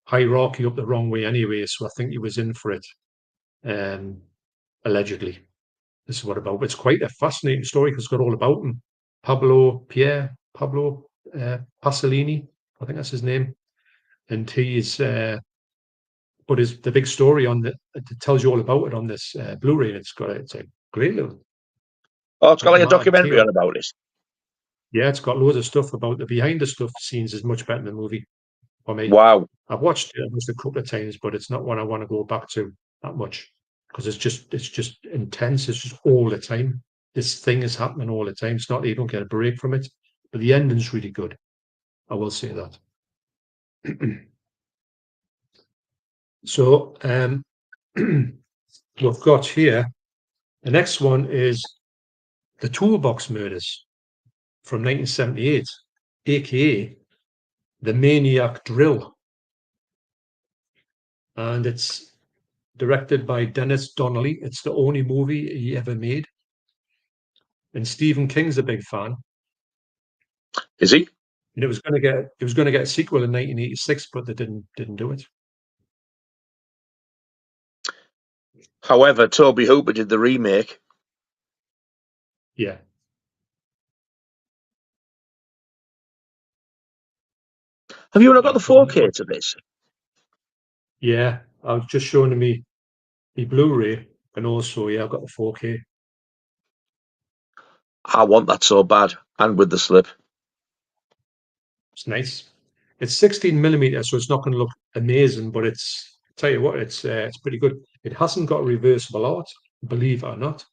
A: hierarchy up the wrong way anyway, so I think he was in for it, allegedly. This is what about. It's quite a fascinating story because it's got all about him. Pablo Pasolini, I think that's his name, and he is. But is the big story on it tells you all about it on this Blu-ray. And it's a great little.
B: Oh, it's got like a documentary on about it.
A: Yeah, it's got loads of stuff about the behind the stuff scenes. Is much better than the movie for me.
B: Wow,
A: I've watched it almost a couple of times, but it's not one I want to go back to that much because it's just intense. It's just all the time. This thing is happening all the time. It's not you don't get a break from it, but the ending's really good. I will say that. So we've got here, the next one is the Toolbox Murders from 1978, aka the Maniac Drill. And it's directed by Dennis Donnelly. It's the only movie he ever made. And Stephen King's a big fan.
B: Is he?
A: And it was going to get a sequel in 1986, but they didn't do it.
B: However, Toby Hooper did the remake.
A: Yeah.
B: Have you not got the 4K to this?
A: Yeah, I was just showing me the Blu-ray, And also, yeah, I've got the 4K.
B: I want that so bad, and with the slip.
A: It's nice. It's 16mm, so it's not going to look amazing, but it's, tell you what, it's pretty good. It hasn't got reversible art, believe it or not.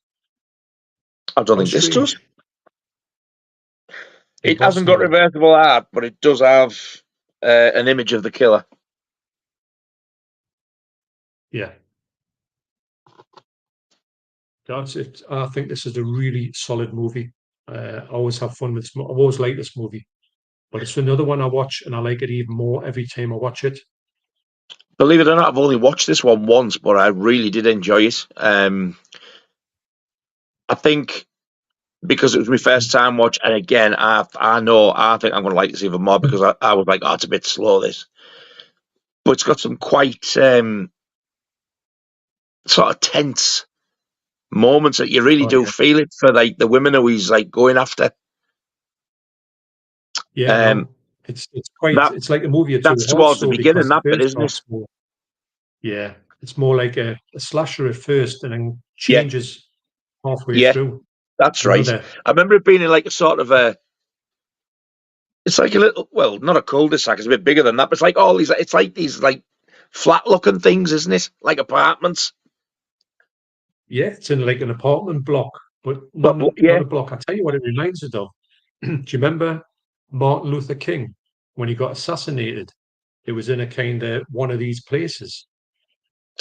B: I don't think this does. It
A: Embossing
B: hasn't got
A: art.
B: reversible art, but it does have an image of the killer.
A: Yeah. That's it. I think this is a really solid movie. I always have fun with. I've always liked this movie, but it's another one I watch, and I like it even more every time I watch it.
B: Believe it or not, I've only watched this one once, but I really did enjoy it. I think because it was my first time watch, and again, I think I'm going to like this even more because I was like, oh, it's a bit slow, this. But it's got some quite sort of tense moments that you really do feel it for, like the women who he's like going after.
A: Yeah, no, it's quite. It's like a movie or two.
B: That's towards the beginning, that bit, isn't it?
A: Yeah, it's more like a slasher at first, and then changes halfway through.
B: That's right. I remember it being in like a sort of a. It's like a little, well, not a cul-de-sac. It's a bit bigger than that. But it's like all these. It's like these like flat-looking things, isn't it? Like apartments.
A: Yeah, it's in like an apartment block, but not a block. I tell you what, it reminds us of. Do you remember Martin Luther King when he got assassinated? It was in a kind of one of these places,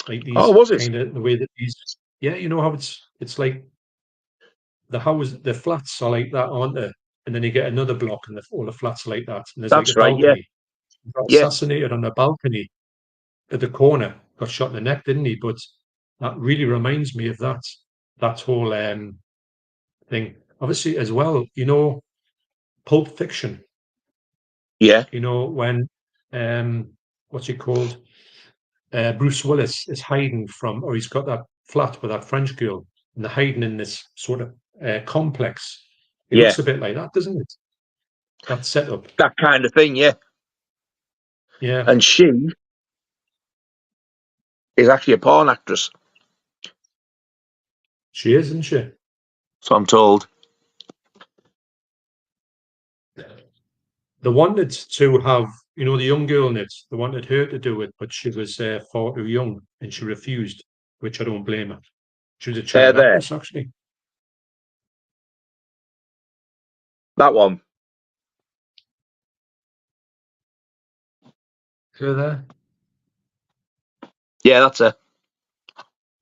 A: like these.
B: Oh, was it?
A: Kind of the way that these. Yeah, you know how it's like the flats are like that, aren't they? And then you get another block, and all the flats are like that. And there's
B: That's
A: like a balcony.
B: Yeah.
A: He got assassinated on the balcony at the corner. Got shot in the neck, didn't he? But that really reminds me of that whole thing. Obviously, as well, you know, Pulp Fiction.
B: Yeah.
A: You know, when what's it called? Bruce Willis is hiding from, or he's got that flat with that French girl, and they're hiding in this sort of complex. It looks a bit like that, doesn't it? That setup.
B: That kind of thing, yeah.
A: Yeah.
B: And she is actually a porn actress.
A: She is, isn't she?
B: So I'm told.
A: They wanted to have, you know, the young girl in it. They wanted her to do it, but she was far too young, and she refused, which I don't blame her. She was a child actress, actually.
B: That one.
A: Her there?
B: Yeah, that's her.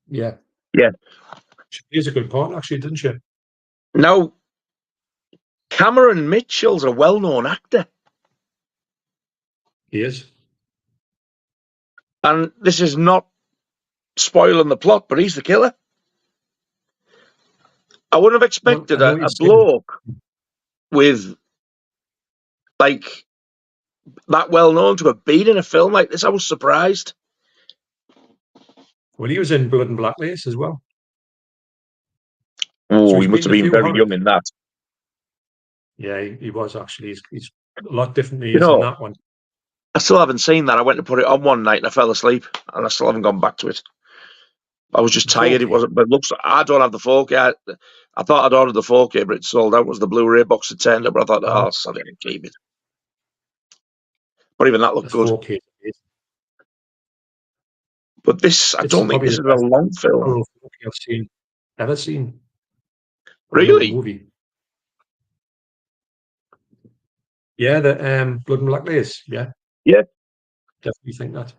A: Yeah.
B: Yeah.
A: She plays a good part, actually, didn't she?
B: Now, Cameron Mitchell's a well-known actor.
A: He is.
B: And this is not spoiling the plot, but he's the killer. I wouldn't have expected a bloke with, like, that well-known to have been in a film like this. I was surprised.
A: Well, he was in Blood and Black Lace as well.
B: Oh, so he must have been very young in that.
A: Yeah, he was actually. He's a lot different than he is in that one.
B: I still haven't seen that. I went to put it on one night and I fell asleep, and I still haven't gone back to it. I was just tired. It wasn't. But it looks. I don't have the 4K. I thought I'd ordered the 4K, but it sold out. It was the Blu-ray box that turned up? But I thought, oh, I didn't keep it. But even that looked good. 4K. But this, I don't think this is a long film.
A: I've ever seen.
B: Really?
A: Movie. Yeah, the Blood and Black Lace. Yeah.
B: Yeah.
A: Definitely think that.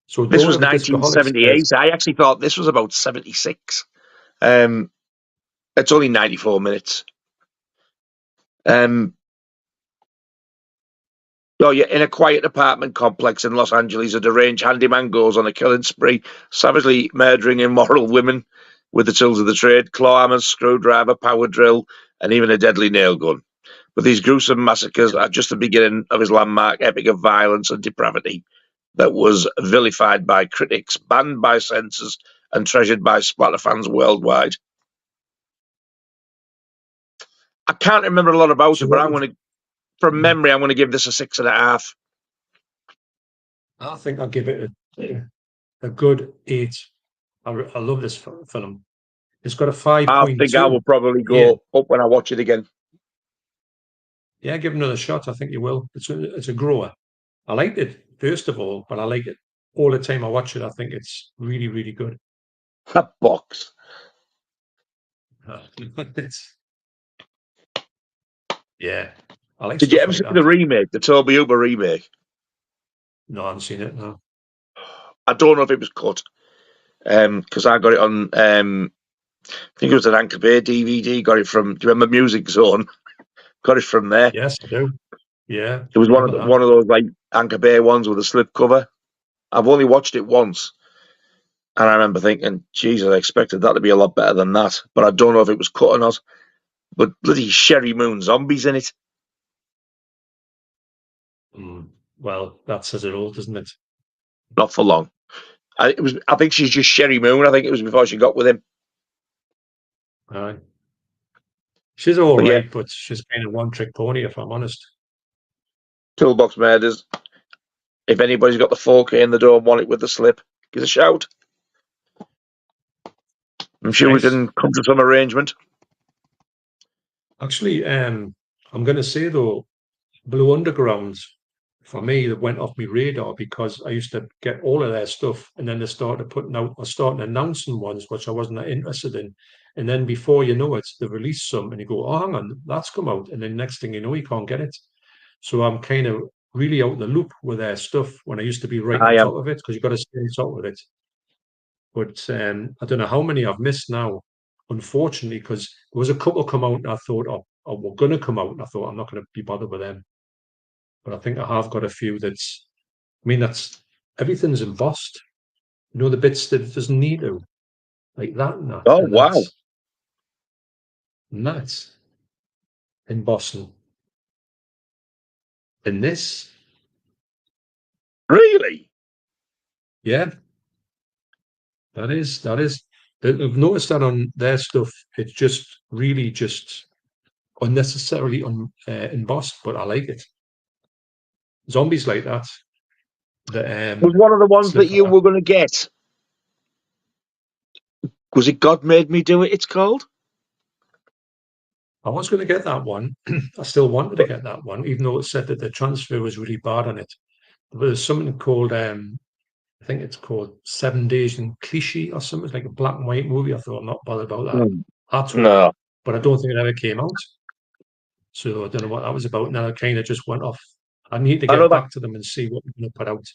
A: So
B: this was 1978. I actually thought this was about 76. It's only 94 minutes. Oh, yeah, in a quiet apartment complex in Los Angeles, a deranged handyman goes on a killing spree, savagely murdering immoral women with the tools of the trade, claw hammers, screwdriver, power drill, and even a deadly nail gun. But these gruesome massacres are just the beginning of his landmark epic of violence and depravity that was vilified by critics, banned by censors, and treasured by splatter fans worldwide. I can't remember a lot about it, but I'm going to, from memory, I'm going to give this a 6.5.
A: I think I'll give it a good 8. I love this film. It's got a 5.2.
B: I think I will probably go up when I watch it again.
A: Yeah, give it another shot. I think you will. It's a grower. I liked it first of all, but I like it all the time I watch it. I think it's really, really good.
B: That box.
A: Yeah. I like.
B: Did you ever see the remake, the Toby Hooper remake?
A: No, I haven't seen it. No.
B: I don't know if it was cut. Because I got it on. I think it was an Anchor Bay DVD. Got it from. Do you remember Music Zone? Got it from there.
A: Yes, I do. Yeah.
B: It was one of those like Anchor Bay ones with a slip cover. I've only watched it once, and I remember thinking, "Jesus, I expected that to be a lot better than that." But I don't know if it was cut or not. But bloody Sherry Moon zombies in it.
A: Well, that says it all, doesn't it?
B: Not for long. I think she's just Sherry Moon. I think it was before she got with him.
A: Aye. She's all right, but she's kind of one-trick pony, if I'm honest.
B: Toolbox Murders. If anybody's got the 4K and they don't want it with the slip, give us a shout. I'm sure we can come to some arrangement.
A: Actually, I'm going to say, though, Blue Underground, for me, that went off my radar because I used to get all of their stuff, and then they started putting out or starting announcing ones which I wasn't that interested in. And then before you know it, they release some, and you go, "Oh, hang on, that's come out," and then next thing you know, you can't get it. So I'm kind of really out the loop with their stuff when I used to be right on top of it, because you've got to stay on top of it. But I don't know how many I've missed now, unfortunately, because there was a couple come out and I thought, oh, we're going to come out, and I thought I'm not going to be bothered with them. But I think I have got a few that's everything's embossed. You know, the bits that it doesn't need to, like that and that.
B: Oh, wow.
A: That's embossing. And this.
B: Really?
A: Yeah. That is. I've noticed that on their stuff. It's just really just unnecessarily embossed, but I like it. Zombies like that.
B: Was one of the ones that you were going to get? Was it God Made Me Do It? It's called.
A: I was going to get that one. I still wanted to get that one, even though it said that the transfer was really bad on it. There's something called, I think it's called 7 Days in Clichy or something. It's like a black and white movie. I thought, I'm not bothered about that at all.
B: No.
A: But I don't think it ever came out. So I don't know what that was about. And then I kind of just went off. I need to get back to them and see what we're going to put out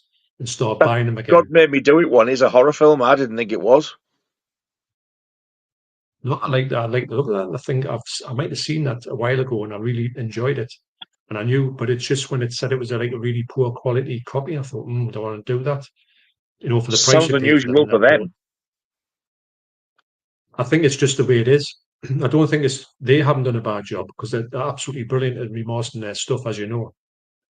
A: and start buying them again.
B: God Made Me Do It one is a horror film. I didn't think it was.
A: No, I like that. I like the look of that. I think I might have seen that a while ago, and I really enjoyed it. And I knew, but it's just when it said it was like a really poor quality copy, I thought, I don't want to do that. You know, for the price.
B: Sounds unusual for them.
A: I think it's just the way it is. I don't think they haven't done a bad job, because they're absolutely brilliant at remastering their stuff, as you know.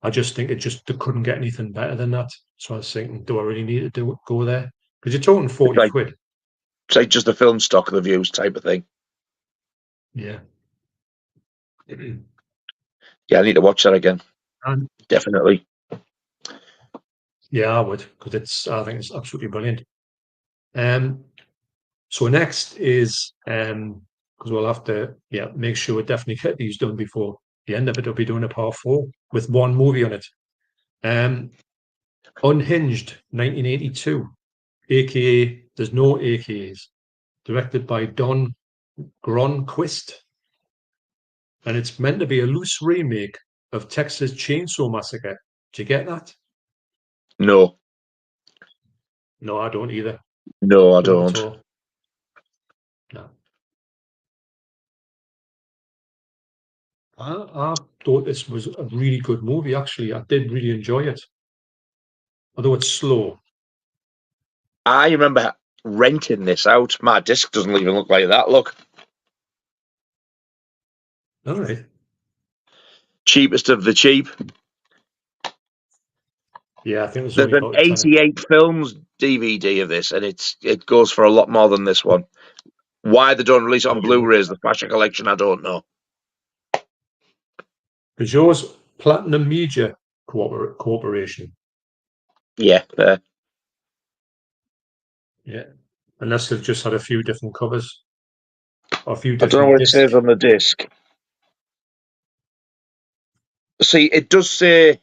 A: I just think they couldn't get anything better than that. So I was thinking, do I really need to go there? Because you're talking 40 quid.
B: It's like just a film stock reviews type of thing.
A: Yeah.
B: Yeah, I need to watch that again. Definitely.
A: Yeah, I would, because I think it's absolutely brilliant. So next is because we'll have to make sure we definitely get these done before the end of it. We'll be doing a part 4 with one movie on it. Unhinged, 1982, aka there's no AKAs, directed by Don Gronquist, and it's meant to be a loose remake of Texas Chainsaw Massacre. Do you get that?
B: No.
A: No, I don't either.
B: No, I don't.
A: No. I thought this was a really good movie, actually. I did really enjoy it. Although it's slow.
B: I remember renting this out. My disc doesn't even look like that. Look.
A: All right.
B: Cheapest of the cheap.
A: Yeah, I think
B: there's an 88 films DVD of this, and it goes for a lot more than this one. Why they don't release it on Blu-rays, the Fashion Collection, I don't know.
A: Is yours Platinum Media Corporation?
B: Yeah,
A: Yeah. unless they've just had a few different covers or a few
B: I don't know
A: different
B: what
A: discs.
B: it says on the disc. See, it does say.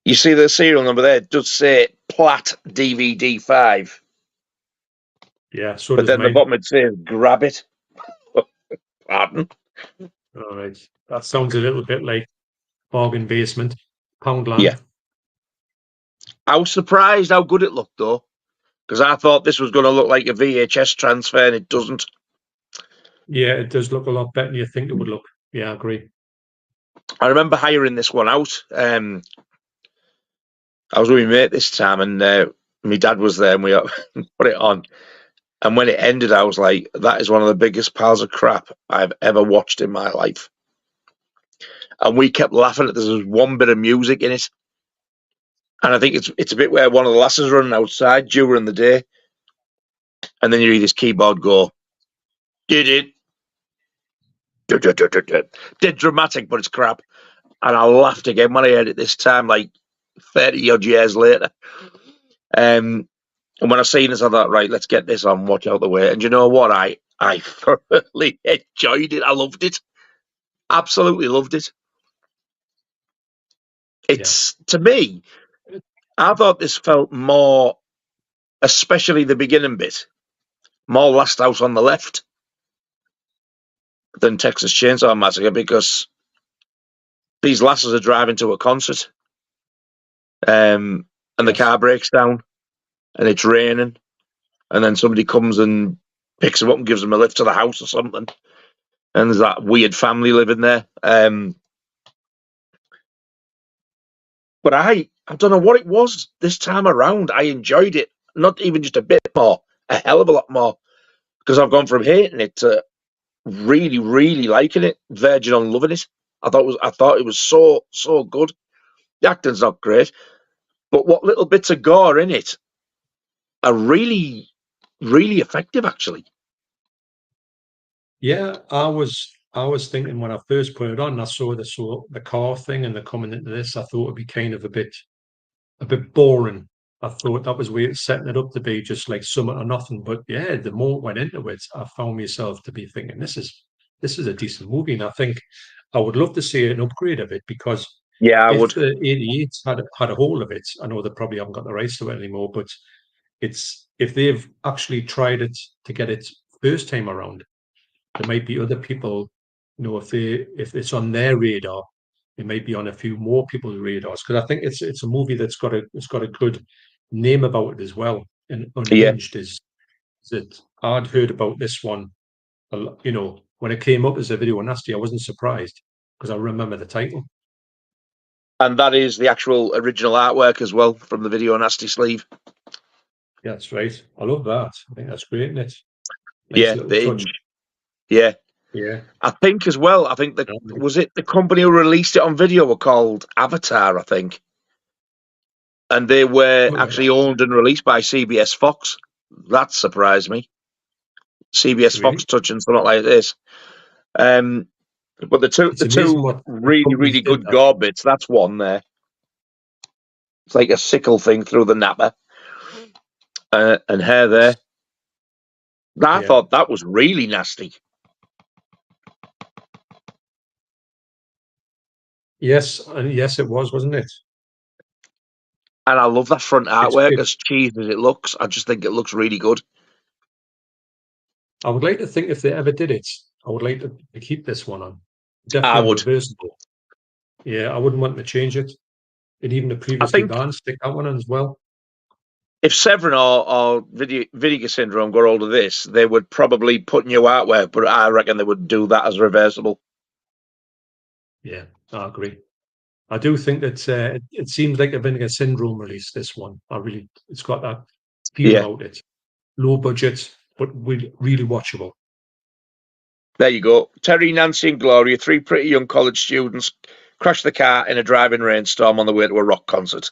B: You see the serial number there? It does say Platt DVD 5.
A: Yeah, so
B: but
A: does
B: then
A: mine.
B: the bottom it says grab it. Pardon.
A: All right, that sounds a little bit like Bargain Basement, Poundland.
B: Yeah. I was surprised how good it looked though, because I thought this was going to look like a VHS transfer, and it doesn't.
A: Yeah, it does look a lot better than you think it would look. Yeah, I agree.
B: I remember hiring this one out. I was with my mate this time, and my dad was there, and we put it on. And when it ended, I was like, that is one of the biggest piles of crap I've ever watched in my life. And we kept laughing at this. There's one bit of music in it. And I think it's a bit where one of the lasses running outside during the day. And then you hear this keyboard go, did it? Dead dramatic, but it's crap. And I laughed again when I heard it this time, like 30 odd years later. And when I seen this, I thought, right, let's get this on, watch out the way. And you know what? I thoroughly enjoyed it. I loved it. Absolutely loved it. It's, to me, I thought this felt more, especially the beginning bit, more Last House on the Left than Texas Chainsaw Massacre, because these lasses are driving to a concert, and the car breaks down, and it's raining, and then somebody comes and picks them up and gives them a lift to the house or something, and there's that weird family living there. But I don't know what it was this time around. I enjoyed it, not even just a bit more, a hell of a lot more, because I've gone from hating it to really, really liking it, verging on loving it. I thought it was so good. The acting's not great, but what little bits of gore in it are really, really effective, actually.
A: Yeah, I was thinking when I first put it on, I saw the car thing and the coming into this, I thought it'd be kind of a bit boring. I thought that was weird, setting it up to be just like something or nothing. But yeah, the more it went into it, I found myself to be thinking, this is a decent movie. And I think I would love to see an upgrade of it, because
B: Yeah, I would.
A: the 88 had a hold of it, I know they probably haven't got the rights to it anymore, but if they've actually tried it to get it first time around, there might be other people, if it's on their radar, it might be on a few more people's radars, because I think it's a movie that's got a good name about it as well. And Unhinged is that I'd heard about this one, when it came up as a video on Nasty, I wasn't surprised because I remember the title.
B: And that is the actual original artwork as well from the Video Nasty sleeve.
A: Yeah, that's right. I love that. I think that's great, isn't it?
B: Nice the touch. Yeah.
A: Yeah.
B: I think as well, was it the company who released it on video were called Avatar, I think. And they were actually owned and released by CBS Fox. That surprised me. CBS Fox touching something like this. But the two really, really good gore bits, that's one there. It's like a sickle thing through the napper. And hair there. I thought that was really nasty.
A: Yes, it was, wasn't it?
B: And I love that front artwork, as cheesy as it looks. I just think it looks really good.
A: I would like to think if they ever did it, I would like to keep this one on.
B: Definitely I would.
A: Reversible. Yeah, I wouldn't want to change it. And even the previously banned, stick that one on as well.
B: If Severin or Vinegar Syndrome got hold of this, they would probably put new artwork, but I reckon they would do that as reversible.
A: Yeah, I agree. I do think that it seems like a Vinegar Syndrome release, this one. It's got that feel about it. Low budget, but really watchable.
B: There you go. Terry, Nancy, and Gloria, three pretty young college students, crash the car in a driving rainstorm on the way to a rock concert.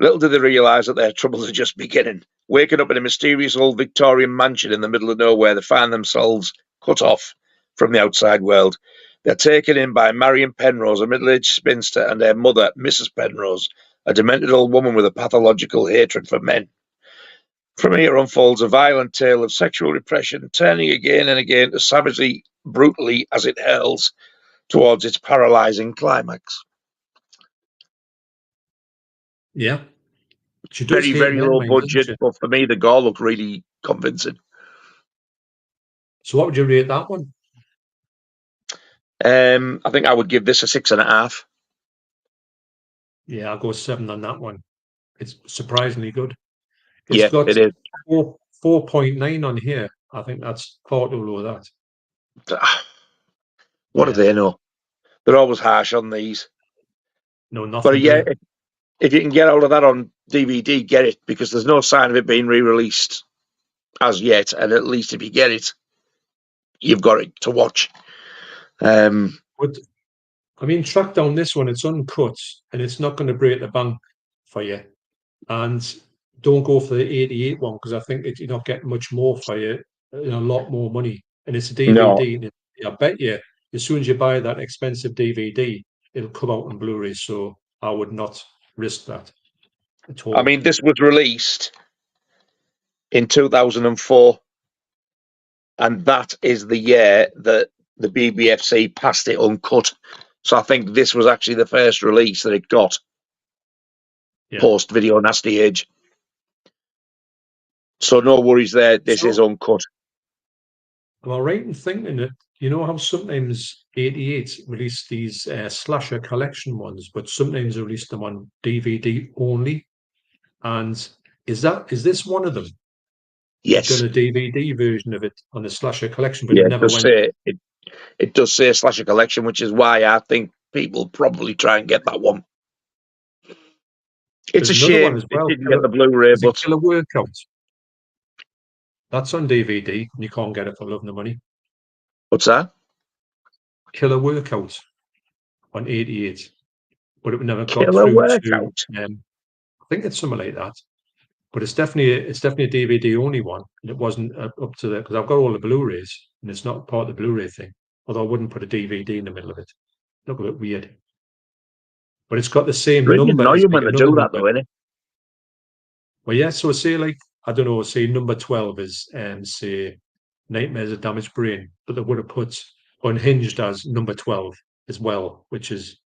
B: Little do they realise that their troubles are just beginning. Waking up in a mysterious old Victorian mansion in the middle of nowhere, they find themselves cut off from the outside world. They're taken in by Marion Penrose, a middle-aged spinster, and their mother, Mrs. Penrose, a demented old woman with a pathological hatred for men. From here unfolds a violent tale of sexual repression, turning again and again to savagely, brutally as it hurls towards its paralyzing climax.
A: Yeah. She does
B: Very,
A: hate
B: very
A: men,
B: low
A: mind, doesn't
B: budget,
A: she?
B: but for me, the gore looked really convincing.
A: So what would you rate that one?
B: I think I would give this a 6.5.
A: Yeah, I'll go 7 on that one. It's surprisingly good. It's
B: Yeah,
A: got
B: it is.
A: 4.9 on here. I think that's far too low, that.
B: What do they know? They're always harsh on these.
A: No, nothing.
B: But yeah, if you can get out of that on DVD, get it, because there's no sign of it being re-released as yet. And at least if you get it, you've got it to watch.
A: But I mean, track down this one. It's uncut, and it's not going to break the bank for you. And don't go for the 88 one, because I think you're not getting much more for you. A lot more money, and it's a DVD.
B: No.
A: I bet you, as soon as you buy that expensive DVD, it'll come out on Blu-ray. So I would not risk that at all.
B: I mean, this was released in 2004, and that is the year that the BBFC passed it uncut. So I think this was actually the first release that it got post Video Nasty Age. So no worries there. This is uncut.
A: Am I right in thinking that, you know how sometimes 88 release these slasher collection ones, but sometimes they release them on DVD only? And is this one of them?
B: Yes.
A: Done a DVD version of it on the slasher collection, but
B: yeah,
A: it never went.
B: It does say slasher collection, which is why I think people probably try and get that one. It's a shame
A: as well.
B: it didn't get the Blu-ray, but
A: Killer Workout. That's on DVD, and you can't get it for love nor money.
B: What's that?
A: Killer Workout on 88, but it never got
B: Killer
A: through
B: Workout.
A: to. I think it's something like that, but it's definitely a DVD only one, and it wasn't up to the, because I've got all the Blu-rays, and it's not part of the Blu-ray thing. Although I wouldn't put a DVD in the middle of it. Look a bit weird, but it's got the same
B: really
A: number.
B: Annoying when they do that, though, isn't it?
A: Well, yeah. So say, like, I don't know, say number 12 is say Nightmares of Damaged Brain, but they would have put Unhinged as number 12 as well, which is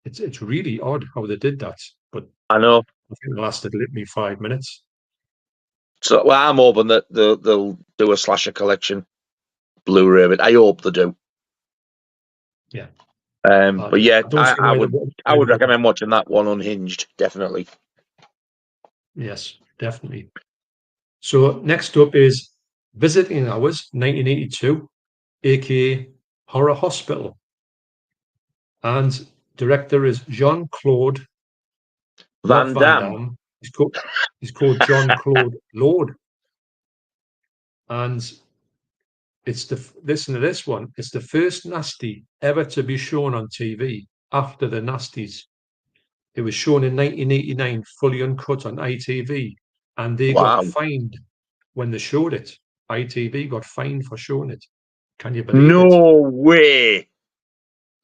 A: it's really odd how they did that. But
B: I know.
A: I think it lasted literally 5 minutes.
B: So, well, I'm hoping that they'll do a slasher collection Blu-ray of it. I hope they do.
A: Yeah.
B: But yeah, I would recommend watching that one, Unhinged, definitely.
A: Yes, definitely. So next up is Visiting Hours, 1982, aka Horror Hospital, and director is Jean-Claude
B: Van Damme.
A: He's called Jean-Claude Lord, and it's this one. It's the first Nasty ever to be shown on TV after the Nasties. It was shown in 1989, fully uncut on ITV, and they got fined when they showed it. ITV got fined for showing it. Can you believe it?
B: No way.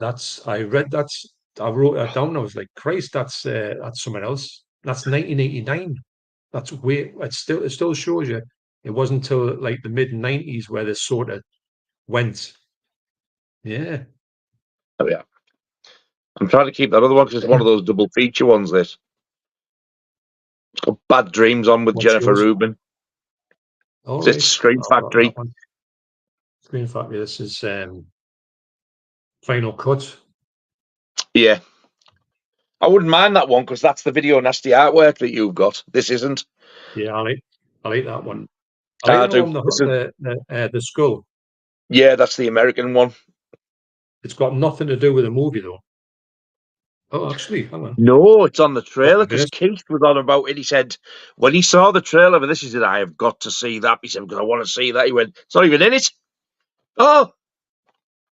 A: I read that. I wrote that down. I was like, Christ, that's someone else. That's 1989. That's way. It still shows you. It wasn't until like the mid 90s where this sort of went. Yeah.
B: Oh yeah. I'm trying to keep that other one because it's one of those double feature ones. This. It's got Bad Dreams on with Jennifer Rubin.
A: Oh,
B: it's Scream Factory.
A: Scream Factory. This is Final Cut.
B: Yeah. I wouldn't mind that one because that's the Video Nasty artwork that you've got. This isn't.
A: Yeah, I like that one.
B: I do.
A: The skull.
B: Yeah, that's the American one.
A: It's got nothing to do with the movie, though. Oh, actually, hang on.
B: No, it's on the trailer because Keith was on about it. He said when he saw the trailer for this, he said, "I have got to see that." He said, "Because I want to see that." He went, "It's not even in it." Oh,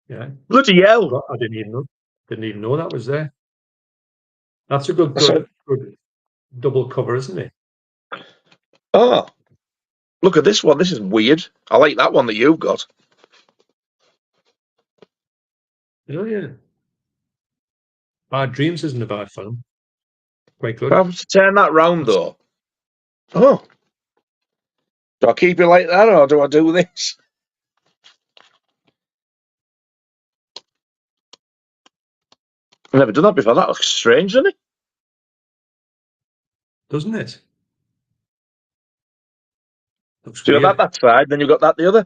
A: yeah,
B: bloody hell!
A: I didn't even know that was there. That's a good double cover, isn't it?
B: Oh, look at this one. This is weird. I like that one that you've got.
A: Oh yeah. Bad Dreams isn't a bad film. Quite good.
B: I have to turn that round though. Oh,
C: Do I keep it like that, or do I do this? I've never done that before. That looks strange, doesn't it?
A: Doesn't it? Looks
C: So you
A: weird.
C: got that side, then you've got that the other.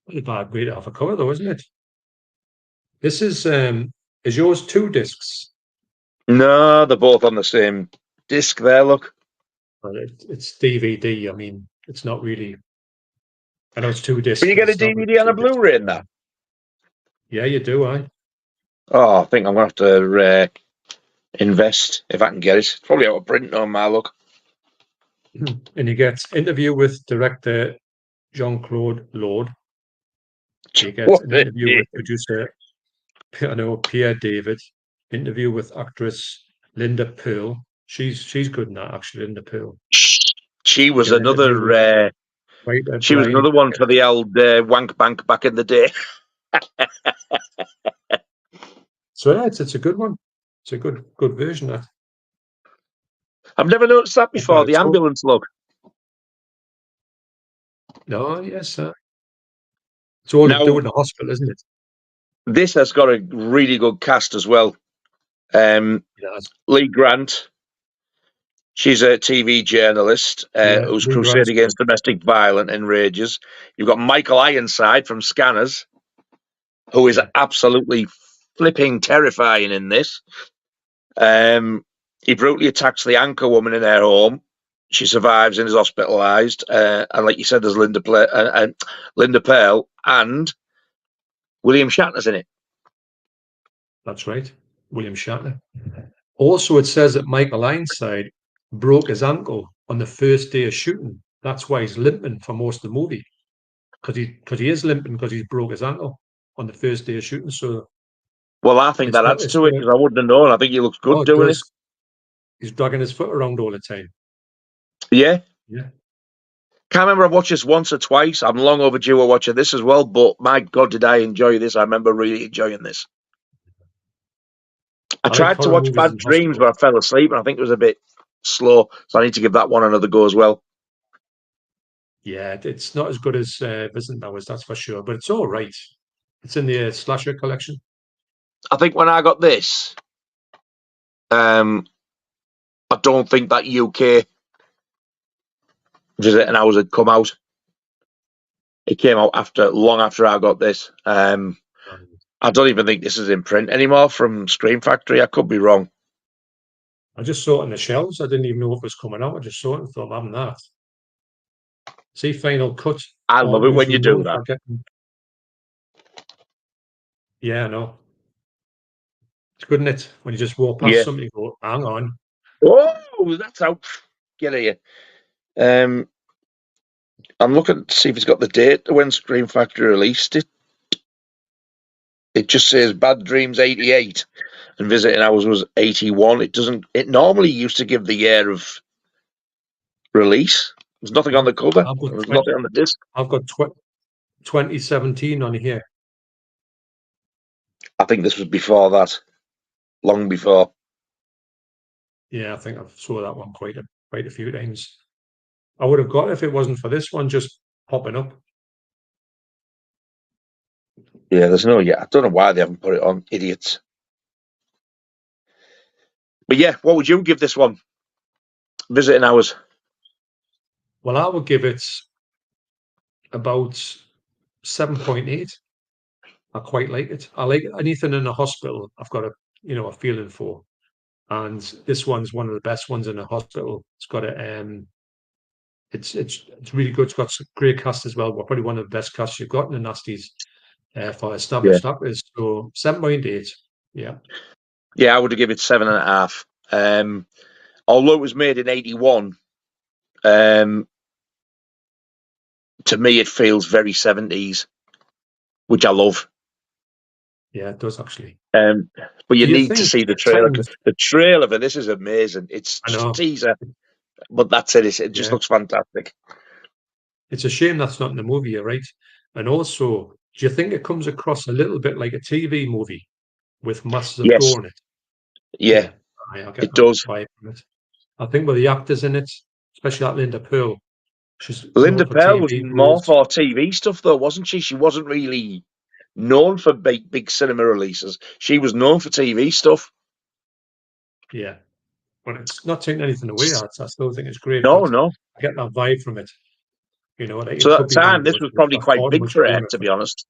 A: Not a bad way to have a cover, though, isn't it? This is yours 2 discs?
C: No, they're both on the same disc there, look.
A: Well, it's DVD. I mean, it's not really... I know it's 2 discs.
C: Can you get a DVD and a Blu-ray in that?
A: Yeah, you do,
C: Oh, I think I'm going to have to invest if I can get it. It's probably out of print on my look.
A: And you get interview with director Jean-Claude Lord. You get an interview with producer, Pierre David. Interview with actress Linda Pearl. She's good in that, actually, Linda Pearl.
C: She was another... she was another one for the old wank bank back in the day.
A: So yeah, it's a good one. It's a good version of that.
C: I've never noticed that before, the ambulance look.
A: No, yes. It's all to do with the hospital, isn't it?
C: This has got a really good cast as well. Lee Grant. She's a TV journalist who's crusade against domestic violence and rages. You've got Michael Ironside from Scanners, who is absolutely flipping terrifying in this. He brutally attacks the anchor woman in her home. She survives and is hospitalised. And like you said, there's Linda Pearl and William Shatner's in it.
A: That's right, William Shatner. Also, it says that Michael Ironside broke his ankle on the first day of shooting. That's why he's limping for most of the movie, because he is limping because he's broke his ankle on the first day of shooting. So,
C: well, I think that adds to it because I wouldn't have known. I think he looks good doing it.
A: He's dragging his foot around all the time.
C: Yeah.
A: Yeah.
C: Can't remember I've watched this once or twice. I'm long overdue of watching this as well, but my God, did I enjoy this. I remember really enjoying this. I tried to watch Bad Dreams, but I fell asleep, and I think it was a bit slow, so I need to give that one another go as well.
A: Yeah, it's not as good as Vincent Hours, that's for sure, but it's all right. It's in the slasher collection.
C: I think when I got this, I don't think that UK Visiting Hours had come out. It came out long after I got this. I don't even think this is in print anymore from Scream Factory. I could be wrong.
A: I just saw it on the shelves. I didn't even know it was coming out. I just saw it and thought, I'm having that. See, Final Cut.
C: I love it when you do that.
A: Yeah, I know. It's good, isn't it? When you just walk past something, you go, hang on.
C: Oh, that's out. Get here. I'm looking to see if it's got the date when Scream Factory released it. It just says Bad Dreams 88 and Visiting Hours was 81. It normally used to give the year of release. There's nothing on the cover. There's nothing on the disc.
A: I've got 2017 on here.
C: I think this was before that. Long before.
A: Yeah, I think I've saw that one quite a few times. I would have got it if it wasn't for this one just popping up.
C: Yeah, I don't know why they haven't put it on. Idiots. But yeah, what would you give this one? Visiting Hours.
A: Well, I would give it about 7.8. I quite like it. I like anything in a hospital. I've got a feeling for, and this one's one of the best ones in a hospital. It's got it's really good. It's got some great cast as well. We're probably one of the best casts you've got in the Nasties for established actors. So 7.8. Yeah.
C: Yeah, I would have given it 7.5. Although it was made in 81, to me it feels very 70s, which I love.
A: Yeah, it does actually.
C: But you need to see the trailer. The trailer for this is amazing. It's just a teaser, but that's it. It just looks fantastic.
A: It's a shame that's not in the movie, right? And also, do you think it comes across a little bit like a TV movie with masses of gore in it?
C: Yeah, it does.
A: I think with the actors in it, especially that Linda Pearl. She's
B: Linda
A: known for
B: Pearl was
A: TV
B: more
A: roles.
B: for TV stuff, though, wasn't she? She wasn't really known for big cinema releases. She was known for TV stuff.
A: Yeah, but it's not taking anything away. I still think it's great.
B: No,
A: But
B: no.
A: I get that vibe from it. You know, like
B: So
A: it
B: at
A: could
B: the
A: be one
B: time,
A: of
B: this
A: those.
B: was probably
A: I
B: quite
A: thought
B: big
A: much
B: for
A: more
B: her,
A: of
B: to be
A: it.
B: honest.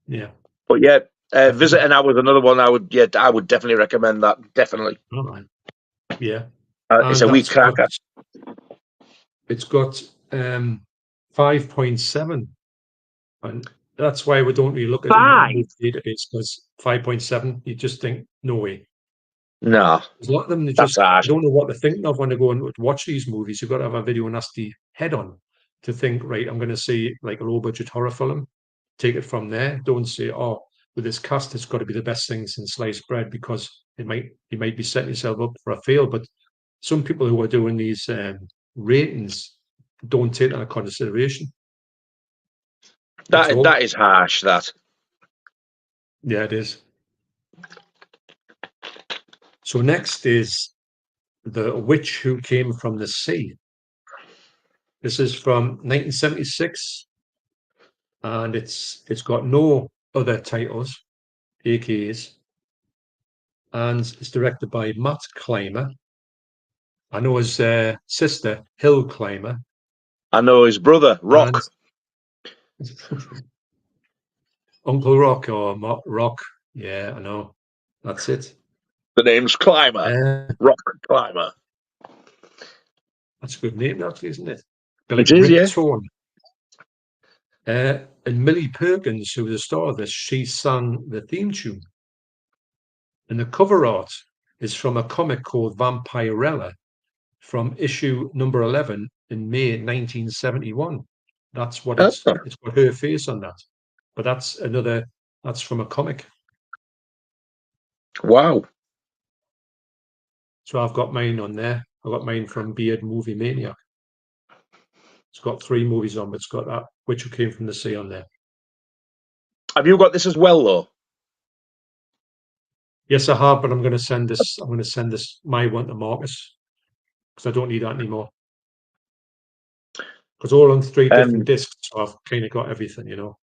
A: Yeah.
B: But yeah,
A: I think-
B: Visiting Hours, another one I would definitely recommend that. Definitely.
A: All right. Yeah.
B: It's
A: And
B: a wee
A: that's got,
B: cracker.
A: it's got 5.7, and that's why we don't really look at it in the
B: 5?
A: movie database, because 5.7, you just think, no way.
B: No,
A: There's a lot of them that
B: that's
A: just
B: harsh.
A: don't know what they're thinking of when they go and watch these movies. You've got to have a video nasty head on to think, right, I'm going to see like a low budget horror film, take it from there. Don't say, oh, with this cast, it's got to be the best thing since sliced bread, because you might be setting yourself up for a fail. But some people who are doing these ratings don't take that into consideration.
B: That is harsh. That.
A: Yeah, it is. So next is The Witch Who Came from the Sea. This is from 1976, and it's got no other titles, AKAs, and it's directed by Matt Clymer. I know his sister, Hill Clymer.
B: I know his brother, Rock.
A: Uncle Rock or Rock. Yeah, I know. That's it.
B: The name's Clymer. Rock Clymer.
A: That's a good name, actually, isn't it?
B: It is, yeah.
A: Tone. And Millie Perkins, who was the star of this, she sang the theme tune. And the cover art is from a comic called Vampirella from issue number 11 in May 1971. That's what it's got her face on that. But that's from a comic.
B: Wow.
A: So I've got mine on there. I've got mine from Beard Movie Maniac. It's got 3 movies on, but it's got that Witch Who Came from the Sea on there.
B: Have you got this as well, though?
A: Yes, I have, but I'm going to send this my one to Marcus, because I don't need that anymore. Because all on 3 different discs, so I've kind of got everything, you know.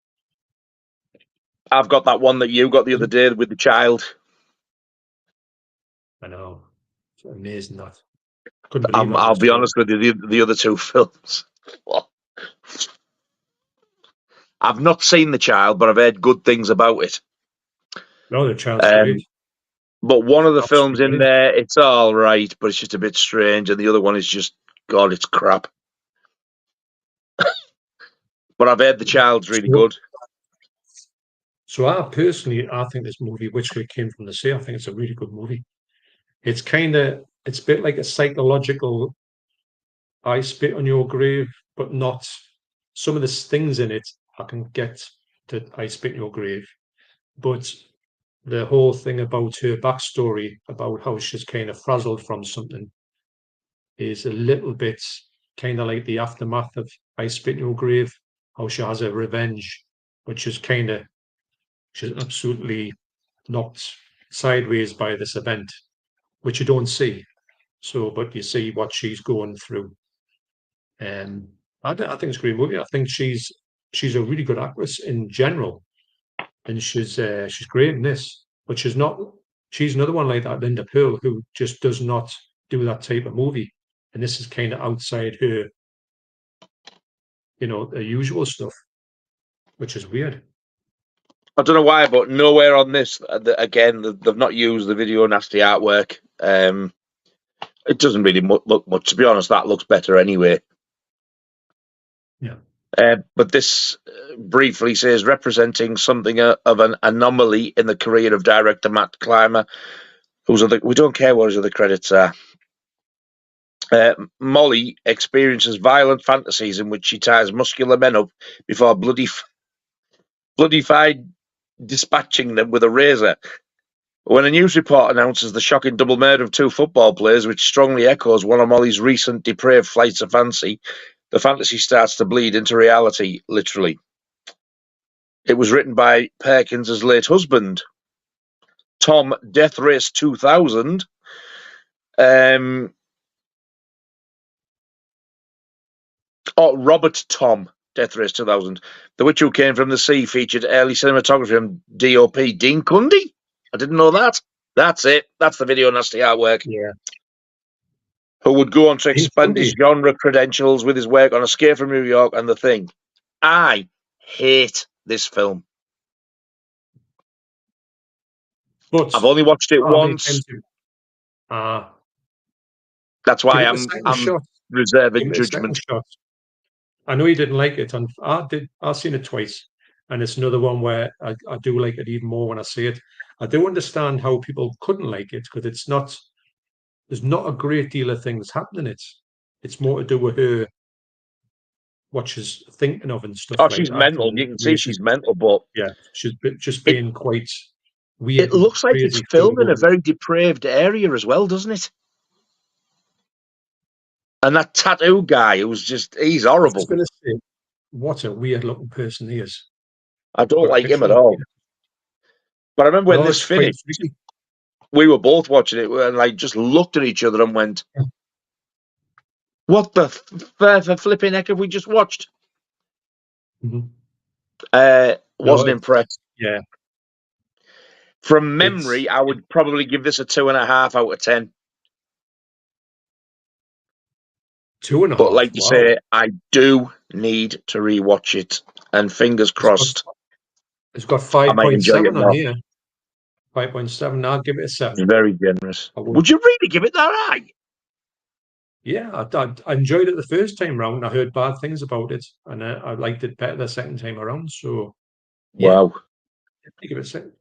B: I've got that one that you got the other day with the child.
A: I know. It's amazing, that. Couldn't believe that.
B: I'll be honest with you, the other 2 films. I've not seen The Child, but I've heard good things about it.
A: No, The Child's great.
B: But one of the films in there, it's all right, but it's just a bit strange, and the other one is just, God, it's crap. But I've heard The Child's really good.
A: So I think this movie, Witch Who Came from the Sea, I think it's a really good movie. It's a bit like a psychological I spit on your grave, but not some of the things in it I can get to I spit in your grave. But the whole thing about her backstory, about how she's kind of frazzled from something, is a little bit kind of like the aftermath of I Spit in Your Grave, how she has a revenge, which is she's absolutely knocked sideways by this event, which you don't see. So, but you see what she's going through. And I think it's a great movie. I think she's a really good actress in general, and she's great in this. But she's another one like that, Linda Pearl, who just does not do that type of movie. And this is kind of outside her, the usual stuff, which is weird.
B: I don't know why, but nowhere on this, again, they've not used the video nasty artwork. It doesn't really look much. To be honest, that looks better anyway.
A: Yeah.
B: But this briefly says, representing something of an anomaly in the career of director Matt Clymer, we don't care what his other credits are. Molly experiences violent fantasies in which she ties muscular men up before bloody dispatching them with a razor. When a news report announces the shocking double murder of 2 football players, which strongly echoes one of Molly's recent depraved flights of fancy, the fantasy starts to bleed into reality, literally. It was written by Perkins' late husband, Tom Death Race 2000. Oh, Robert Tom, Death Race 2000. The Witch Who Came from the Sea featured early cinematography from DOP Dean Cundy. I didn't know that. That's it. That's the video nasty artwork.
A: Yeah.
B: Who would go on to expand his genre credentials with his work on Escape from New York and The Thing. I hate this film.
A: But
B: I've only watched it once. That's why I'm reserving judgment.
A: I know you didn't like it, and I've seen it twice, and it's another one where I do like it even more when I see it. I do understand how people couldn't like it because there's not a great deal of things happening. It's more to do with her, what she's thinking of and stuff.
B: Oh, she's mental. You can see she's mental, but
A: yeah, she's just being quite weird.
B: It looks like it's filmed in a very depraved area as well, doesn't it? And that tattoo guy he's horrible. I was
A: going to say, what a weird looking person he is.
B: I don't like him at all. But I remember when this finished, we were both watching it and just looked at each other and went, what the flipping heck have we just watched?
A: Mm-hmm.
B: Wasn't impressed.
A: Yeah.
B: From memory, I would probably give this a 2.5 out of 10.
A: 2.5.
B: But like you say, I do need to rewatch it, and fingers crossed.
A: It's got 5.7 on here. 5.7. I'll give it a 7.
B: It's very generous. Would you really give it that high?
A: Yeah, I enjoyed it the first time round. I heard bad things about it, and I liked it better the second time around. So, yeah,
B: wow.
A: I'll give it a 7.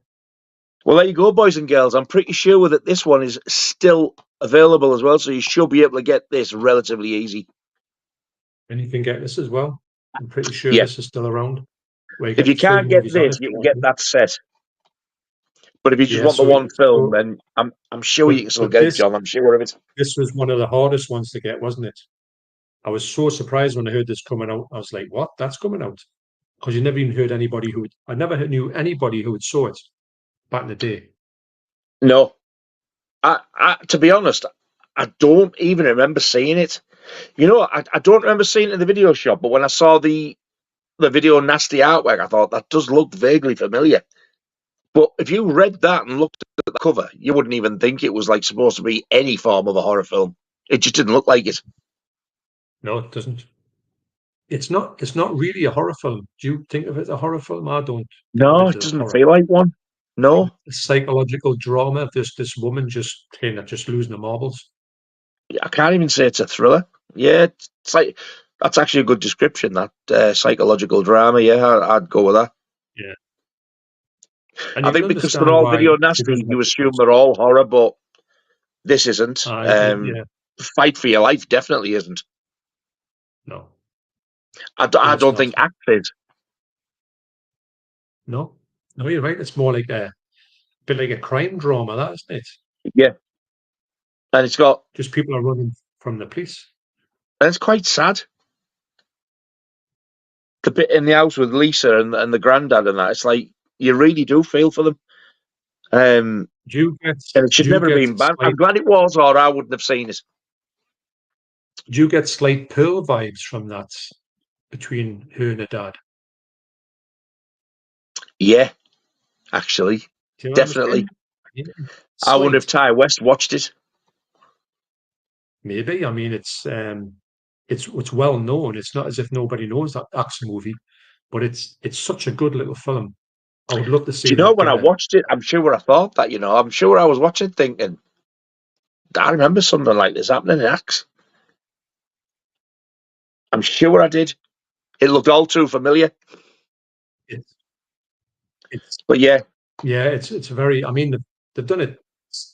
B: Well, there you go, boys and girls. I'm pretty sure that this one is still available as well, so you should be able to get this relatively easy.
A: And you can get this as well. I'm pretty sure this is still around.
B: If you can't get this, you can get that set. But if you just want the one film, then I'm sure you can still get it, John. I'm sure of it.
A: This was one of the hardest ones to get, wasn't it? I was so surprised when I heard this coming out. I was like, what? That's coming out? Because you never even heard anybody I never knew anybody who had saw it back in the day.
B: No. To be honest, I don't even remember seeing it. You know, I don't remember seeing it in the video shop, but when I saw the video nasty artwork, I thought that does look vaguely familiar. But if you read that and looked at the cover, you wouldn't even think it was supposed to be any form of a horror film. It just didn't look like it.
A: No, it doesn't. It's not really a horror film. Do you think of it as a horror film? I don't.
B: No, it doesn't feel like one. No.
A: A psychological drama of this woman just losing the marbles.
B: I can't even say it's a thriller. Yeah, it's like that's actually a good description. That psychological drama. Yeah, I'd go with that.
A: Yeah.
B: I think because they're all video nasty, you assume they're all horror, but this isn't. Fight for Your Life definitely isn't.
A: No.
B: I don't think Act is.
A: No, you're right. It's more like a bit like a crime drama, that isn't it?
B: Yeah. And it's got
A: just people are running from the police.
B: And it's quite sad. The bit in the house with Lisa and the granddad and that, it's like you really do feel for them. And it should never have been bad. I'm glad it was, or I wouldn't have seen it.
A: Do you get slight Pearl vibes from that between her and her dad?
B: Yeah, actually, definitely. Yeah. I wonder if Ty West watched it.
A: Maybe. I mean, it's well known. It's not as if nobody knows that action movie, but it's such a good little film. I would love to see.
B: Do you know when I watched it? I'm sure I thought that. I'm sure I was watching, thinking, I remember something like this happening in Axe. I'm sure I did. It looked all too familiar. But yeah,
A: it's very. I mean, they've done it.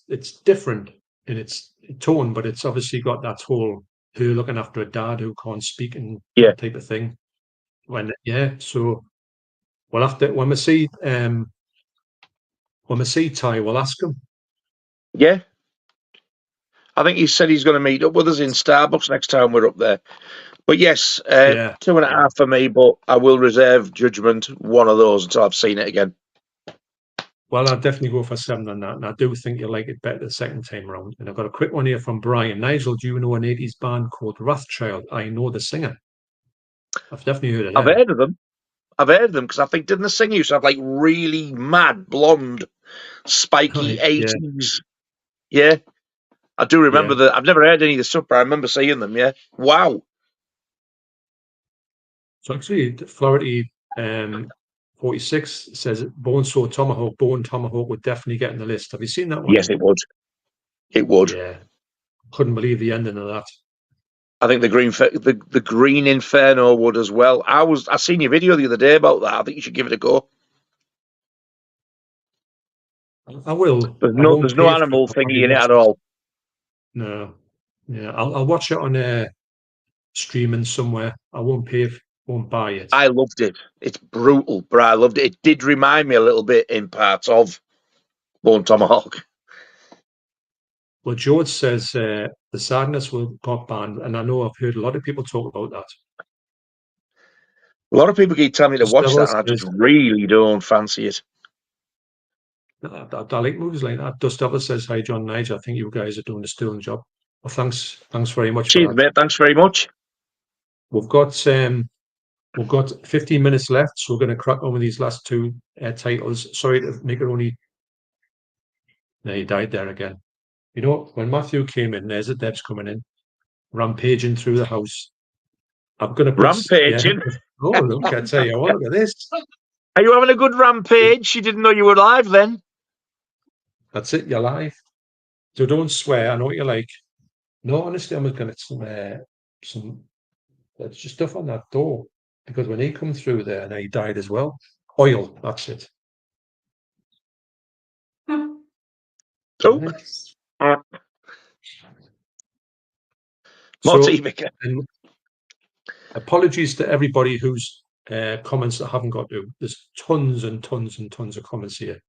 A: It's different in its tone, but it's obviously got that whole her looking after a dad who can't speak and type of thing. So we'll have to when we see Ty, we'll ask him.
B: Yeah, I think he said he's going to meet up with us in Starbucks next time we're up there. But yes, 2.5 for me, but I will reserve judgment one of those until I've seen it again.
A: Well, I'll definitely go for 7 on that, and I do think you'll like it better the second time round. And I've got a quick one here from Brian. Nigel, do you know an 80s band called Rothschild? I know the singer. I've definitely heard of
B: I've
A: them.
B: heard of them. I've heard of them because I think didn't the singer used to have like really mad blonde, spiky
A: Right, yeah.
B: 80s? Yeah, I do remember that. I've never heard any of the stuff, but I remember seeing them. Yeah, wow.
A: So actually, Flaherty 46 says Bone Tomahawk would definitely get in the list. Have you seen that one?
B: Yes, it would. It would.
A: Yeah, couldn't believe the ending of that.
B: I think the Green Inferno would as well. I seen your video the other day about that. I think you should give it a go.
A: I will.
B: There's no animal thingy in it at all.
A: No. Yeah, I'll watch it on streaming somewhere. I won't buy it.
B: I loved it. It's brutal, but I loved it. It did remind me a little bit in parts of Bone Tomahawk.
A: Well, George says The Sadness will got banned, and I know I've heard a lot of people talk about that.
B: A lot of people keep telling me to watch that, and I just really don't fancy it.
A: I like movies like that. Dust Devil says, "Hi, John Nigel. I think you guys are doing a sterling job." Well, thanks very much.
B: Cheers, mate. Thanks very much.
A: We've got 15 minutes left, so we're going to crack on with these last two titles. Sorry to make it only. No, he died there again. You know, when Matthew came in, there's a Debs coming in, rampaging through the house. I'm going to put
B: rampaging.
A: Yeah. Oh, look! I tell you what, look at this.
B: Are you having a good rampage? You didn't know you were live then.
A: That's it. You're live. So don't swear. I know what you're like. No, honestly, I'm going to some there's just stuff on that door because when he come through there and he died as well. Oil. That's it.
B: Oh.
A: Apologies to everybody whose comments that haven't got to. There's tons and tons and tons of comments here.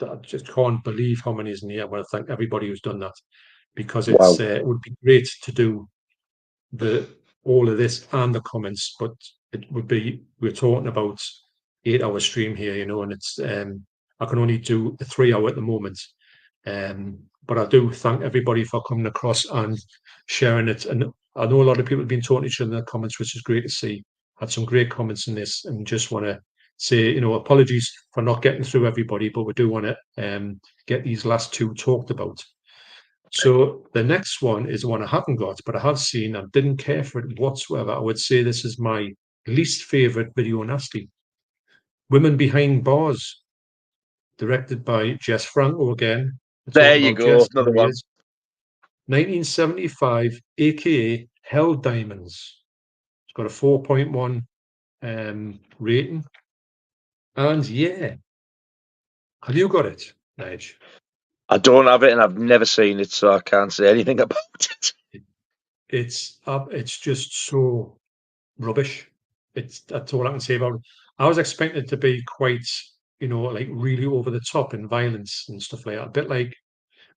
A: I just can't believe how many is in here. I want to thank everybody who's done that because it's it would be great to do all of this and the comments, but it would be we're talking about 8-hour stream here, you know, and it's I can only do a 3-hour at the moment. But I do thank everybody for coming across and sharing it. And I know a lot of people have been talking to each other in the comments, which is great to see. Had some great comments in this, and just want to say, you know, apologies for not getting through everybody, but we do want to get these last two talked about. So the next one is the one I haven't got, but I have seen and didn't care for it whatsoever. I would say this is my least favorite video nasty. Women Behind Bars, directed by Jess Franco again.
B: There you go, Jess, another one.
A: 1975, aka Hell Diamonds. It's got a 4.1 rating. And yeah, have you got it, Nige?
B: I don't have it, and I've never seen it, so I can't say anything about it.
A: It's just so rubbish. That's all I can say about it. I was expecting it to be quite, you know, like really over the top in violence and stuff like that. A bit like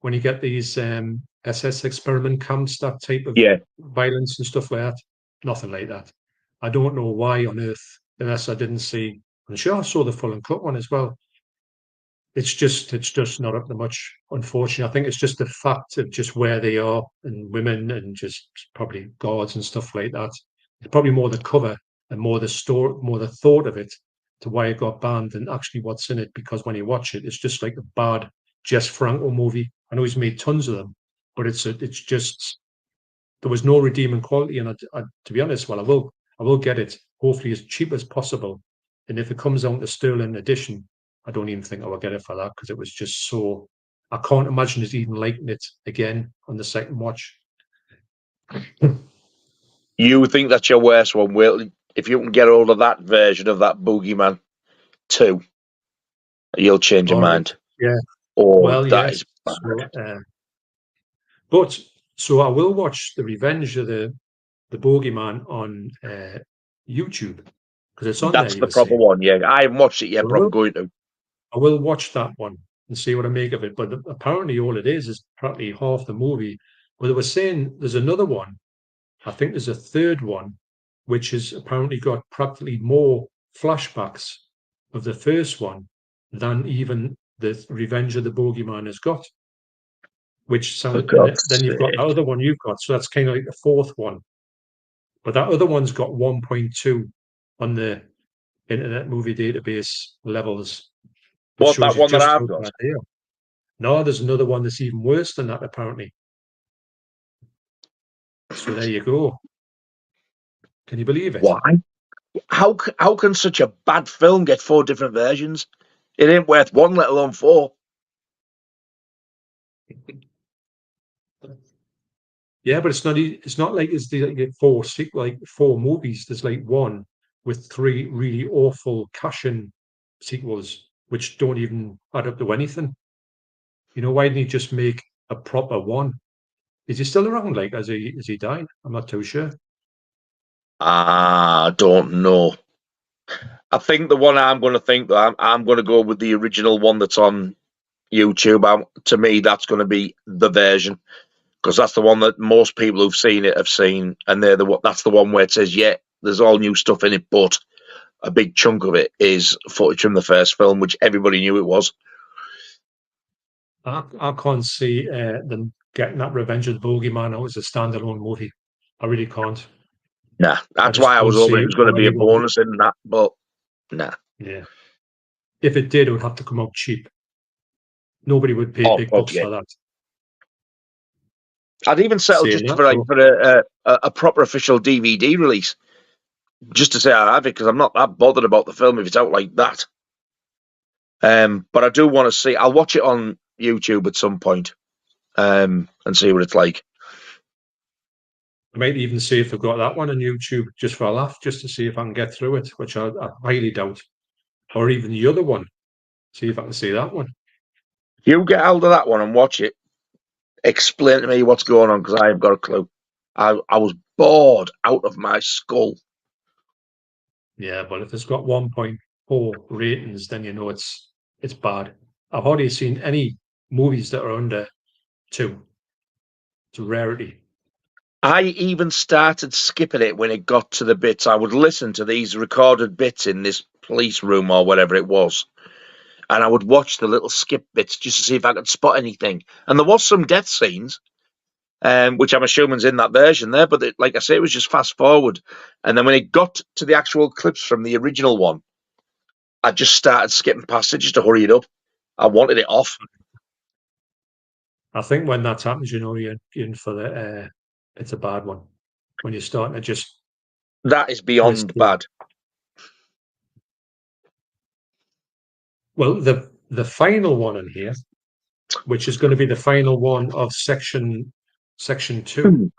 A: when you get these SS experiment camps, that type of violence and stuff like that. Nothing like that. I don't know why on earth, unless I didn't see. I'm sure I saw the full and cut one as well. It's just not up to much, unfortunately. I think it's just the fact of just where they are and women and just probably guards and stuff like that. It's probably more the cover and more the thought of it to why it got banned than actually what's in it. Because when you watch it, it's just like a bad Jess Franco movie. I know he's made tons of them, but it's just there was no redeeming quality. And to be honest, well, I will get it hopefully as cheap as possible. And if it comes out the sterling edition, I don't even think I will get it for that because it was just so. I can't imagine it even liking it again on the second watch.
B: You think that's your worst one? Will if you can get hold of that version of that Boogeyman 2, you'll change your mind.
A: Yeah.
B: Well, yes.
A: But I will watch the Revenge of the Boogeyman on YouTube because it's on
B: That's
A: there.
B: That's the proper one. Yeah, I haven't watched it yet, but I'm going to.
A: I will watch that one and see what I make of it. But apparently, all it is practically half the movie. But they were saying there's another one. I think there's a third one, which has apparently got practically more flashbacks of the first one than even the Revenge of the Boogeyman has got. Which sounds. Then you've got the other one you've got. So that's kind of like the fourth one. But that other one's got 1.2 on the Internet Movie Database levels.
B: What, that one that I've got?
A: No, there's another one that's even worse than that, apparently. So there you go. Can you believe it?
B: Why? How can such a bad film get 4 different versions? It ain't worth 1, let alone 4.
A: Yeah, but it's not like it's like 4 movies. There's like one with 3 really awful cash-in sequels, which don't even add up to anything. Why didn't he just make a proper one? Is he still around? Like, has he died? I'm not too sure.
B: I don't know. I think the one I'm going to think that I'm going to go with the original one that's on YouTube. To me, that's going to be the version, because that's the one that most people who've seen it have seen, and that's the one where it says, yeah, there's all new stuff in it, but a big chunk of it is footage from the first film, which everybody knew it was.
A: I can't see them getting that Revenge of the Boogeyman out as a standalone movie. I really can't.
B: Nah, that's why I was hoping it was going to be a bonus in that, but nah.
A: Yeah. If it did, it would have to come out cheap. Nobody would pay big bucks for that.
B: I'd even settle just for a proper official DVD release, just to say I have it, because I'm not that bothered about the film if it's out like that. But I do want to see. I'll watch it on YouTube at some point, and see what it's like.
A: I might even see if I've got that one on YouTube just for a laugh, just to see if I can get through it, which I highly doubt. Or even the other one, see if I can see that one.
B: You get hold of that one and watch it. Explain to me what's going on, because I haven't got a clue. I was bored out of my skull.
A: Yeah, but if it's got 1.4 ratings, then it's bad. I've hardly seen any movies that are under 2. It's a rarity.
B: I even started skipping it when it got to the bits. I would listen to these recorded bits in this police room or whatever it was, and I would watch the little skip bits just to see if I could spot anything. And there was some death scenes, which I'm assuming's in that version there, but like I say, it was just fast forward. And then when it got to the actual clips from the original one, I just started skipping past it just to hurry it up. I wanted it off.
A: I think when that happens, you're in for the it's a bad one. When you're starting to just...
B: That is beyond bad.
A: Well, the final one in here, which is going to be the final one of section 2.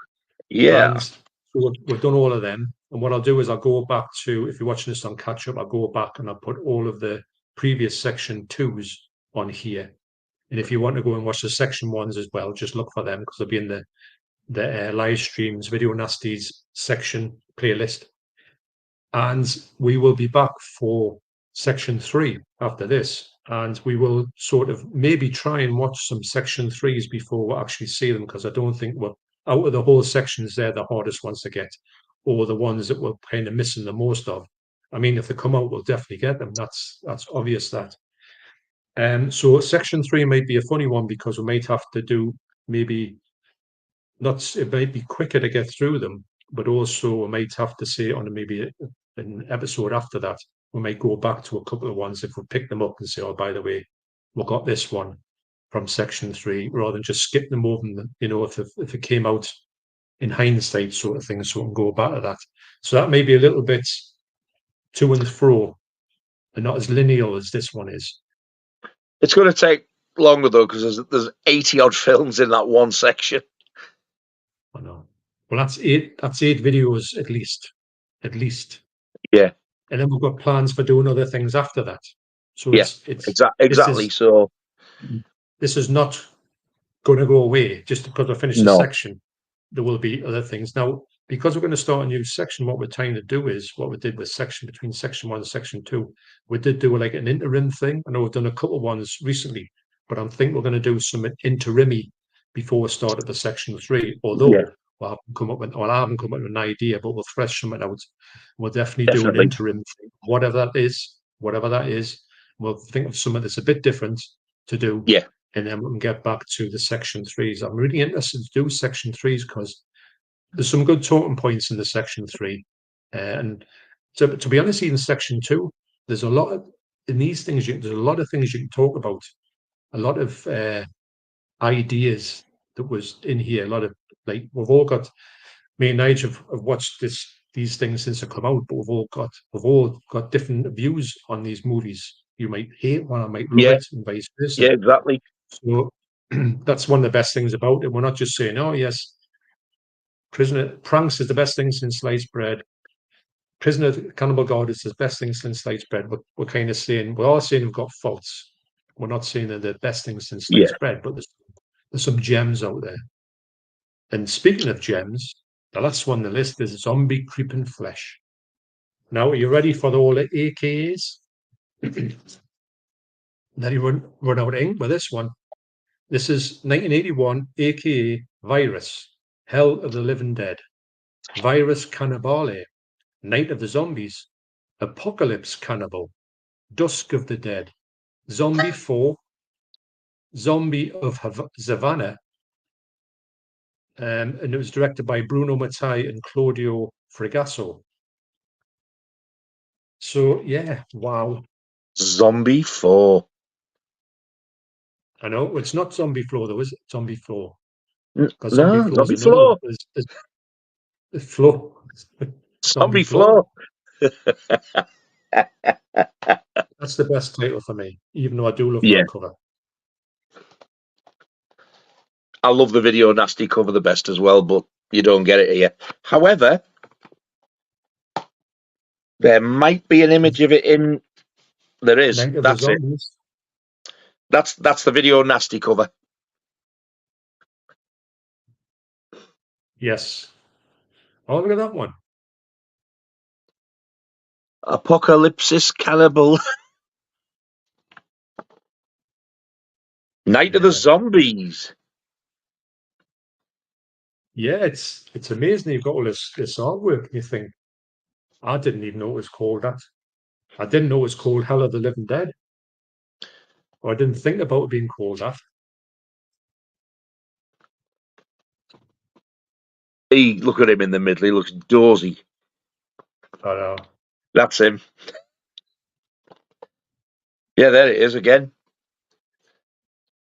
B: Yeah.
A: And so we've done all of them. And what I'll do is I'll go back to, if you're watching this on catch up, I'll go back and I'll put all of the previous section 2s on here. And if you want to go and watch the section 1s as well, just look for them, because they'll be in the live streams, Video Nasties section playlist. And we will be back for section 3 after this. And we will sort of maybe try and watch some section 3s before we actually see them, because I don't think we're out of the whole sections, they're the hardest ones to get, or the ones that we're kind of missing the most of. I mean, if they come out, we'll definitely get them. That's obvious that. So section 3 might be a funny one, because we might have to do maybe not. It might be quicker to get through them, but also we might have to say on maybe an episode after that, we might go back to a couple of ones if we pick them up and say, oh, by the way, we've got this one from section 3, rather than just skip them over them, if it came out in hindsight sort of thing, so we can go back to that. So that may be a little bit to and fro and not as linear as this one is.
B: It's going to take longer though, because there's 80 odd films in that one section.
A: I know. Well, that's 8 videos at least.
B: Yeah.
A: And then we've got plans for doing other things after that. So
B: exactly. So
A: this is not going to go away just because I finish the section. There will be other things. Now, because we're going to start a new section, what we're trying to do is what we did with between section 1 and section 2. We did do like an interim thing. I know we've done a couple of ones recently, but I think we're going to do some interimy before we started the section 3. Although I haven't come up with an idea, but we'll thresh something out. We'll definitely do an interim thing, whatever that is. We'll think of something that's a bit different to do.
B: Yeah.
A: And then we can get back to the section 3s. I'm really interested to do section 3s because there's some good talking points in the section 3, and to be honest, even section 2, there's a lot of in these things. There's a lot of things you can talk about, a lot of ideas that was in here. A lot of like we've all got. Me and Nigel have watched these things since they come out, but we've all got different views on these movies. You might hate one, I might love it, and vice versa.
B: Yeah, exactly.
A: So that's one of the best things about it. We're not just saying, "Oh yes, Pranks is the best thing since sliced bread. Cannibal God is the best thing since sliced bread." We're kind of saying we're all saying we've got faults. We're not saying they're the best thing since sliced bread, but there's some gems out there. And speaking of gems, the last one on the list is Zombie Creeping Flesh. Now, are you ready for all the AKAs? Then you run out of ink with this one. This is 1981, AKA Virus, Hell of the Living Dead, Virus Cannibale, Night of the Zombies, Apocalypse Cannibal, Dusk of the Dead, Zombie 4, Zombie of Savannah, and it was directed by Bruno Mattei and Claudio Fregasso. So, yeah, wow.
B: Zombie 4.
A: I know, it's not Zombie Floor, though, is it? Zombie Floor.
B: No, Zombie Floor.
A: There's Floor.
B: Zombie Floor.
A: That's the best title for me, even though I do love that cover.
B: I love the Video Nasty cover the best as well, but you don't get it here. However, there might be an image of it in. There is. That's it. That's the Video Nasty cover.
A: Yes. Oh, look at that one.
B: Apocalypse Cannibal. Night of the Zombies.
A: Yeah, it's amazing you've got all this artwork. You think, I didn't even know it was called that. I didn't know it was called Hell of the Living Dead. Or I didn't think about it being called that.
B: Look at him in the middle. He looks dozy.
A: I know.
B: That's him. Yeah, there it is again.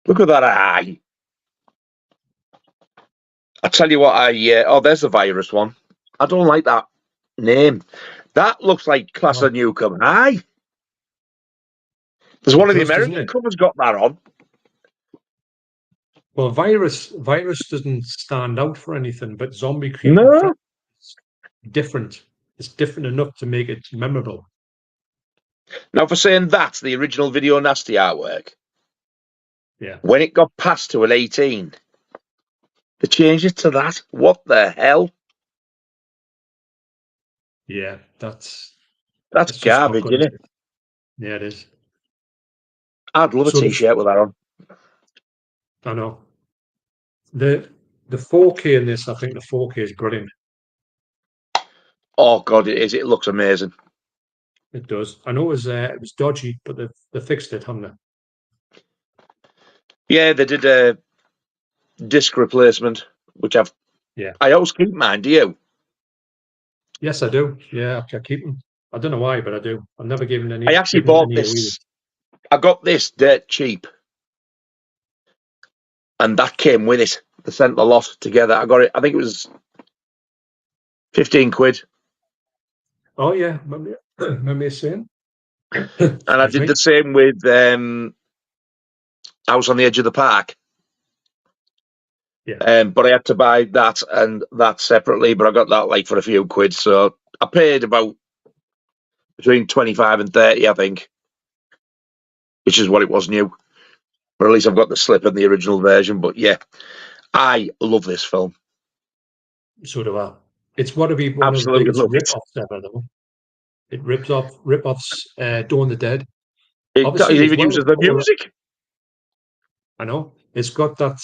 B: Look at that eye. I tell you what, oh, there's the Virus one. I don't like that name. That looks like Class of Newcomb High. There's one of the American covers got that on.
A: Well, Virus doesn't stand out for anything, but Zombie Creeping Flesh is different. It's different enough to make it memorable.
B: Now, for saying that's the original Video Nasty artwork,
A: yeah.
B: When it got passed to an 18, they changed it to that. What the hell?
A: Yeah, that's
B: garbage, isn't it?
A: Yeah, it is.
B: I'd love a T-shirt with that on.
A: I know. The 4K in this, I think the 4K is brilliant.
B: Oh God, it is. It looks amazing.
A: It does. I know it was dodgy, but they fixed it, haven't they?
B: Yeah, they did a disc replacement, which I always keep mine. Do you?
A: Yes, I do. Yeah, I keep them. I don't know why, but I do. I've never given any.
B: I actually bought this. I got this dirt cheap, and that came with it. They sent the lot together. I got it. I think it was 15 quid.
A: Oh yeah, remember saying.
B: And I did the same with House on the Edge of the Park.
A: Yeah.
B: But I had to buy that and that separately. But I got that like for a few quid, so I paid about between 25 and 30, I think, which is what it was new. Or at least I've got the slip and the original version. But yeah, I love this film.
A: So do I. It's one of the biggest rip-offs ever, though. It rip-offs Dawn of the Dead.
B: It even uses the music.
A: I know. It's got that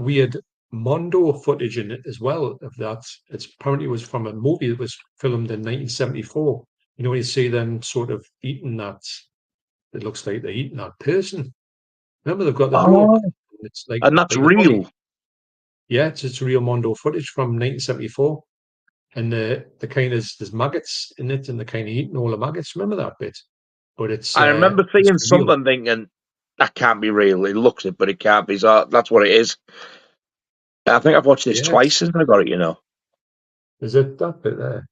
A: weird Mondo footage in it as well. Of that, apparently was from a movie that was filmed in 1974. You know, when you see them sort of eating that, it looks like they're eating that person. Remember, they've got the bloke. It's like,
B: and that's real.
A: Yeah, it's real Mondo footage from 1974. And the kind of there's maggots in it, and the kind of eating all the maggots. Remember that bit? But
B: I remember
A: it's
B: seeing
A: real.
B: something thinking, that can't be real. It looks it, but it can't be. So that's what it is. I think I've watched this
A: Yeah,
B: twice since I got it, you know.
A: is it that bit there?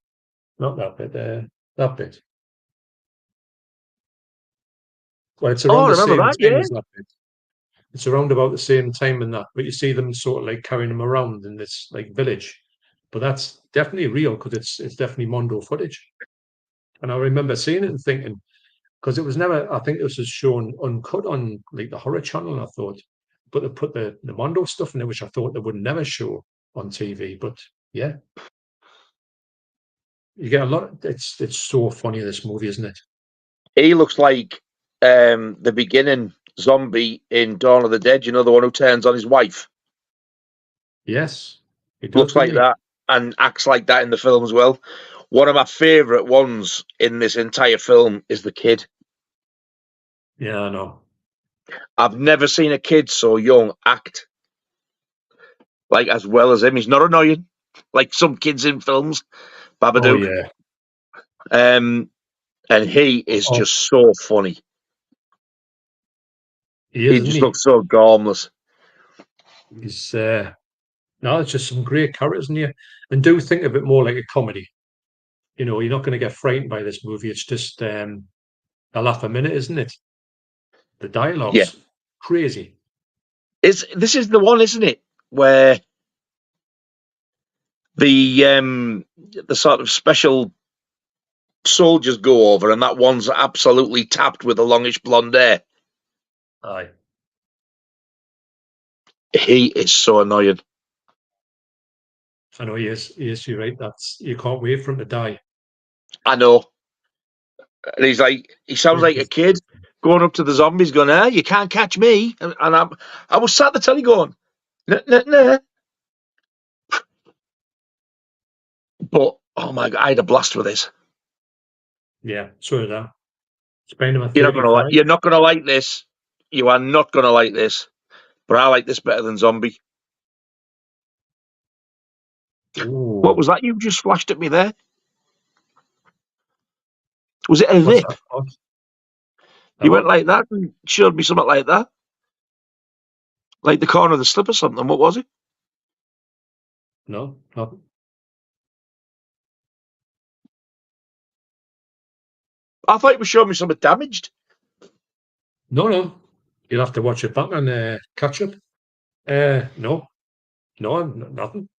A: Not that bit there. That bit. Well, it's
B: Oh,
A: around
B: I
A: the
B: remember
A: same
B: that,
A: time
B: yeah.
A: as that bit. It's around about the same time in that, but you see them sort of like carrying them around in this like village. But that's definitely real because it's definitely Mondo footage. And I remember seeing it and thinking, because it was never, I think this was shown uncut on like the horror channel, and I thought, but they put the Mondo stuff in it, which I thought they would never show on TV. But yeah, you get a lot. It's so funny, this movie, isn't it?
B: He looks like the beginning zombie in Dawn of the Dead, you know, the one who turns on his wife.
A: Yes, he does,
B: Looks
A: doesn't
B: like
A: he?
B: that and acts like that in the film as well. One of my favourite ones in this entire film is the kid.
A: Yeah, I know.
B: I've never seen a kid so young act like as well as him. He's not annoying like some kids in films,
A: Oh
B: Babadook.
A: yeah.
B: And he is
A: Oh,
B: just so funny.
A: he is,
B: He
A: isn't
B: just
A: he?
B: looks so harmless.
A: He's no, it's just some great characters in here, and do think of it more like a comedy. You know, you're not going to get frightened by this movie. It's just a laugh a minute, isn't it? The
B: Yeah.
A: dialogue's crazy.
B: This is the one, isn't it, where the sort of special soldiers go over, and that one's absolutely tapped with a longish blonde hair.
A: Aye.
B: He is so annoying.
A: I know he is. He is. You're right. That's you can't wait for him to die.
B: I know. And he's like, he sounds like a kid going up to the zombies, going, "Ah, you can't catch me." And I was sat at the telly going, "Nah, nah, nah." But oh my god, I had a blast with this.
A: Yeah, so did I. Spending my
B: You're not gonna like.
A: 35.
B: You're not gonna like this. You are not gonna like this. But I like this better than Zombie. What
A: Ooh,
B: was that you just flashed at me there? Was it a
A: what's
B: lip?
A: that? What?
B: You went
A: What?
B: like that and showed me something like that, like the corner of the slip or something. What was it?
A: No, nothing.
B: I thought you were showing me something damaged.
A: No, no. You'll have to watch it back and catch up. No, nothing.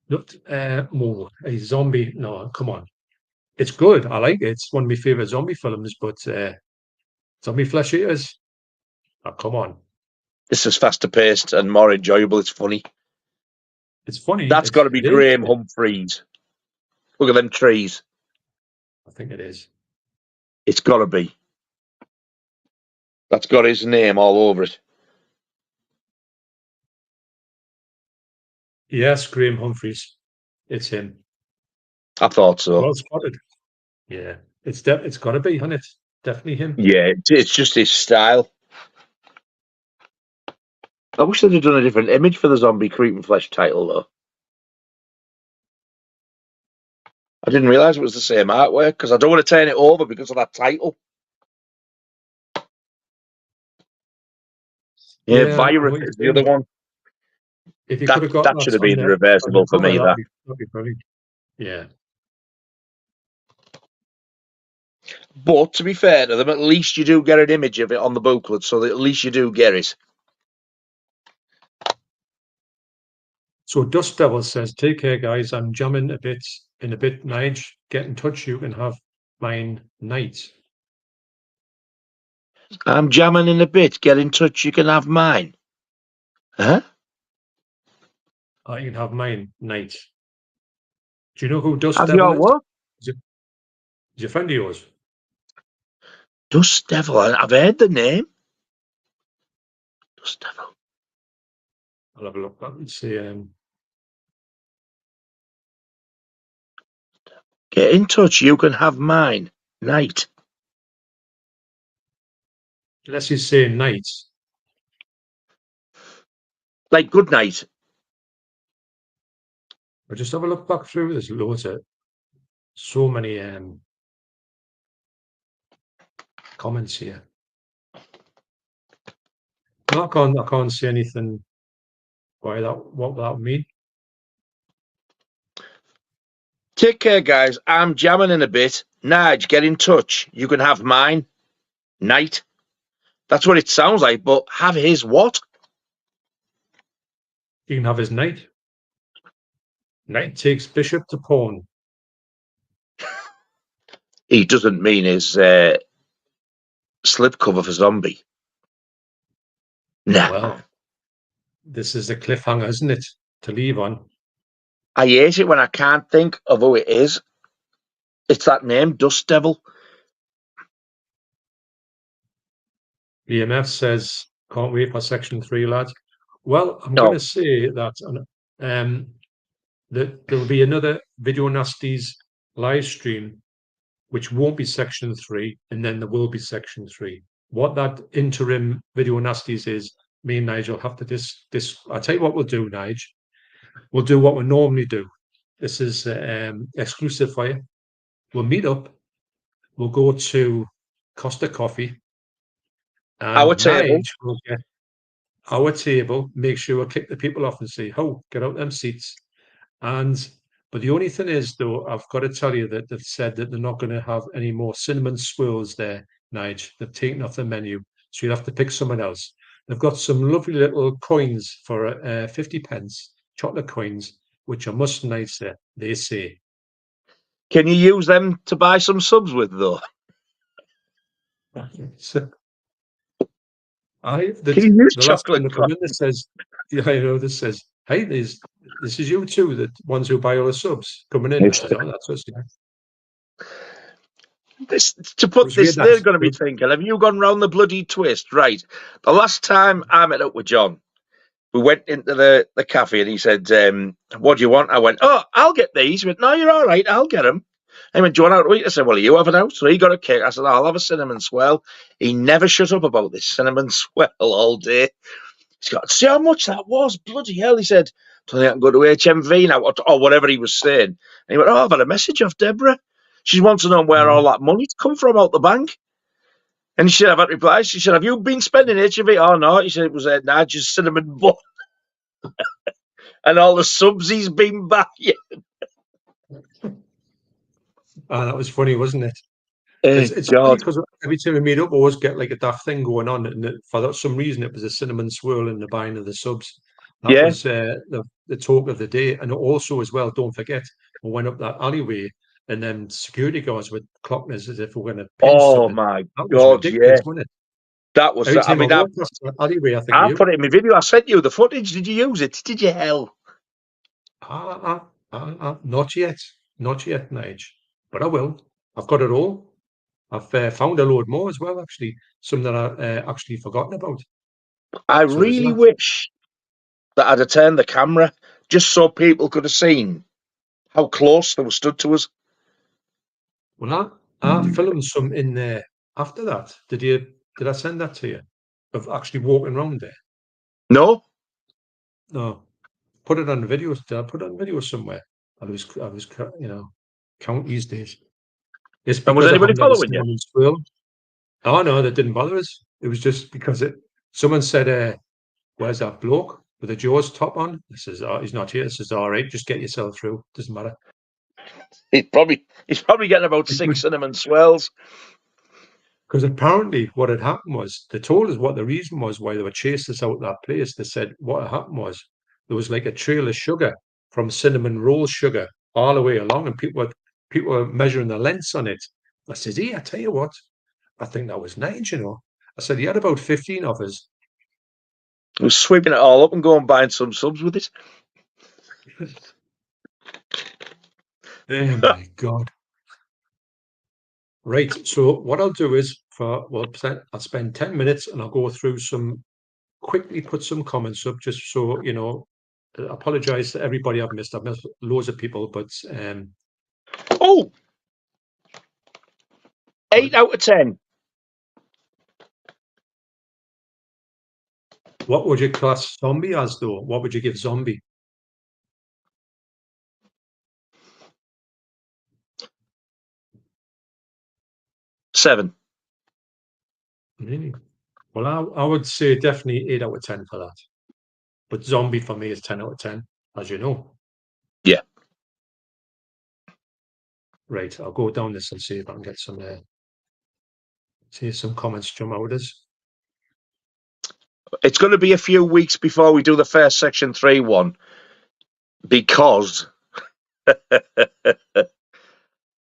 A: Not more a zombie. No, come on. It's good. I like it. It's one of my favorite zombie films, but zombie flesh eaters. Oh, come on.
B: This is faster paced and more enjoyable. It's funny.
A: It's funny.
B: That's got to be
A: It is.
B: Graham Humphreys. Look at them trees.
A: I think it is.
B: It's got to be. That's got his name all over it.
A: Yes, Graham Humphreys. It's him.
B: I thought so.
A: Well spotted. Yeah, it's got to be, hasn't it? Definitely him.
B: Yeah, it's just his style. I wish they'd have done a different image for the Zombie Creeping Flesh title, though. I didn't realise it was the same artwork, because I don't want to turn it over because of that title. Yeah, Virus is the other one.
A: If you could have got
B: that should have been the reversible for me,
A: that'd be brilliant. Yeah.
B: But to be fair to them, at least you do get an image of it on the booklet, so that at least you do get it.
A: So Dust Devil says, "Take care, guys. I'm jamming a bit. Nige. Get in touch. You can have mine night."
B: I'm jamming in a bit. Get in touch. You can have mine. Huh?
A: You can have mine night. Do you know who Dust
B: Have
A: Devil
B: your
A: is?
B: what?
A: Is he a friend of yours?
B: Dust Devil. I've heard the name. Dust Devil.
A: I'll have a look. Let's see.
B: Get in touch. You can have mine night.
A: Unless he's saying night.
B: Like Good Night.
A: I'll just have a look back through. There's loads of so many comments here. No, I can't see anything. What that would mean.
B: Take care, guys. I'm jamming in a bit. Nige, get in touch. You can have mine. Night. That's what it sounds like, but have his what?
A: He can have his knight. Knight takes bishop to pawn.
B: He doesn't mean his slipcover for zombie. Nah.
A: Well, this is a cliffhanger, isn't it? To leave on.
B: I hate it when I can't think of who it is. It's that name, Dust Devil.
A: EMF says, can't wait for section 3, lads. Well, I'm
B: No.
A: going to say that that there will be another Video Nasties live stream, which won't be section 3, and then there will be section 3. What that interim Video Nasties is, me and Nigel have to I'll tell you what we'll do, Nigel. We'll do what we normally do. This is exclusive for you. We'll meet up. We'll go to Costa Coffee. And
B: our table.
A: Nigel will get our table. Make sure we'll kick the people off and say, "Oh, get out them seats." But the only thing is, though, I've got to tell you that they've said that they're not going to have any more cinnamon swirls there, Nigel. They've taken off the menu, so you'll have to pick someone else. They've got some lovely little coins for 50 pence, chocolate coins, which are much nicer, they say.
B: Can you use them to buy some subs with, though?
A: So,
B: Can you use
A: the last one
B: chocolate
A: that come in, this says, yeah, I know, this says, hey, this is you two, the ones who buy all the subs coming in. Says, oh, that's us, yeah.
B: They're going to be thinking, have you gone round the bloody twist? Right. The last time I met up with John, we went into the cafe and he said, what do you want? I went, oh, I'll get these. He went, no, you're all right. I'll get them. I went, do you want out to eat? I said, well, you have it out. So he got a cake. I said, I'll have a cinnamon swirl. He never shut up about this cinnamon swirl all day. He's got, see how much that was? Bloody hell. He said, don't think I can go to HMV now, or whatever he was saying. And he went, oh, I've had a message off Deborah. She wants to know where all that money's come from out the bank. And she said, I've had replies. She said, have you been spending HMV? Oh, no. He said, it was Nigel cinnamon bun. And all the subs he's been buying.
A: Oh, that was funny, wasn't it? It's funny because every time we meet up, we always get like a daft thing going on, and for some reason it was a cinnamon swirl in the buying of the subs. That was the talk of the day, and also as well, don't forget, we went up that alleyway, and then security guards were clocking us as if we were going to pinch something.
B: My
A: that
B: God,
A: ridiculous, wasn't it?
B: That was.
A: I mean, alleyway, I
B: put it in my video. I sent you the footage. Did you use it? Did you? Hell.
A: Not yet, Nige, but I will. I've got it all. I've found a load more as well, actually. Some that I actually forgotten about.
B: I really wish that I'd have turned the camera just so people could have seen how close they were stood to us.
A: Well, I filmed some in there after that. Did I send that to you? Of actually walking around there?
B: No.
A: No. Put it on video. Did I put it on video somewhere? I was, count these days. It's because
B: was anybody following you?
A: Oh no, that didn't bother us. It was just because someone said, where's that bloke with the Jaws top on? This is he's not here. This is all right. Just get yourself through. Doesn't matter. He's
B: probably getting about 6 cinnamon swirls.
A: Because apparently what had happened was they told us what the reason was why they were chasing us out of that place. They said what had happened was there was like a trail of sugar from cinnamon roll sugar all the way along, and people were measuring the lengths on it. I said, "Hey, I tell you what, I think that was 9, you know." I said, he had about 15 of us.
B: He was sweeping it all up and going buying some subs with it.
A: Oh my God. Right, so what I'll do is I'll spend 10 minutes and I'll go through quickly put some comments up just so, I apologize to everybody I've missed loads of people, but
B: 8 out of 10.
A: What would you class Zombie as, though? What would you give Zombie?
B: Seven.
A: Really? Well, I would say definitely 8 out of 10 for that. But Zombie for me is 10 out of 10, as you know.
B: Yeah.
A: Right, I'll go down this and see if I can get some comments jump out of this.
B: It's going to be a few weeks before we do the first Section 3 one, because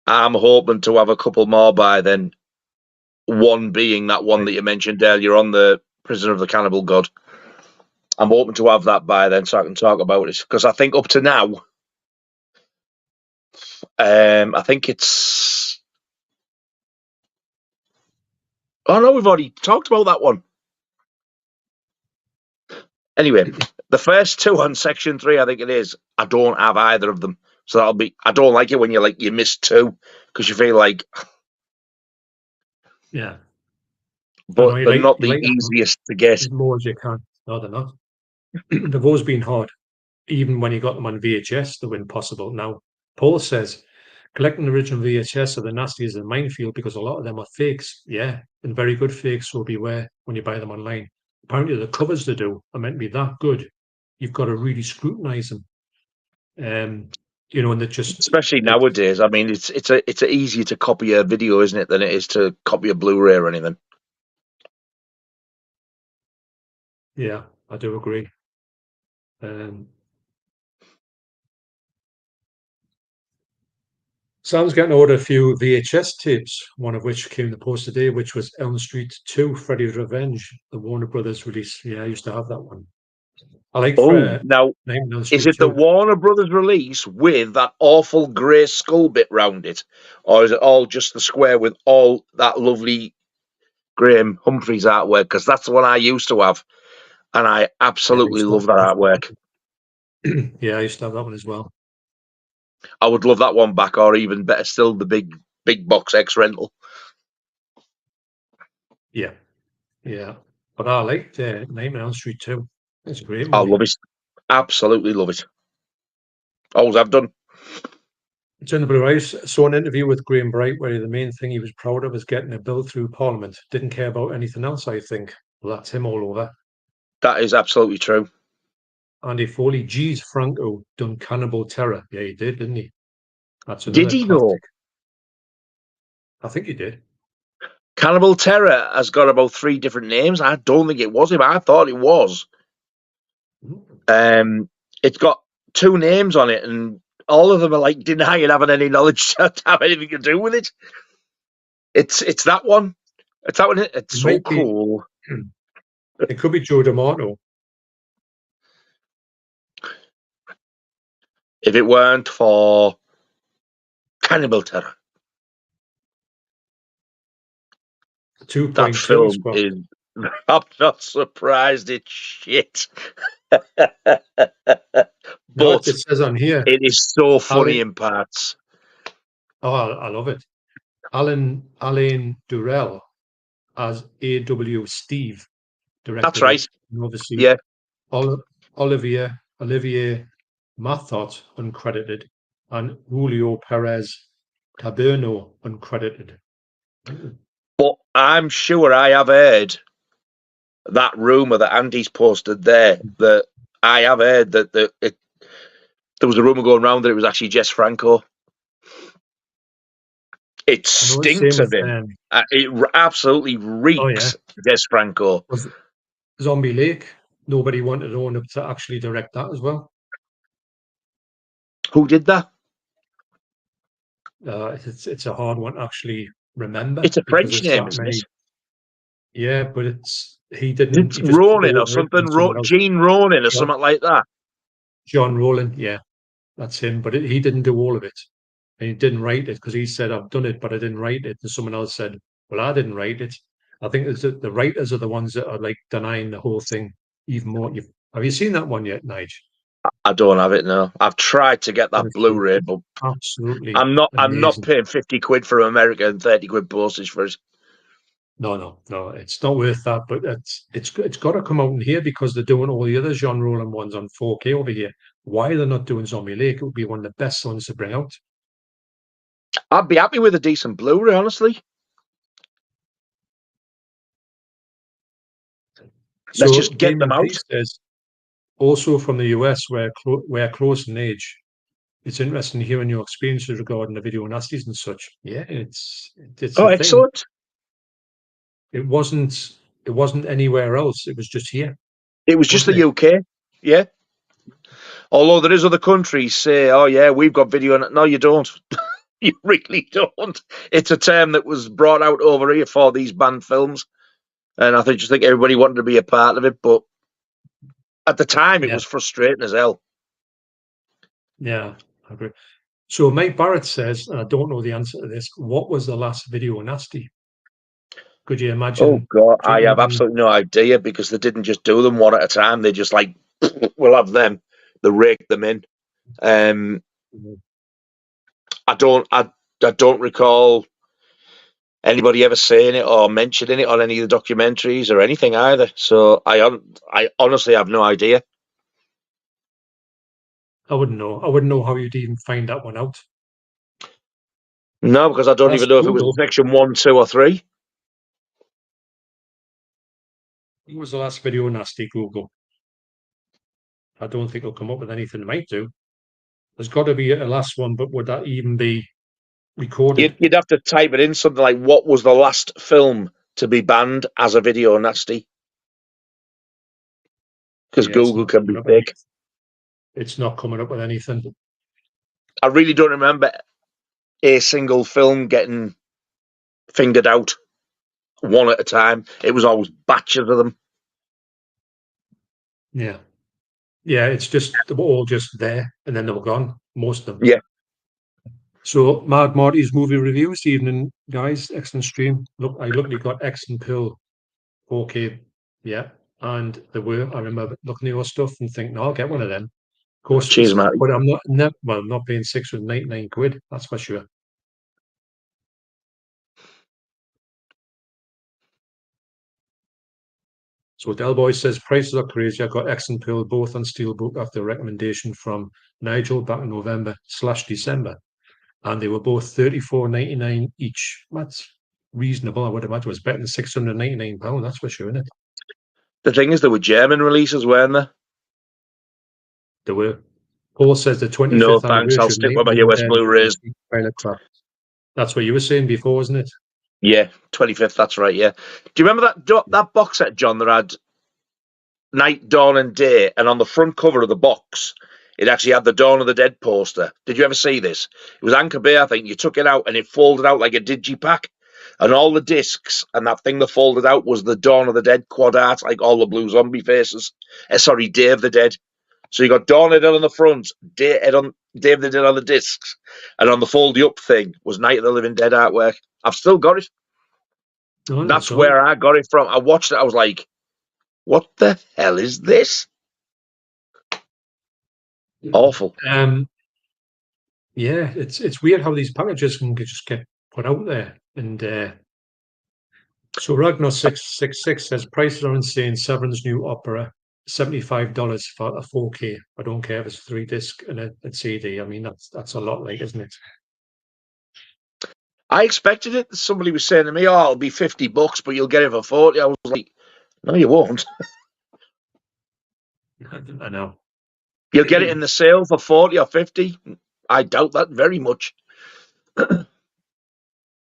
B: I'm hoping to have a couple more by then. One being that one that you mentioned earlier on, the Prisoner of the Cannibal God. I'm hoping to have that by then so I can talk about it. Because I think up to now, I think it's... Oh no, we've already talked about that one. Anyway, the first two on Section 3, I think it is, I don't have either of them. So that'll be... I don't like it when you miss two, because you feel like...
A: Yeah.
B: But they're not the easiest to get.
A: As more as you can. No, they're not. They've always been hard. Even when you got them on VHS, they were impossible. Now, Paul says, collecting original VHS of the Nasties is a minefield because a lot of them are fakes. Yeah, and very good fakes, so beware when you buy them online. Apparently, the covers they do are meant to be that good. You've got to really scrutinize them. And they're just...
B: Especially nowadays. I mean, it's easier to copy a video, isn't it, than it is to copy a Blu-ray or anything.
A: Yeah, I do agree. Sam's getting ordered a few VHS tapes, one of which came in the post today, which was Elm Street 2, Freddy's Revenge, the Warner Brothers release. Yeah, I used to have that one. I like...
B: now, is it the Warner Brothers release with that awful grey skull bit round it? Or is it all just the square with all that lovely Graham Humphreys artwork? Because that's the one I used to have. And I absolutely love that artwork.
A: Yeah, I used to have that one as well.
B: I would love that one back, or even better still, the big box X rental.
A: Yeah. But I liked Nightmare on Elm Street 2. It's a great movie.
B: I love it. Absolutely love it. Always have done.
A: It's in the Blu-rays. Saw an interview with Graham Bright where the main thing he was proud of was getting a bill through Parliament. Didn't care about anything else, I think. Well, that's him all over.
B: That is absolutely true.
A: Andy Foley, geez, Franco done Cannibal Terror. Yeah, he did, didn't he? That's
B: did he know?
A: I think he did.
B: Cannibal Terror has got about 3 different names. I don't think it was him. I thought it was. It's got 2 names on it, and all of them are like denying having any knowledge to have anything to do with it. It's that one. It's that one. It's so cool.
A: It could be Joe D'Amato.
B: If it weren't for Cannibal Terror. That film is... I'm not surprised it's shit. But
A: it says on here,
B: it is so funny in parts.
A: Oh, I love it. Alain Durrell as A.W. Steve. Directed.
B: That's right.
A: Obviously,
B: yeah.
A: Olivier Mathot, uncredited, and Julio Perez Taberno, uncredited.
B: But I'm sure I have heard that rumour that Andy's posted there, that I have heard that there was a rumour going around that it was actually Jess Franco. It stinks of him. It absolutely reeks Jess Franco.
A: Zombie Lake. Nobody wanted Owen to actually direct that as well.
B: Who did that?
A: It's a hard one to actually remember.
B: It's a French name, isn't it?
A: Yeah, but he didn't.
B: It's Ronin or something. Gene Ronin or something like that.
A: John Rowland, yeah, that's him. But he didn't do all of it. And he didn't write it because he said, I've done it, but I didn't write it. And someone else said, well, I didn't write it. I think it's the writers are the ones that are like denying the whole thing even more. Have you seen that one yet, Nige?
B: I don't have it now. I've tried to get that Blu-ray, but
A: absolutely,
B: I'm not paying 50 quid for America and 30 quid postage for it.
A: No, it's not worth that. But it's got to come out in here because they're doing all the other genre ones on 4K over here. Why they're not doing Zombie Lake? It would be one of the best ones to bring out.
B: I'd be happy with a decent Blu-ray, honestly. Let's just get them out.
A: Says, also from the US, where close in age. It's interesting hearing your experiences regarding the video nasties and such. Yeah, it's
B: excellent.
A: Thing. It wasn't anywhere else. It was just here.
B: It was just the UK. Yeah. Although there is other countries say, "Oh yeah, we've got video," no, you don't. You really don't. It's a term that was brought out over here for these banned films, and I think everybody wanted to be a part of it, but at the time it was frustrating as hell.
A: Yeah, I agree. So Mike Barrett says, and I don't know the answer to this, what was the last video nasty? Could you imagine?
B: Oh God, I have absolutely no idea because they didn't just do them one at a time. They just like, we'll have them. They rake them in. I don't recall anybody ever saying it or mentioning it on any of the documentaries or anything either. So I honestly have no idea.
A: I wouldn't know. I wouldn't know how you'd even find that one out.
B: No, because I don't even know if it was section 1, 2, or 3.
A: What was the last video nasty, Google? I don't think it'll come up with anything it might do. There's got to be a last one, but would that even be recorded?
B: You'd have to type it in, something like, what was the last film to be banned as a video nasty? Because Google can be thick.
A: It's not coming up with anything.
B: I really don't remember a single film getting fingered out one at a time. It was always batches of them.
A: Yeah. Yeah, it's just, they were all just there, and then they were gone, most of them.
B: Yeah.
A: So, Mad Marty's movie review this evening, guys. Excellent stream. Look, I luckily got X and Pill 4K. Yeah. And I remember looking at your stuff and thinking, no, I'll get one of them. Of course,
B: cheers, Matty.
A: But I'm not paying £699, that's for sure. So Delboy says prices are crazy. I got X and Pill both on Steelbook after a recommendation from Nigel back in November/December, and they were both £34.99 each. That's reasonable. I would imagine it was better than £699. That's for sure, isn't it?
B: The thing is, there were German releases, weren't there?
A: There were. Paul says the 25th
B: no, thanks. I'll stick with my US Blu-rays.
A: That's what you were saying before, wasn't it?
B: Yeah, 25th. That's right. Yeah. Do you remember that box set, John, that had Night, Dawn, and Day, and on the front cover of the box, it actually had the Dawn of the Dead poster. Did you ever see this? It was Anchor Bay, I think. You took it out and it folded out like a digipack, and all the discs and that thing that folded out was the Dawn of the Dead quad art, like all the blue zombie faces. Day of the Dead. So you got Dawn of the Dead on the front, Day of the Dead on the discs, and on the foldy up thing was Night of the Living Dead artwork. I've still got it. Oh, that's where I got it from. I watched it. I was like, what the hell is this? Awful.
A: Yeah, it's weird how these packages can just get put out there. And so Ragnar 666 says prices are insane. Severin's new opera, $75 for a 4K. I don't care if it's 3-disc and a CD. I mean, that's a lot, like, isn't it?
B: I expected it. Somebody was saying to me, "Oh, it'll be $50, but you'll get it for 40." I was like, "No, you won't."
A: I know.
B: You'll get it in the sale for 40 or 50. I doubt that very much.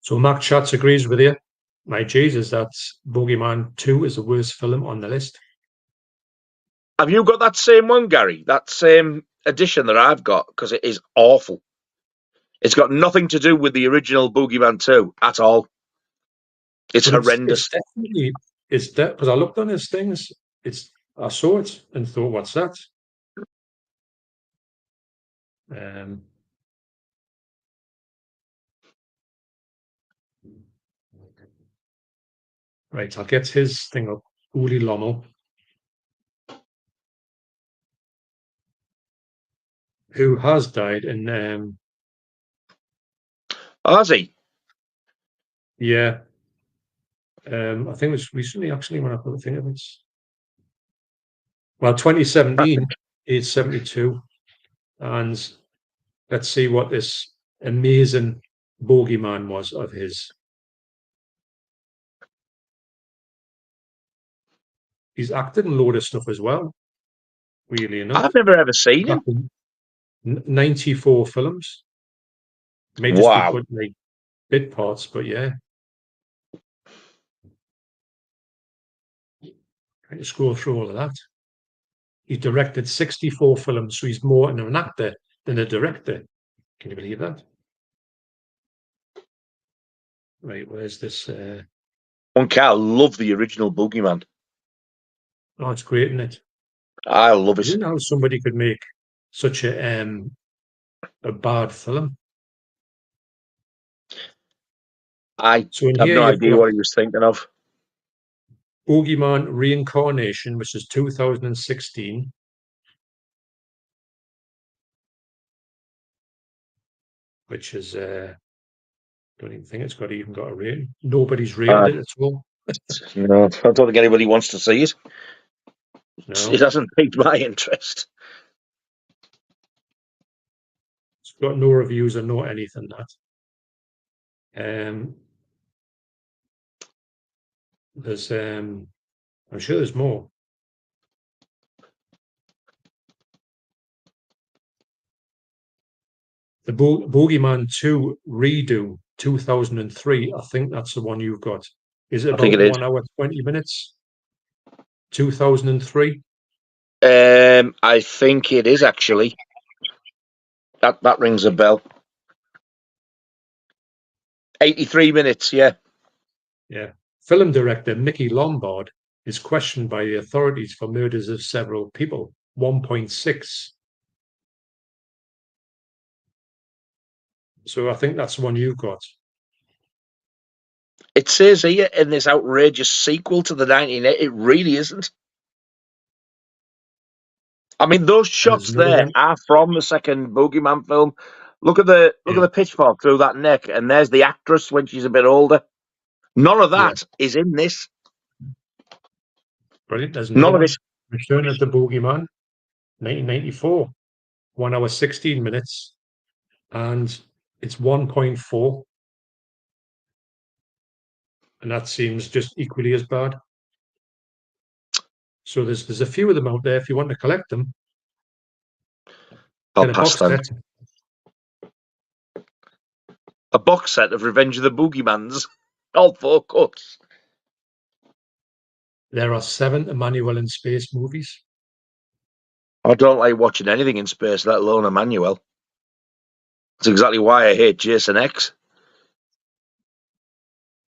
A: So Mark Schatz agrees with you. My Jesus, that's Boogeyman 2 is the worst film on the list.
B: Have you got that same one, Gary? That same edition that I've got? Because it is awful. It's got nothing to do with the original Boogeyman 2 at all. It's horrendous.
A: It's definitely, because I looked on his things. I saw it and thought, what's that? Right, I'll get his thing up. Uli Lommel, who has died in
B: has he?
A: Yeah. I think it was recently, actually, when I put the thing of it. Well, 2017, age 72. And let's see what this amazing Boogeyman was of his. He's acted in a load of stuff as well, weirdly enough.
B: I've never ever seen him.
A: 94 films. May just be put like bit parts, but yeah. Trying to scroll through all of that. He directed 64 films, so he's more an actor than a director. Can you believe that? Right, where's this?
B: I love the original Boogeyman.
A: Oh, it's great, isn't it?
B: I love it.
A: I didn't know somebody could make such a bad film.
B: I have no idea what he was thinking of.
A: Boogeyman Reincarnation, which is 2016. Which is, don't even think it's even got a rating. Nobody's rated it at all.
B: No, I don't think anybody wants to see it.
A: No.
B: It hasn't piqued my interest.
A: It's got no reviews or no anything, there's, I'm sure there's more. The Boogeyman 2 redo 2003. I think that's the one you've got. Is it about 1 hour 20 minutes? 2003.
B: I think it is actually. That rings a bell. 83 minutes. Yeah.
A: Yeah. Film director Mickey Lombard is questioned by the authorities for murders of several people. 1.6. So I think that's the one you've got.
B: It says here in this outrageous sequel to the 1980, it really isn't. I mean, those shots there are from the second Boogeyman film. Look at the pitchfork through that neck, and there's the actress when she's a bit older. None of that is in this.
A: Brilliant. There's
B: none of it.
A: Return of the Boogeyman, 1994, 1 hour 16 minutes, and it's 1.4, and that seems just equally as bad. So there's a few of them out there if you want to collect them.
B: I'll pass them. A box set of Revenge of the Boogeymans, all 4 cuts.
A: There are 7 Emanuel in space movies.
B: I don't like watching anything in space, let alone Emanuel. That's exactly why I hate Jason X.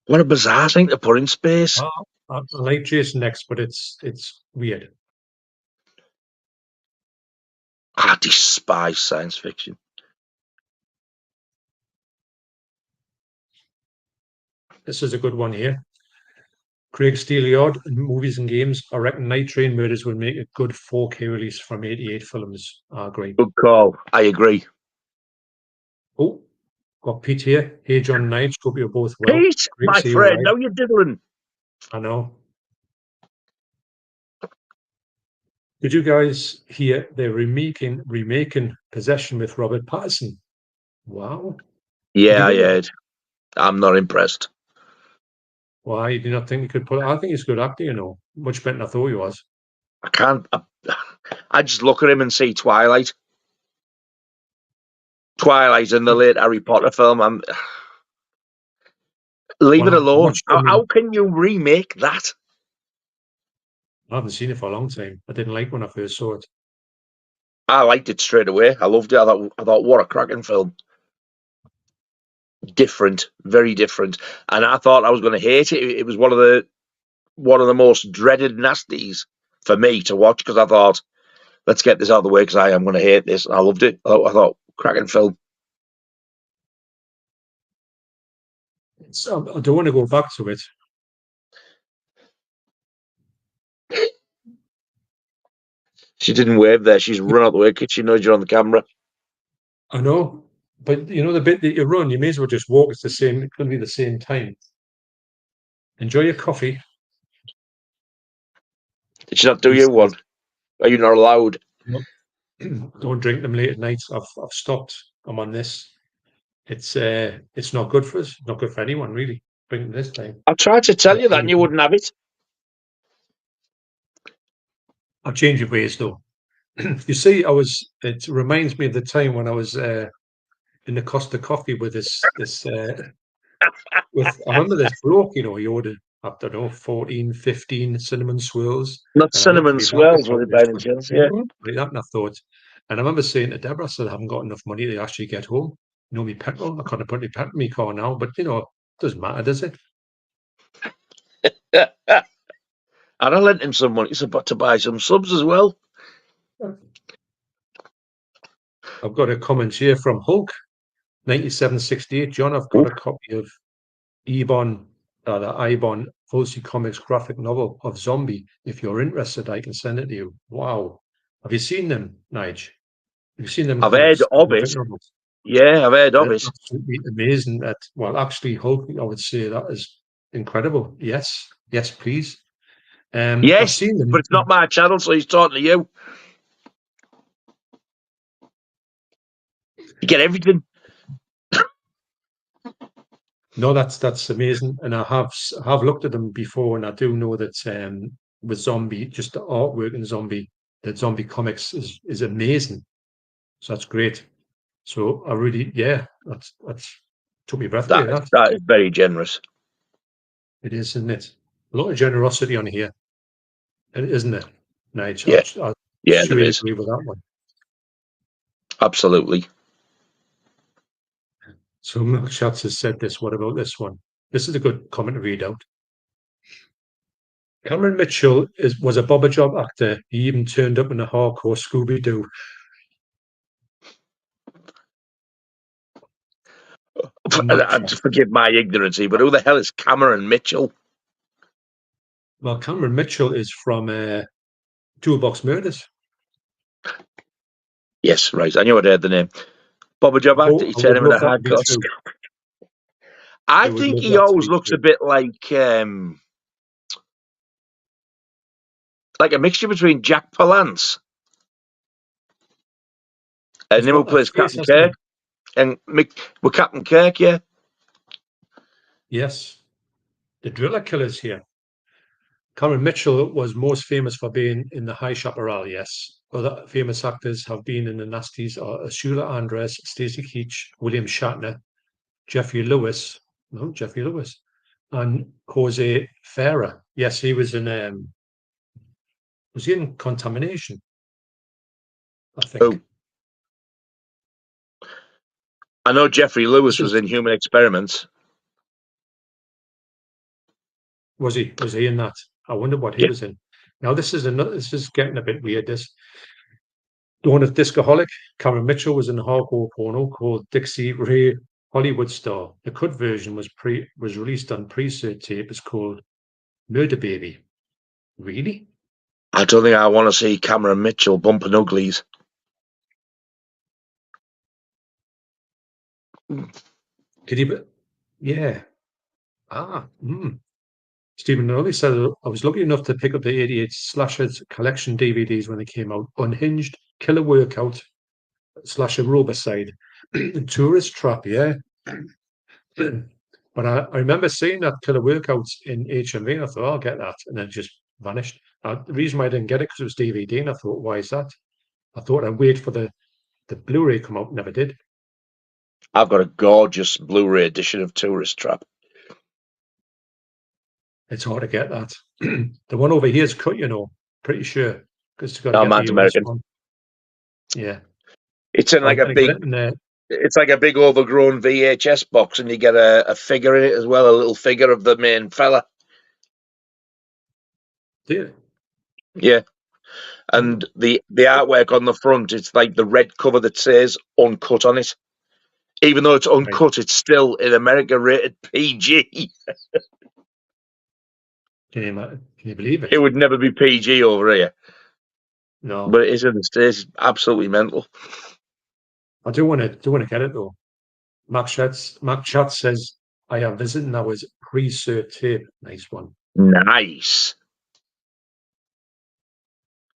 B: What a bizarre thing to put in space.
A: I like Jason X, but it's weird.
B: I despise science fiction.
A: This is a good one here. Craig Steelyard, Movies and Games. I reckon Night Train Murders would make a good 4K release from 88 films. I agree.
B: Good call. I agree.
A: Oh, got Pete here. Hey, John Knight. Hope you're both well.
B: Pete, my friend, how you doing?
A: I know. Did you guys hear they're remaking Possession with Robert Pattinson? Wow.
B: Yeah, I heard. I'm not impressed.
A: Why? You do not think you could put it? I think he's a good actor, you know. Much better than I thought he was.
B: I can't. I just look at him and see Twilight. Twilight and the late Harry Potter film. Leave it alone. How can you remake that?
A: I haven't seen it for a long time. I didn't like when I first saw it.
B: I liked it straight away. I loved it. I thought what a cracking film. Different, very different. And I thought I was going to hate it. It was one of the most dreaded Nasties for me to watch, because I thought, let's get this out of the way because I am going to hate this. And I loved it. I thought cracking film.
A: So I don't want to go back to it.
B: She didn't wave there. She's run out the way because she knows you're on the camera.
A: I know, but you know the bit that you run, you may as well just walk. It's going to be the same time. Enjoy your coffee.
B: Did you not do your one? Are you not allowed?
A: No. Don't drink them late at night. I've stopped. I'm on this. It's not good for us. Not good for anyone, really. Drinking this time.
B: I've tried to tell you that, and you wouldn't have it.
A: I've changed your ways, though. You see, it reminds me of the time when I was in the Costa Coffee with I remember this bloke, he ordered, I don't know, 14, 15 cinnamon swirls.
B: Not cinnamon swirls, would it by any chance? Yeah.
A: Like that, and I thought, and I remember saying to Deborah, I said, I haven't got enough money to actually get home. Me petrol, I can't put any petrol in my car now, but, it doesn't matter, does it?
B: And I lent him some money to buy some subs as well.
A: I've got a comment here from Hulk, 9768. John, I've got a copy of the Ibon Fulci Comics graphic novel of Zombie. If you're interested, I can send it to you. Wow. Have you seen them, Nige? Have you seen them?
B: I've heard of it. Yeah, I've heard of it.
A: Absolutely amazing. Actually, Hulk, I would say that is incredible. Yes, please.
B: Yes,
A: I've seen them,
B: but it's not my channel, so he's talking to you. You get everything.
A: No, that's amazing, and I have looked at them before, and I do know that with Zombie, just the artwork in Zombie, that Zombie Comics is amazing. So that's great. So I really, that's took me breath away.
B: That is very generous.
A: It is, isn't it? A lot of generosity on here, isn't it, Nige?
B: Yeah,
A: there is. Agree with that one.
B: Absolutely.
A: So Milk Shots has said this. What about this one? This is a good comment to read out. Cameron Mitchell was a Bobber Job actor. He even turned up in a hardcore Scooby-Doo.
B: Forgive my ignorance here, but who the hell is Cameron Mitchell?
A: Well, Cameron Mitchell is from Toolbox Murders.
B: Yes, right. I knew I'd heard the name. Bobber Job actor. He turned him in a hardcore. I think he always looks a bit like a mixture between Jack Palance and him who plays Captain Kirk. And with Captain Kirk, yeah.
A: Yes. The Driller Killers here. Cameron Mitchell was most famous for being in the High Chaparral, yes. Other famous actors have been in the Nasties are Ursula Andress, Stacey Keach, William Shatner, Jeffrey Lewis, and Jose Ferrer. Yes, he was in Contamination, I think.
B: Oh. I know Jeffrey Lewis was in Human Experiments.
A: Was he? Was he in that? I wonder what he was in. Now this is getting a bit weird. This Dawn of Discoholic. Cameron Mitchell was in a hardcore porno called Dixie Ray Hollywood Star. The cut version was released on pre-cert tape. It's called Murder Baby. Really?
B: I don't think I want to see Cameron Mitchell bumping uglies.
A: Did he? Yeah. Stephen Nolly said, I was lucky enough to pick up the 88 Slashers collection DVDs when they came out. Unhinged, Killer Workout, Slasher Robicide, Tourist Trap, yeah. But I remember seeing that Killer Workouts in HMV, and I thought, I'll get that, and then it just vanished. The reason why I didn't get it because it was DVD, and I thought, why is that? I thought I'd wait for the Blu-ray come out, never did.
B: I've got a gorgeous Blu-ray edition of Tourist Trap.
A: It's hard to get that. The one over here is cut, pretty sure. Because it's got
B: to get the American. One.
A: Yeah.
B: It's in like a big, it's like a big overgrown VHS box, and you get a figure in it as well, a little figure of the main fella.
A: Do you?
B: Yeah. And the artwork on the front, it's like the red cover that says uncut on it. Even though it's uncut, It's still in America rated PG.
A: Can you believe it?
B: It would never be PG over here.
A: No.
B: But it is in the States. It's absolutely mental.
A: I do want to get it though. Mark Schatz says, I am visiting. I was pre-cert tape. Nice one.
B: Nice.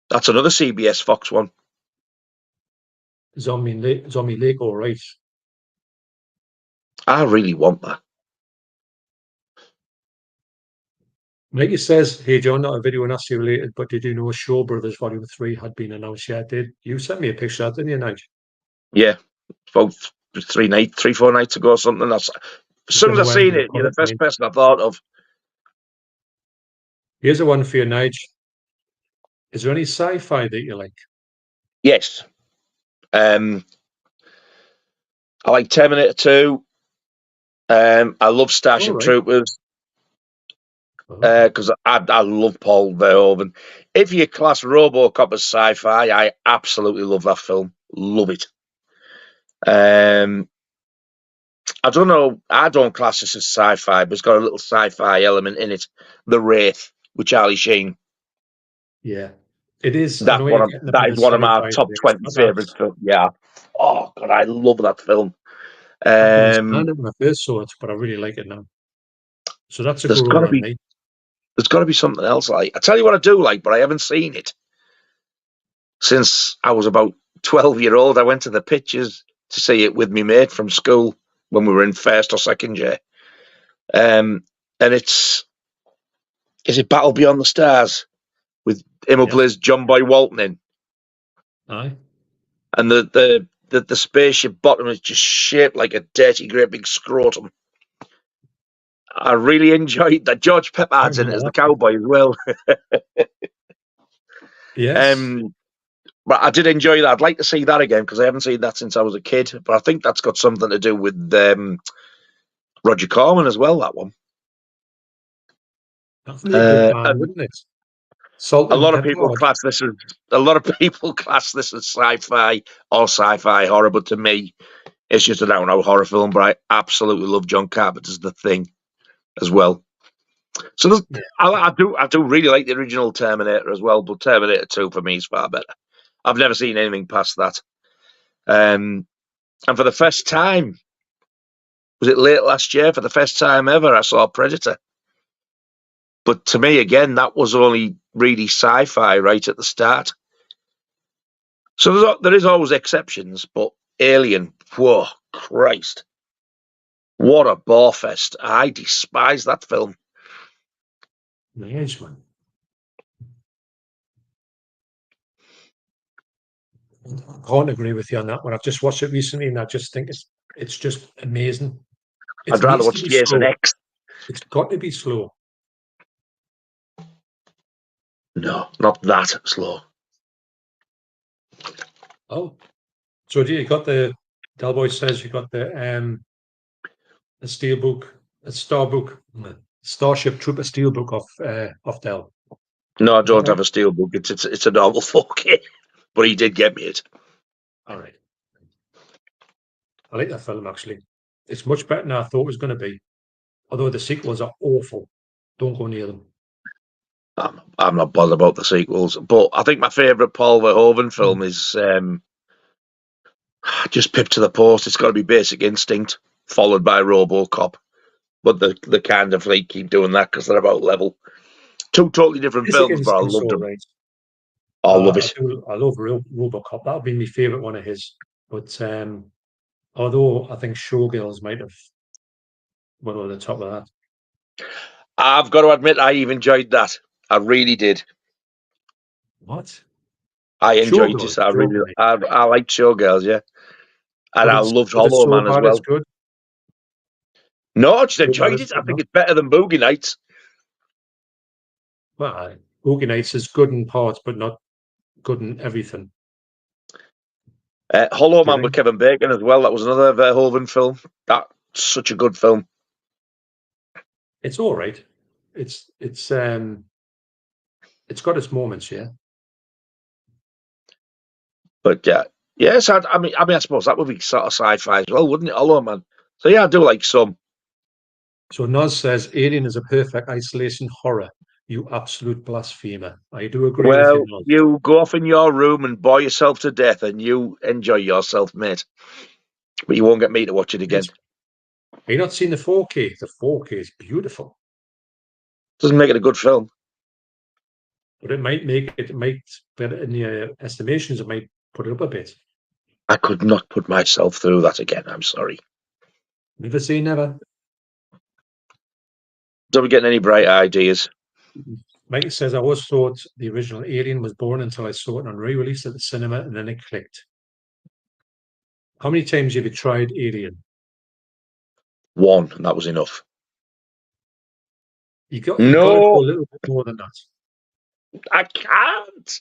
B: That's another CBS Fox one.
A: Zombie Lake, all right.
B: I really want that.
A: Like it says, hey John, not a video Nasty related, but did you know Shaw Brothers Volume 3 had been announced? Yeah, did. You sent me a picture of that, didn't you, Nige?
B: Yeah, about 3-4 nights ago or something. That's as soon as I seen it, you're the first person I thought of.
A: Here's a one for you, Nige. Is there any sci-fi that you like?
B: Yes. I like Terminator 2. I love Starship Troopers. Because I love Paul Verhoeven. If you class RoboCop as sci-fi, I absolutely love that film. Love it. I don't know. I don't class this as sci-fi, but it's got a little sci-fi element in it. The Wraith with Charlie Sheen.
A: Yeah, it is.
B: That is one of my top 20 favorites. Yeah. Oh God, I love that film.
A: I couldn't stand it when I first saw it, but I really like it now. So that's a good one on me.
B: There's got to be something else. I tell you what I do like, but I haven't seen it since I was about 12-year-old. I went to the pictures to see it with my mate from school when we were in first or second year. And is it Battle Beyond the Stars with Plays John Boy Walton in?
A: Aye.
B: And the spaceship bottom is just shaped like a dirty, great big scrotum. I really enjoyed that. George Peppard's in it as the cowboy as well.
A: Yes.
B: But I did enjoy that. I'd like to see that again because I haven't seen that since I was a kid. But I think that's got something to do with Roger Corman as well, that one.
A: That's a good band, wouldn't it?
B: A lot of people class this as sci-fi or sci-fi horror, but to me, it's just an out-and-out horror film. But I absolutely love John Carpenter's The Thing as well. So I do really like the original Terminator as well, but Terminator 2 for me is far better. I've never seen anything past that. And for the first time, was it late last year? For the first time ever, I saw Predator. But to me, again, that was only really sci-fi right at the start. So there is always exceptions, but Alien, whoa, Christ. What a bore fest. I despise that film.
A: Nice one. I can't agree with you on that one. I've just watched it recently and I just think it's just amazing.
B: I'd rather watch Jason X.
A: It's got to be slow.
B: No, not that slow.
A: Oh. So you got the Delboy says you got the Steelbook, a Starship Trooper Steelbook off Del.
B: No, I don't have a Steelbook. It's a normal 4K, but he did get me it.
A: All right. I like that film actually. It's much better than I thought it was going to be. Although the sequels are awful. Don't go near them.
B: I'm not bothered about the sequels, but I think my favourite Paul Verhoeven film is just Pip to the Post. It's got to be Basic Instinct, followed by RoboCop. But the kind of like keep doing that because they're about level. Two totally different films, but I loved them. Right. I love it.
A: I love RoboCop. That would be my favourite one of his. But although I think Showgirls might have went over the top of that.
B: I've got to admit, I even enjoyed that. I really did.
A: What?
B: I enjoyed this. I liked Showgirls, yeah. And I loved Hollow Man as well.
A: Good?
B: No, I just enjoyed it. I think it's better than Boogie Nights.
A: Well, Boogie Nights is good in parts, but not good in everything.
B: Hollow Man with Kevin Bacon as well. That was another Verhoeven film. That's such a good film.
A: It's all right. It's got its moments, yeah.
B: But yes, I mean, I suppose that would be sort of sci-fi as well, wouldn't it? Hollow Man. So yeah, I do like some.
A: So Noz says Alien is a perfect isolation horror. You absolute blasphemer. I do agree with you, Noz.
B: You go off in your room and bore yourself to death and you enjoy yourself, mate. But you won't get me to watch it again.
A: Have you not seen the 4K? The 4K is beautiful.
B: Doesn't make it a good film.
A: But it might but in the estimations, it might put it up a bit.
B: I could not put myself through that again. I'm sorry.
A: Never say never.
B: Don't be getting any bright ideas.
A: Mike says, I always thought the original Alien was born until I saw it on re-release at the cinema, and then it clicked. How many times have you tried Alien?
B: One, and that was enough.
A: You got to go a little bit more than that.
B: I can't.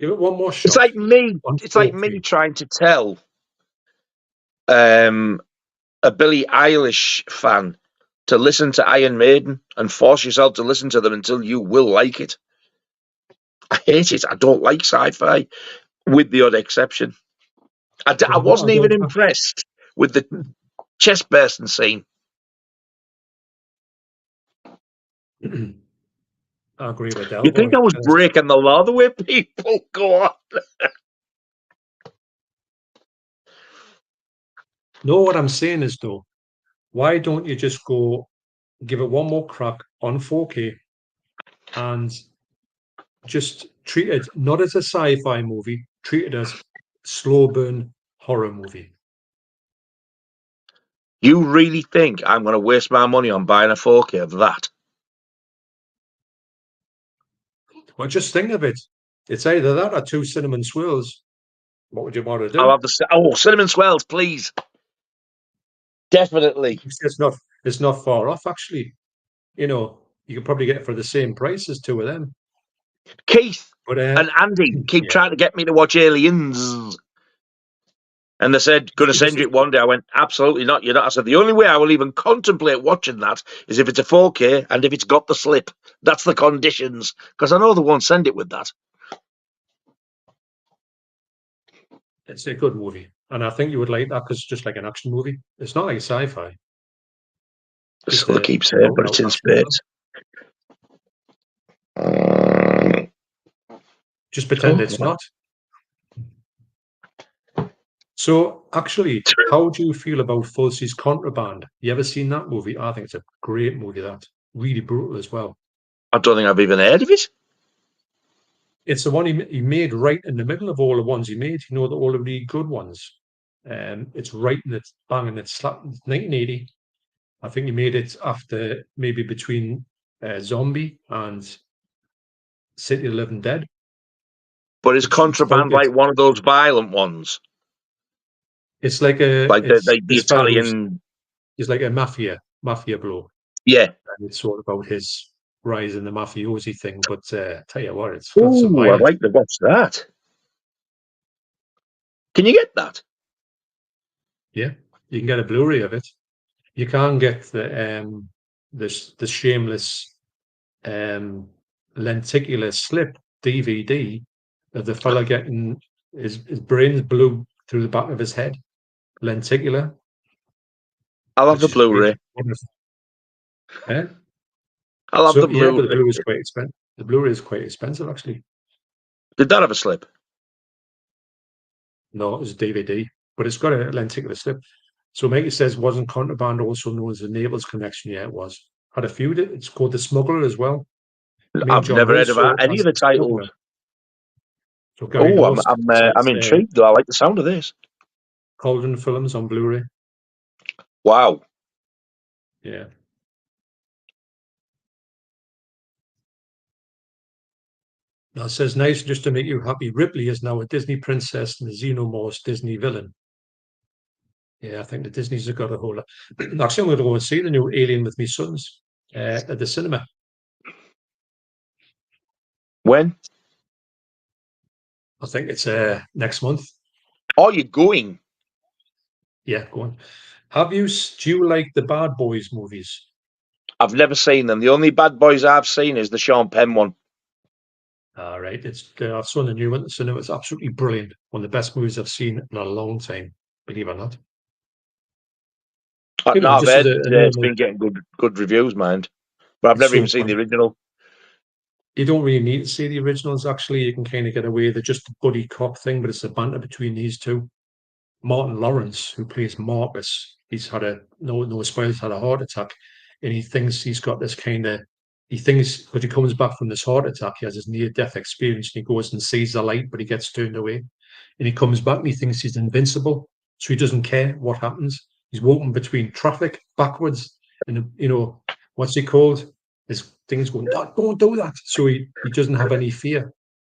A: Give it one more shot.
B: It's like me. It's like me trying to tell a Billie Eilish fan to listen to Iron Maiden and force yourself to listen to them until you will like it. I hate it. I don't like sci-fi, with the odd exception. I wasn't even impressed with the chest bursting scene.
A: I agree with that.
B: You think I was breaking the law the way people go on?
A: No, what I'm saying is, though, why don't you just go give it one more crack on 4K and just treat it not as a sci-fi movie, treat it as slow burn horror movie.
B: You really think I'm going to waste my money on buying a 4K of that?
A: Well, just think of it. It's either that or 2 cinnamon swirls. What would you want to do?
B: I'll have cinnamon swirls, please. Definitely.
A: It's not far off, actually. You know, you could probably get it for the same price as 2 of them.
B: Keith and Andy keep trying to get me to watch Aliens. And they said, going to send you it one day. I went, absolutely not. You're not. I said, the only way I will even contemplate watching that is if it's a 4K and if it's got the slip. That's the conditions. Because I know they won't send it with that.
A: It's a good movie. And I think you would like that because it's just like an action movie. It's not like sci-fi.
B: So they keep saying, but it's in space.
A: Just pretend it's not. So, actually, how do you feel about Fulci's Contraband? You ever seen that movie? I think it's a great movie, that. Really brutal as well.
B: I don't think I've even heard of it.
A: It's the one he made right in the middle of all the ones he made. You know, all the really good ones. It's right in its bang and it's slap. 1980. I think he made it after, maybe between Zombie and City of the Living Dead.
B: But is Contraband like one of those violent ones?
A: It's like the
B: Italian.
A: It's like a mafia blow.
B: Yeah,
A: and it's sort of about his rise in the mafiosi thing. But tell you what, it's
B: got some. I'd like to watch that. Can you get that?
A: Yeah, you can get a Blu-ray of it. You can't get the shameless lenticular slip DVD of the fella getting his brains blew through the back of his head. Lenticular.
B: I'll have the Blu-ray. I'll have the Blu-ray.
A: Yeah, but the Blu-ray is quite expensive. The Blu-ray is quite expensive, actually.
B: Did that have a slip?
A: No, it was a DVD, but it's got a lenticular slip. So Mikey says, wasn't Contraband also known as the Naples Connection? Yeah, it was. Had a few. It's called The Smuggler as well.
B: I've never heard about any of the titles.
A: So
B: I'm intrigued, though. I like the sound of this.
A: Cauldron Films on Blu-ray.
B: Wow.
A: Yeah. Now it says, nice, just to make you happy. Ripley is now a Disney princess and a Xenomorph's Disney villain. Yeah, I think the Disneys have got a whole lot. Actually, I'm going to go and see the new Alien with my sons at the cinema.
B: When?
A: I think it's next month.
B: Oh, you're going?
A: Yeah, go on. Do you like the Bad Boys movies?
B: I've never seen them. The only Bad Boys I've seen is the Sean Penn one.
A: All right. I saw the new one at the cinema. It's absolutely brilliant. One of the best movies I've seen in a long time, believe it or not.
B: I've heard it's been getting good reviews, mind. But I've never even seen the original.
A: You don't really need to see the originals, actually. You can kind of get away with just the buddy cop thing, but it's a banter between these two. Martin Lawrence, who plays Marcus, he's had no spoilers, had a heart attack, and he thinks he's got this kind of, he thinks because he comes back from this heart attack, he has this near-death experience, and he goes and sees the light, but he gets turned away, and he comes back and he thinks he's invincible, so he doesn't care what happens. He's walking between traffic backwards, and what's he called? His things going, don't do that. So he doesn't have any fear.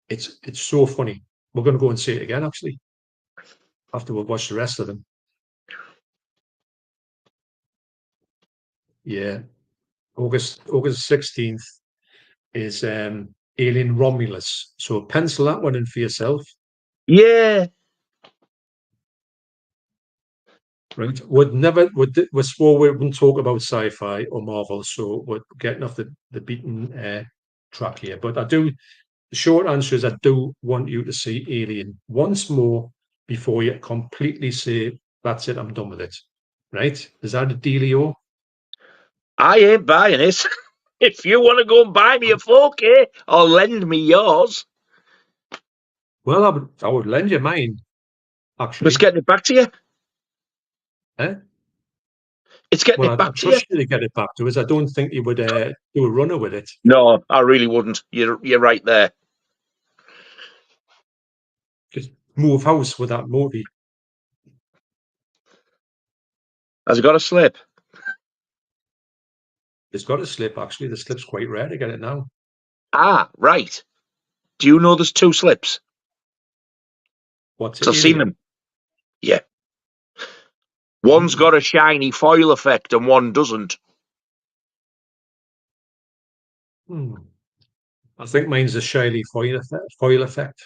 A: It's so funny. We're going to go and see it again, actually, after we've watched the rest of them. Yeah. August 16th is Alien Romulus. So pencil that one in for yourself.
B: Yeah.
A: Right. We swore we wouldn't talk about sci-fi or Marvel, so we're getting off the beaten track here. But the short answer is I do want you to see Alien once more before you completely say, that's it, I'm done with it. Right? Is that a dealio?
B: I ain't buying it. If you want to go and buy me a 4K or lend me yours.
A: Well, I would lend you mine, actually.
B: It's getting it back to you.
A: Eh?
B: It's getting it back
A: I
B: to you.
A: trust you to get it back to us. I don't think you would do a runner with it.
B: No, I really wouldn't. You're right there.
A: Just move house with that movie.
B: Has it got a slip?
A: It's got a slip, actually. The slip's quite rare to get it now.
B: Ah, right. Do you know there's 2 slips?
A: What's it?
B: I've seen them. Yeah. One's got a shiny foil effect and one doesn't.
A: I think mine's a shiny foil effect.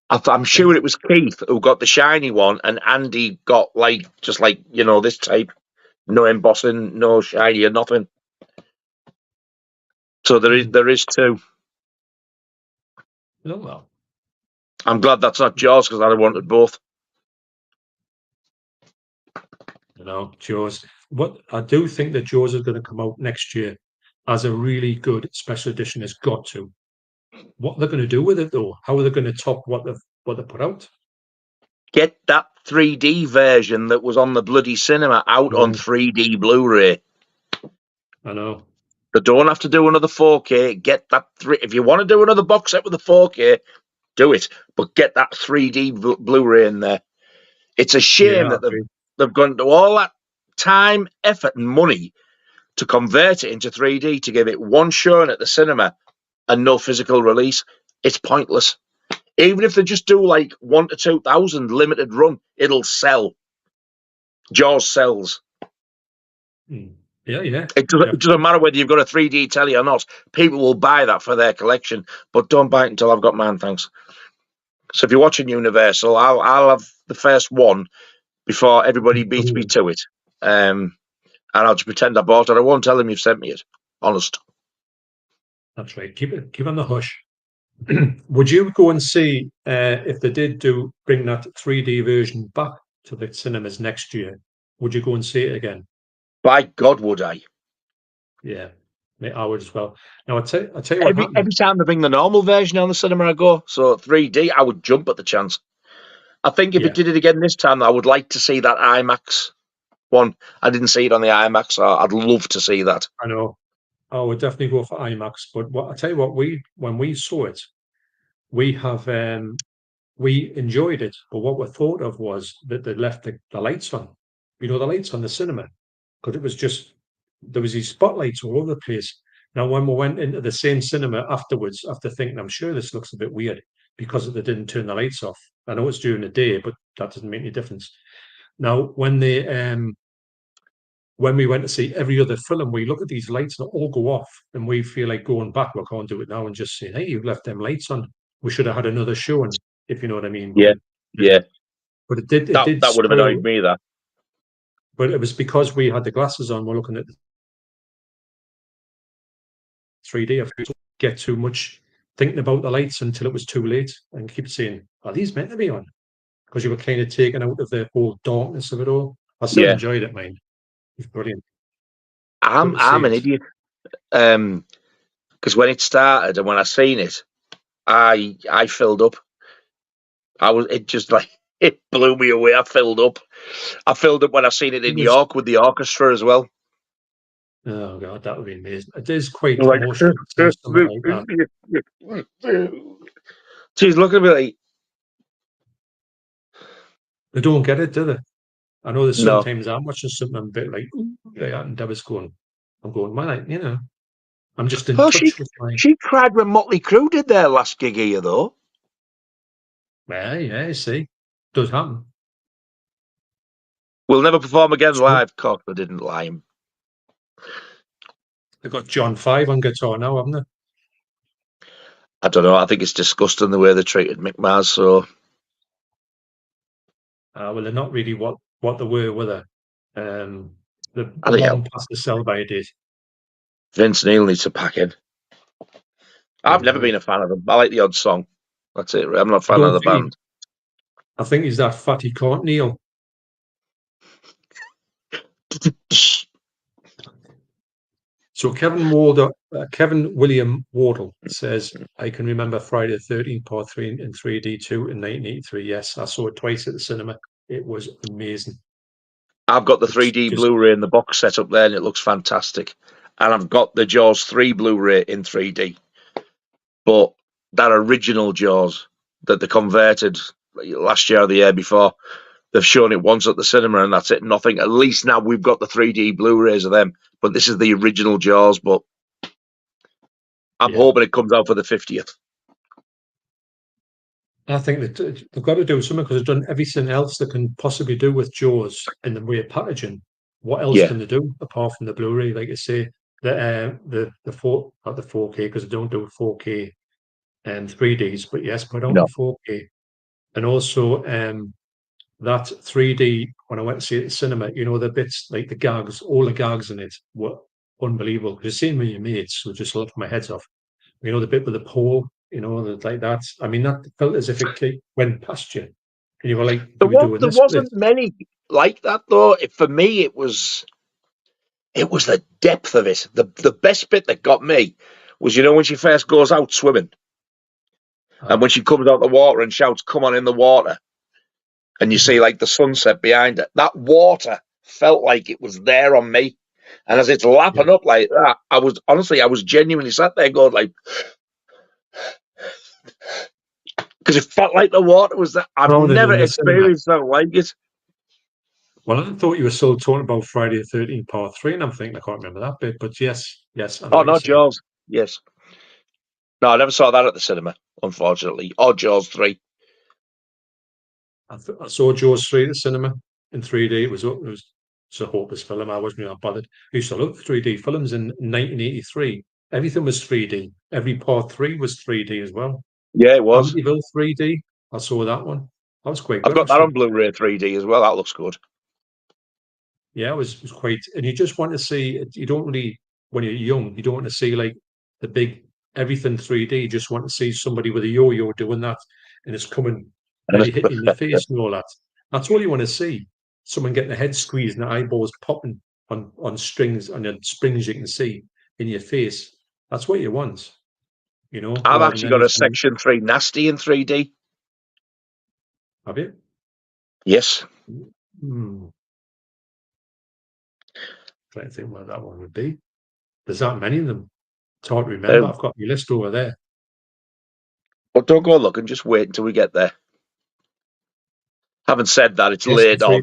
B: I'm sure it was Keith who got the shiny one, and Andy got just this type, no embossing, no shiny or nothing. So there is 2.
A: Oh well.
B: I'm glad that's not Jaws, because I'd have wanted both.
A: Jaws. What I do think that Jaws is going to come out next year as a really good special edition. Has got to. What they're going to do with it, though? How are they going to top what they put out?
B: Get that 3D version that was on the bloody cinema out on 3D Blu-ray.
A: I know.
B: They don't have to do another 4K. Get that if you want to do another box set with a 4K, do it. But get that 3D Blu-ray in there. It's a shame that they've gone to all that time, effort, and money to convert it into 3D, to give it one showing at the cinema and no physical release. It's pointless. Even if they just do 1,000 to 2,000 limited run, it'll sell. Jaws sells.
A: Yeah.
B: It doesn't matter whether you've got a 3D telly or not. People will buy that for their collection, but don't buy it until I've got mine, thanks. So if you're watching Universal, I'll have the first one before everybody beats me to it. And I'll just pretend I bought it. I won't tell them you've sent me it. Honest.
A: That's right. Keep on the hush. Would you go and see if they did bring that 3D version back to the cinemas next year? Would you go and see it again?
B: By God, would I?
A: Yeah, I would as well. Now I tell you what.
B: Every time they bring the normal version on the cinema, I go. So 3D, I would jump at the chance. I think if it did it again this time, I would like to see that IMAX one. I didn't see it on the IMAX, so I'd love to see that.
A: I know. I would definitely go for IMAX. But I tell you what, when we saw it, we enjoyed it. But what we thought of was that they left the lights on. The lights on the cinema, because it was just there was these spotlights all over the place. Now, when we went into the same cinema afterwards, after thinking, I'm sure this looks a bit weird because they didn't turn the lights off. I know it's during the day, but that doesn't make any difference. Now, when we went to see every other film, we look at these lights and all go off, and we feel like going back. We can't do it now and just saying, "Hey, you left them lights on. We should have had another showing," if you know what I mean.
B: Yeah.
A: But it did.
B: That would have annoyed me. That.
A: But it was because we had the glasses on. We're looking at the 3D. I didn't get too much thinking about the lights until it was too late, and keep saying, "Are these meant to be on?" Because you were kind of taken out of the whole darkness of it all. I still enjoyed it, man. It's brilliant.
B: I'm an idiot. Because when it started and when I seen it, I filled up. It It blew me away. I filled up when I seen it in York with the orchestra as well.
A: Oh God, that would be amazing. It is quite emotional to see something like that.
B: She's looking at me like,
A: they don't get it, do they? I know there's
B: no.
A: sometimes I'm watching something I'm a bit like that, and Deborah's going, I'm going, man, you know, I'm just in touch with my.
B: She cried when Motley Crue did their last gig here, though.
A: Well, yeah, you see, does happen.
B: We'll never perform again live. Cock, they didn't lie him.
A: They've got John 5 on guitar now, haven't they?
B: I don't know. I think it's disgusting the way they treated Mick Mars. So,
A: well, they're not really what they were they? The long past the sell-by date.
B: Vince Neil needs to pack in. I've never been a fan of them. I like the odd song. That's it. I'm not a fan of the band.
A: I think he's that fat he can't kneel. So Kevin William Wardle says, I can remember Friday the 13th Part 3 in 3D too in 1983. Yes, I saw it twice at the cinema. It was amazing.
B: I've got the 3D Blu-ray in the box set up there and it looks fantastic. And I've got the Jaws 3 Blu-ray in 3D. But that original Jaws that they converted last year or the year before, they've shown it once at the cinema and that's it, nothing. At least now we've got the 3D Blu-rays of them. But this is the original Jaws, but I'm hoping it comes out for the 50th.
A: I think that they've got to do something because they've done everything else they can possibly do with Jaws in the way of packaging. What else can they do apart from the Blu-ray? Like I say, not the 4K because they don't do 4K and 3Ds, but yes, put on 4K. And also that 3D, when I went to see it at the cinema, you know, the bits like the gags, all the gags in it were unbelievable. Because you're seeing with your mates would just laugh my heads off. You know, the bit with the pole, you know, like that. I mean, that felt as if it went past you. And you were like,
B: there wasn't many like that, though. For me, it was the depth of it. The best bit that got me was, you know, when she first goes out swimming. And when she comes out the water and shouts, come on in the water. And you see like the sunset behind it. That water felt like it was there on me. And as it's lapping up like that, I was genuinely sat there going like, because it felt like the water was there. I've never experienced that like it.
A: Well, I thought you were still talking about Friday the 13th Part 3, and I'm thinking I can't remember that bit, but yes.
B: Oh, not Jaws. Yes. No, I never saw that at the cinema, unfortunately. Or Jaws 3.
A: I saw Jaws 3 at the cinema in 3D. It was a hopeless film. I wasn't really bothered. I used to love 3D films in 1983. Everything was 3D. Every Part 3 was 3D as well.
B: Yeah, it was.
A: Amityville 3D. I saw that one. That was quite good.
B: I've got that on Blu-ray 3D as well. That looks good.
A: Yeah, it was quite. And you just want to see. You don't really, when you're young, you don't want to see like the big everything 3D. You just want to see somebody with a yo-yo doing that, and it's coming and you're hitting your face and all that. That's all you want to see. Someone getting their head squeezed and the eyeballs popping on strings, and the springs you can see in your face. That's what you want. You know,
B: I've actually got a Section 3 Nasty in 3D.
A: Have you?
B: Yes.
A: Trying to think where that one would be. There's that many of them. It's hard to remember. I've got your list over there.
B: Well, don't go looking. Just wait until we get there. Having said that, it's laid on.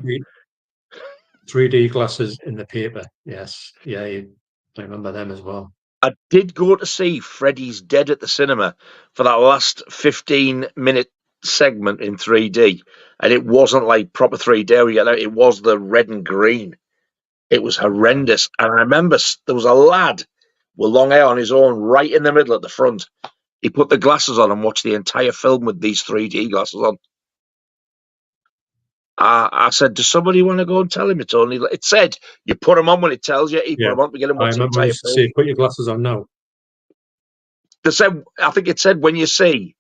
A: 3D glasses in the paper. Yes. Yeah, I remember them as well.
B: I did go to see Freddy's Dead at the cinema for that last 15-minute segment in 3D. And it wasn't like proper 3D. It was the red and green. It was horrendous. And I remember there was a lad with long hair on his own right in the middle at the front. He put the glasses on and watched the entire film with these 3D glasses on. I said, does somebody want to go and tell him it's only... It said, you put them on when it tells you. You put them on to get him watch the entire film.
A: Say, put your glasses on now.
B: They said, I think it said when you see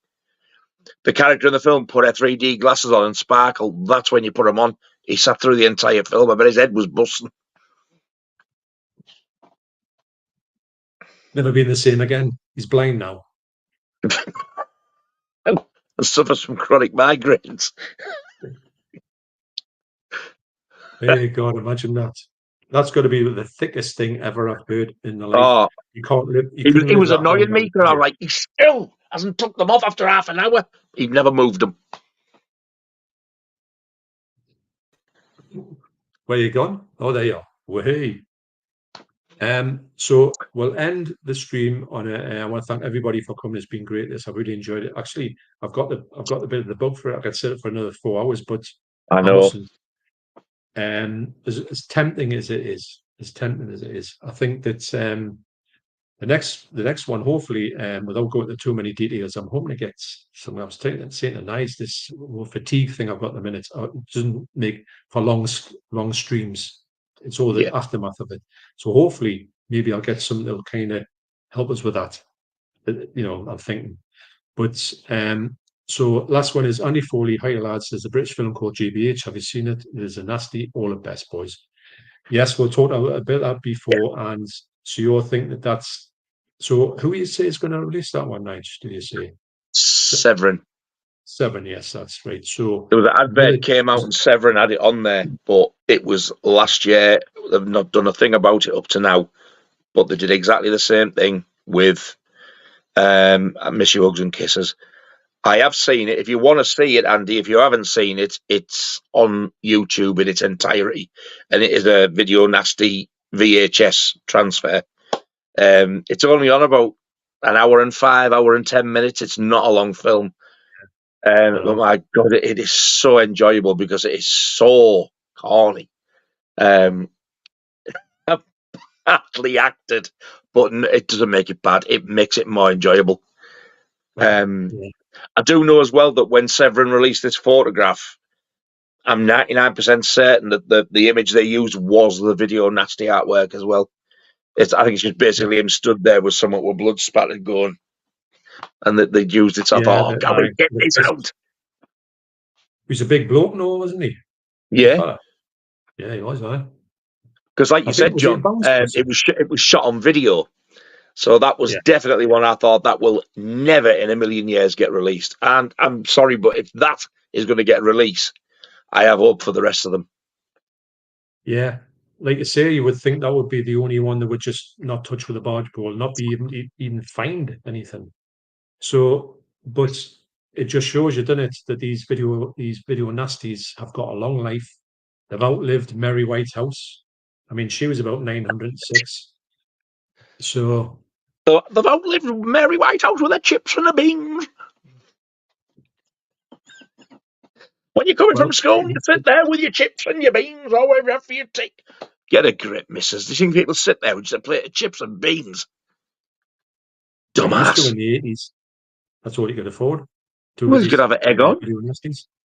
B: the character in the film put her 3D glasses on and sparkle, that's when you put them on. He sat through the entire film. I bet his head was busting.
A: Never been the same again. He's blind now.
B: And suffers from chronic migraines.
A: Hey God, imagine that. That's got to be the thickest thing ever I've heard in the life.
B: Oh,
A: You can't live. You
B: he
A: couldn't live
B: was
A: that long.
B: annoying me because I was like, he still hasn't took them off after half an hour. He'd never moved them.
A: Where you gone? Oh, there you are. Way. So we'll end the stream on I want to thank everybody for coming. It's been great. I've really enjoyed it. Actually, I've got the bit of the book for it. I could sit it for another 4 hours, but
B: I know.
A: mustn't. As tempting as it is, I think that the next one, hopefully, without going into too many details, I'm hoping to get something. I was saying to Nice, this fatigue thing I've got in the minute. It doesn't make for long streams. It's all the aftermath of it. So hopefully, maybe I'll get something that'll kind of help us with that. I'm thinking. But so last one is Andy Foley. Hi lads, there's a British film called GBH. Have you seen it? There's a nasty, all the best boys. Yes, we'll talk about that before. And so you're thinking that's so who you say is going to release that one, Nige? Did you say
B: Severin?
A: Seven, yes, that's right. So
B: there was an advert came out and Severin had it on there, but it was last year. They've not done a thing about it up to now, but they did exactly the same thing with Miss You Hugs and Kisses. I have seen it. If you want to see it, Andy, if you haven't seen it, it's on YouTube in its entirety, and it is a Video Nasty VHS transfer. It's only on about an hour and 5, hour and 10 minutes. It's not a long film. But my God, it is so enjoyable because it is so corny. Badly acted, but it doesn't make it bad. It makes it more enjoyable. I do know as well that when Severin released this photograph, I'm 99% certain that the image they used was the Video Nasty artwork as well. I think it's just basically him stood there with someone with blood spattered going, and that they'd used it. So I thought, can we get this out?
A: He was a big bloke, no, wasn't he?
B: Yeah.
A: Yeah, he was, right?
B: Because like you said, John, it was shot on video. So that was definitely one I thought that will never in a million years get released. And I'm sorry, but if that is going to get released, I have hope for the rest of them.
A: Yeah. Like I say, you would think that would be the only one that would just not touch with a barge pole, not be even find anything. So, but it just shows you, doesn't it, that these video nasties have got a long life. They've outlived Mary Whitehouse. I mean, she was about 906. So
B: they've outlived Mary Whitehouse with her chips and her beans. When you're coming from school, you sit there with your chips and your beans or whatever you take. Get a grip, missus. Do you think people sit there with just a plate of chips and beans? Dumbass.
A: In the 80s. That's all you could afford.
B: Well, you could have an egg on.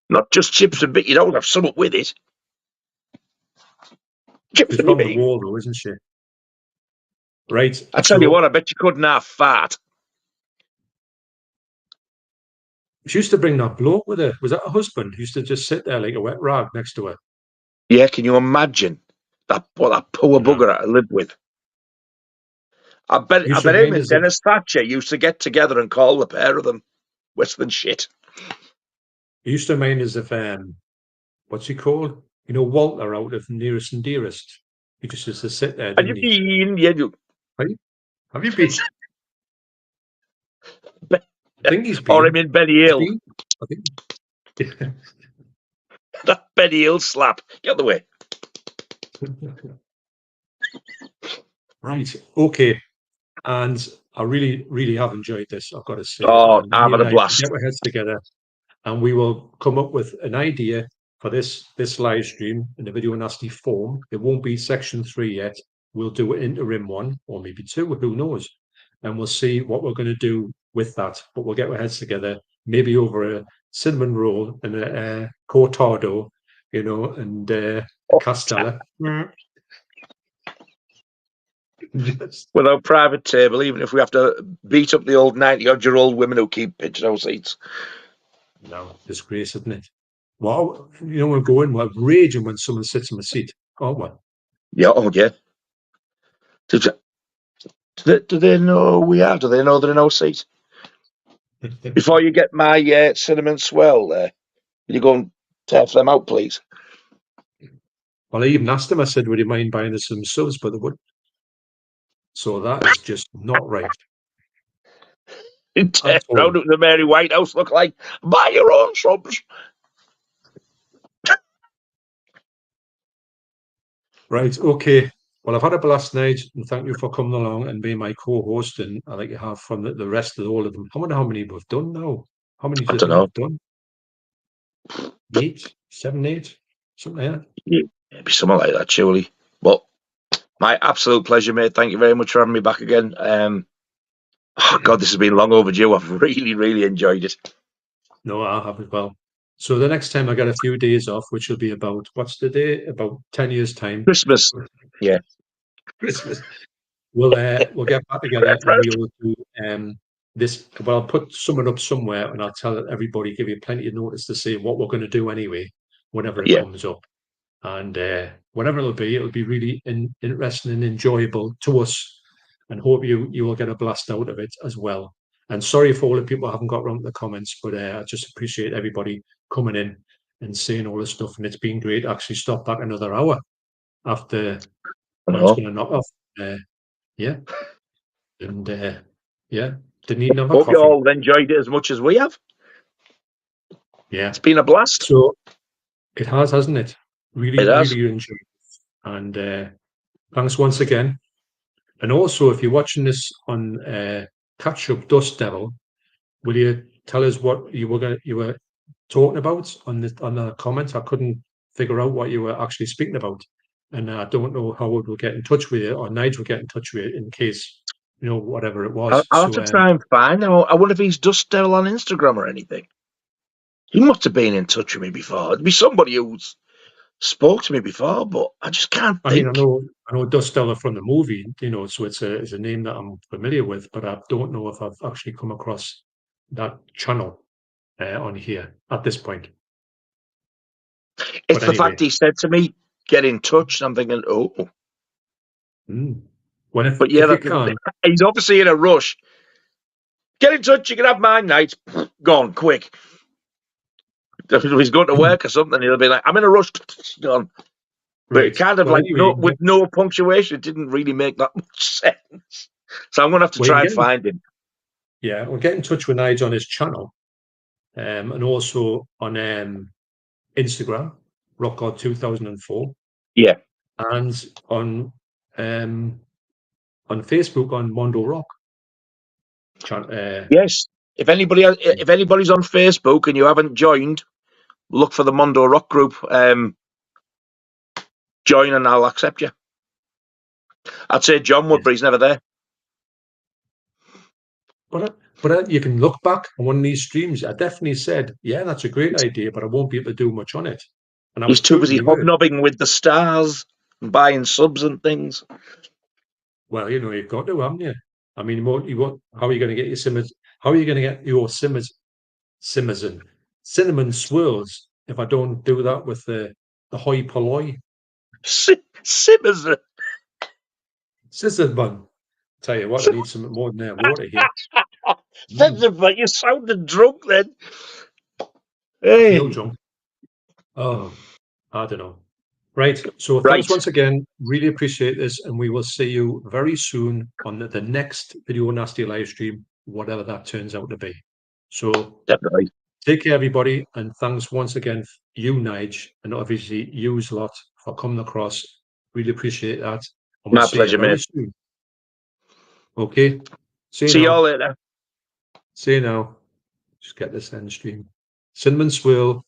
B: Not just chips and beans. You don't have something with it.
A: Chips and beans. The wall, though, isn't she? Right.
B: I tell you what, I bet you couldn't have fat.
A: She used to bring that bloke with her. Was that her husband? He used to just sit there like a wet rag next to her.
B: Yeah, can you imagine what that poor bugger I lived with? I bet him and Dennis Thatcher used to get together and call the pair of them worse than shit.
A: He used to remind us of what's he called? You know, Walter out of Nearest and Dearest. He just used to sit there.
B: Have you been? Yeah,
A: have you been? I think he's been.
B: Or him in Benny Hill.
A: I think.
B: That Benny Hill slap. Get the way.
A: Right. Okay. And I really, really have enjoyed this, I've got to say.
B: Oh, I'm having a blast.
A: Get our heads together and we will come up with an idea for this live stream in the Video Nasty form. It won't be section 3 yet. We'll do an interim one or maybe 2, who knows? And we'll see what we're going to do with that. But we'll get our heads together, maybe over a cinnamon roll and a cortado, and a castella.
B: Without private table, even if we have to beat up the old 90-odd-year-old women who keep pigeonhole seats.
A: No, disgrace, isn't it? Well, we're we're raging when someone sits in the seat, aren't we?
B: Yeah, oh yeah. Do they know we are? Do they know they're in no seat? Before you get my cinnamon swirl there, will you go and turf them out, please?
A: Well, I even asked them, I said, would you mind buying us some subs? But they wouldn't. So that is just not right.
B: How does the Mary Whitehouse look like? Buy your own subs.
A: Right, okay. Well, I've had a blast night, and thank you for coming along and being my co-host. And I like you have from the rest of all of them. I wonder how many we've done now. How many do you think we've done? 8, 7, 8, something like that.
B: Yeah, it'd be something like that, surely. But my absolute pleasure, mate. Thank you very much for having me back again. Oh God, this has been long overdue. I've really, really enjoyed it.
A: No, I have as well. So the next time I get a few days off, which will be about, what's the day? About 10 years' time.
B: Christmas. Yeah.
A: Christmas. We'll get back together and we will do this. Well, I'll put someone up somewhere and I'll tell everybody, give you plenty of notice to say what we're going to do anyway, whenever it comes up. And whatever it'll be really interesting and enjoyable to us. And hope you will get a blast out of it as well. And sorry for all the people who haven't got around to the comments, but I just appreciate everybody coming in and saying all this stuff. And it's been great to actually stop back another hour after I was going to knock off. Yeah. And didn't need another
B: Hope
A: coffee.
B: you all enjoyed it as much as we have.
A: Yeah.
B: It's been a blast.
A: So it has, hasn't it? Really,
B: it has.
A: really enjoyed it. And thanks once again. And also, if you're watching this on Catch Up Dust Devil, will you tell us what you were talking about on the comments? I couldn't figure out what you were actually speaking about, and I don't know how we will get in touch with you, or Nigel will get in touch with you in case whatever it was.
B: I'll have to try and find him. I wonder if he's Dust Devil on Instagram or anything. He must have been in touch with me before. It'd be somebody who's spoke to me before, but I just can't think.
A: I know Dust Devil from the movie, so it's a name that I'm familiar with, but I don't know if I've actually come across that channel on here at this point.
B: It's the fact he said to me, "Get in touch." And I'm thinking, oh.
A: Well, if you can,
B: he's obviously in a rush. Get in touch. You can have mine, night. Gone quick. If he's going to work or something, he'll be like, "I'm in a rush." Gone. But it kind of with no punctuation, it didn't really make that much sense. So I'm going to have to try and find him.
A: Yeah, we'll get in touch with Nigel on his channel, and also on Instagram, Rockgod2004.
B: Yeah,
A: and on Facebook on Mondo Rock.
B: Yes, if anybody's on Facebook and you haven't joined, look for the Mondo Rock group. Join and I'll accept you. I'd say John would, but he's never there.
A: But you can look back on one of these streams. I definitely said, yeah, that's a great idea, but I won't be able to do much on it. And I
B: was too busy hobnobbing with the stars and buying subs and things.
A: Well, you've got to, haven't you? I mean, how are you going to get your simmers? How are you going to get your cinnamon swirls if I don't do that with the hoi polloi?
B: Simmers.
A: Scissor bun. Tell you what, I need some more than water here.
B: But you sounded drunk then.
A: Hey. No drunk. Oh, I don't know. Right. So thanks once again. Really appreciate this, and we will see you very soon on the next Video Nasty live stream, whatever that turns out to be. So
B: definitely
A: take care, everybody, and thanks once again, you, Nige, and obviously you a lot for coming across. Really appreciate that. And
B: my pleasure, mate.
A: Soon. Okay.
B: See you all later.
A: See you now. Just get this end stream. Cinnamon swirl.